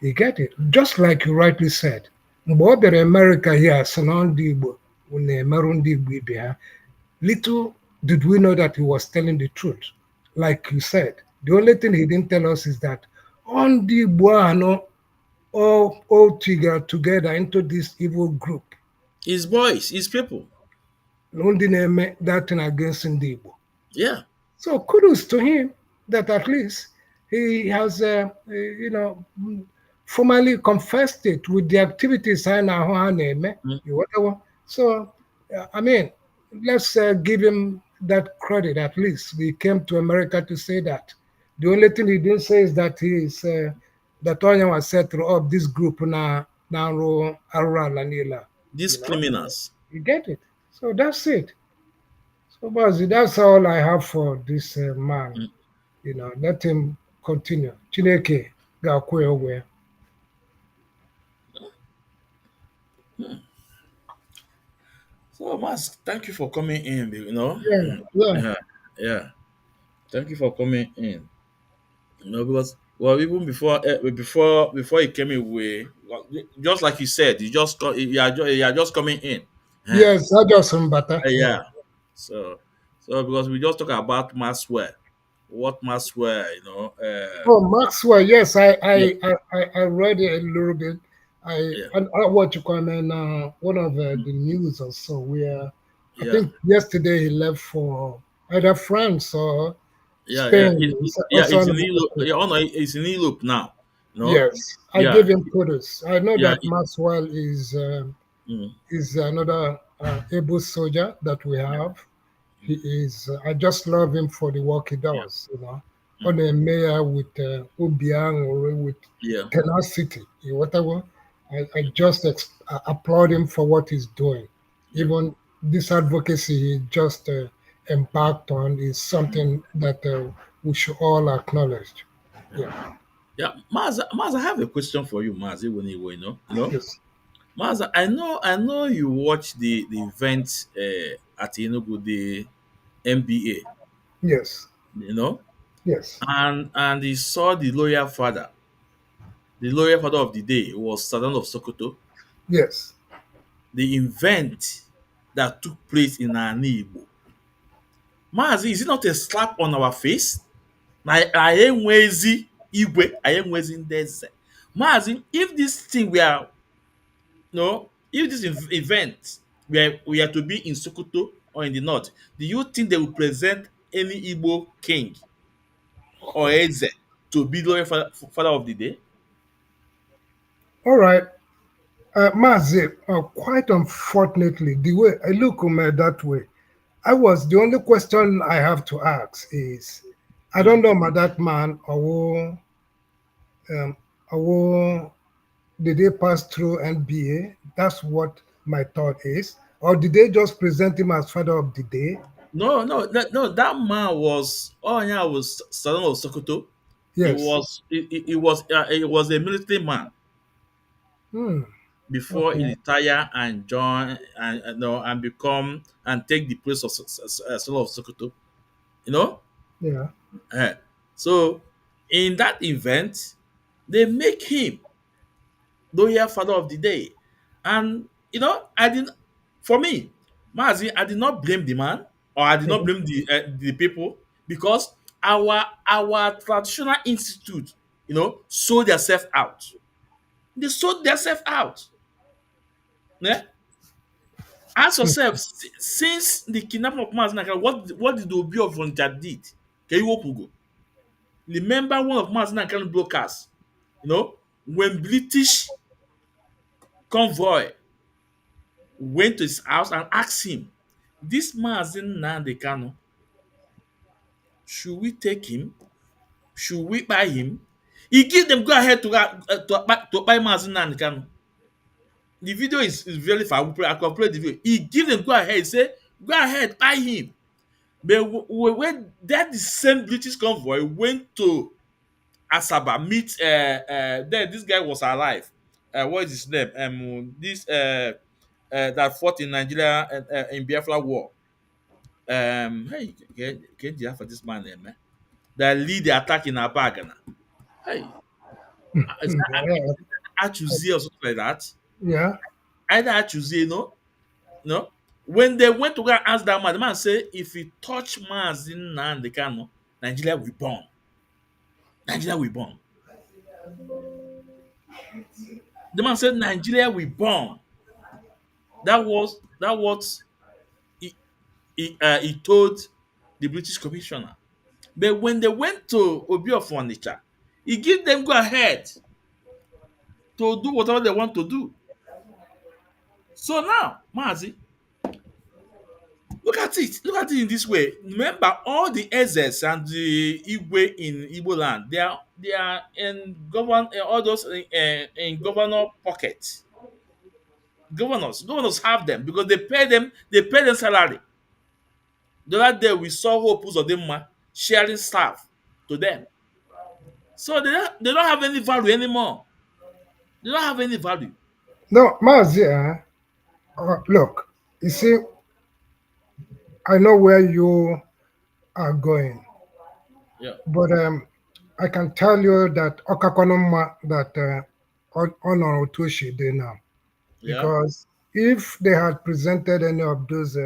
You get it? Just like you rightly said. Mgbe ọ bịara America here, sị na ndị Igbo na-emerụ ndị Igbo ibe ha, little did we know that he was telling the truth. Like you said, the only thing he didn't tell us is that on the Buano all together into this evil group. His boys, his people. Ndị na-eme that thing against ndị Igbo. Yeah. So kudos to him that at least he has, formally confessed it with the activities I now whatever. So, I mean, let's give him that credit at least. We came to America to say that. The only thing he didn't say is that he is that Onya was set up this group now Lanila. These criminals. You get it? So that's it. So, Bazi, that's all I have for this man. Let him continue. Chineke ga-akwụ ya ụgwọ ya. So, Mas, thank you for coming in. Yeah. Thank you for coming in. Because even before he came in, just like you said, you are just coming in. Yes, I just better. Yeah. So because we just talk about Maxwell, what Maxwell, Oh, Maxwell, yes, I yeah, read it a little bit. yeah, I what you call one of the news or so where I yeah, think yesterday he left for either France or yeah, yeah. Spain. It's in Europe. Yeah, oh no, it's in Europe now. No, Yes, I yeah, give him kudos. I know yeah, that Maxwell mm, is another able soldier that we have. He is. I just love him for the work he yeah, does. On a mayor with Obiang or with yeah, tenacity, whatever. I just applaud him for what he's doing. yeah, Even this advocacy he just embarked on is something that we should all acknowledge. yeah. Yeah. Yeah, Maz, I have a question for you, Maz. When Yes. Maz, I know you watched the event at Enugu, the MBA, Yes. you know, Yes. and he saw the lawyer father of the day was Sadan of Sokoto. Yes. The event that took place in Ani Igbo. Mazi, is it not a slap on our face? Na anyị enwezi igwe, anyị enwezi ndị eze. Mazi, if this thing were no, if this event we are to be in Sokoto or in the north, do you think they will present any Igbo king or eze to be the father of the day? All right. Mazi, quite unfortunately, the way I look at it that way, the only question I have to ask is, I don't know about that man or did they pass through NBA? That's what my thought is. Or did they just present him as father of the day? That man was was son of Sokoto. He Yes. was he was a military man Hmm. before he Okay. retire and join and become and take the place of son of Sokoto. You know, Yeah. Eh. So in that event, they make him loyal father of the day, and I didn't. For me, Mazi, I did not blame the man or I did not blame the people because our traditional institute, sold themselves out. They sold themselves out. Yeah? Ask yourself, since the kidnapping of Mazi Nakala, what did the Obi of Volunteer did? Can you go? Remember one of Mazi Nakala broadcasts, when British convoy went to his house and asked him, this Mazi Nnamdi Kanu, should we take him? Should we buy him? He give them go ahead to buy Mazin and Kanu. The video is very far. I can play the video. He give them go ahead. He say, go ahead, buy him. But when that the same British convoy went to Asaba meet then this guy was alive. What is his name? This that fought in Nigeria in Biafra war. Hey, get the for this man name, man. That lead the attack in Abagana. Hey, is Yeah. that Achuzi or something like that? Yeah. Either Achuzi, no. When they went to go and ask that man, the man say, if he touch Mazin Nnamdi Kanu, Nigeria will burn. Nigeria will burn. The man said Nigeria will burn. That what he told the British commissioner. But when they went to Obi of Onitsha, he give them go ahead to do whatever they want to do. So now, Mazi, look at it. Look at it in this way. Remember, all the Ezes and the Igwe in Igbo land, they are in all those in governor pockets. Governors have them because they pay them salary. The other day we saw Hope Uzodinma sharing staff to them. So they don't have any value anymore. They don't have any value. No, Mazi, look, you see, I know where you are going, Yeah. but I can tell you that Okakonoma that Honor Otoshi did now. Yeah. Because if they had presented any of those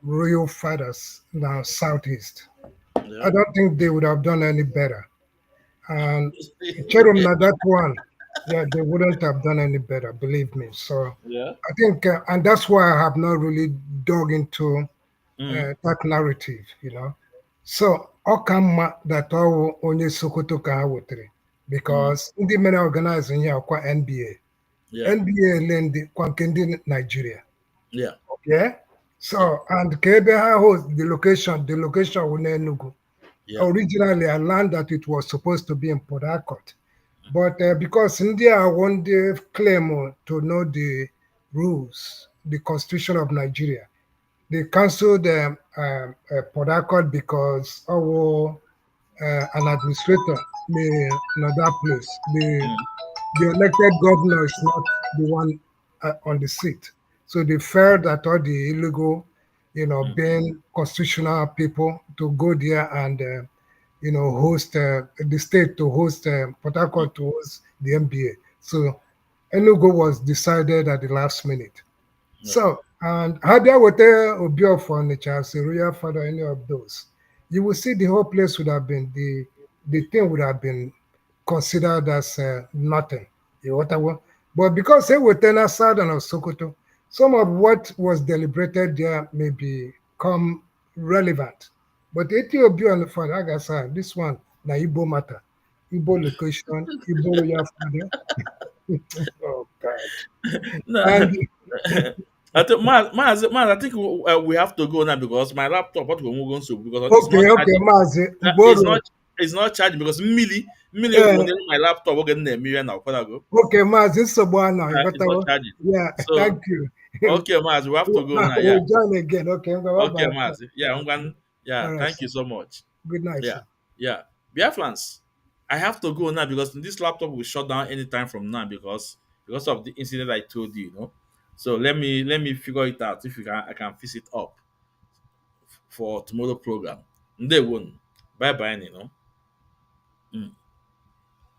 royal fathers now southeast, I Yeah. don't think they would have done any better. And Cherum, na that one, yeah, they wouldn't have done any better, believe me. So Yeah. I think, and that's why I have not really dug into Mm. that narrative, you know. So Okama that all only Sokoto ka wotere Mm. because ndị mere organizing ya kwa NBA. Yeah. NBA lend kwa nke ndị Nigeria. Yeah. Yeah. So and ka ebe ha host the location wụ n'Enugu. Yeah. Originally a land that it was supposed to be in Port Harcourt. But because India want the claim to know the rules, the constitution of Nigeria, they cancelled Port Harcourt because an administrator may not that place. The elected governor is not the one on the seat. So they felt that all the illegal, being constitutional people to go there and, host the state to host Port Harcourt to host the NBA. So Enugu was decided at the last minute. So, and had there were Obi of Onitsha as a royal father, any of those, you will see the whole place would have been the thing would have been considered as nothing. Whatever. But because they were ten Southern of Sokoto, some of what was deliberated there may become relevant. But Ethiopia on the front, like I said, this one, na Igbo matter, Igbo location, Igbo royal father. Oh God. No. And I think, I think we have to go now because my laptop what we're going to because okay, Mazi, it's not charging because Millie uh, my laptop we're getting a million now. Go. okay, Mazi, so now, It's not charging. yeah, So thank you. okay, Maz, we have to go now. Yeah. We'll join again. Okay, Okay, bye-bye. Maz. Yeah, I'm going. Yeah, All right, thank sir. you so much. Good night, Yeah, sir. yeah. Biafrans, I have to go now because this laptop will shut down anytime from now because of the incident I told you. So let me figure it out if I can fix it up for tomorrow program. They won't. Bye bye. Mm.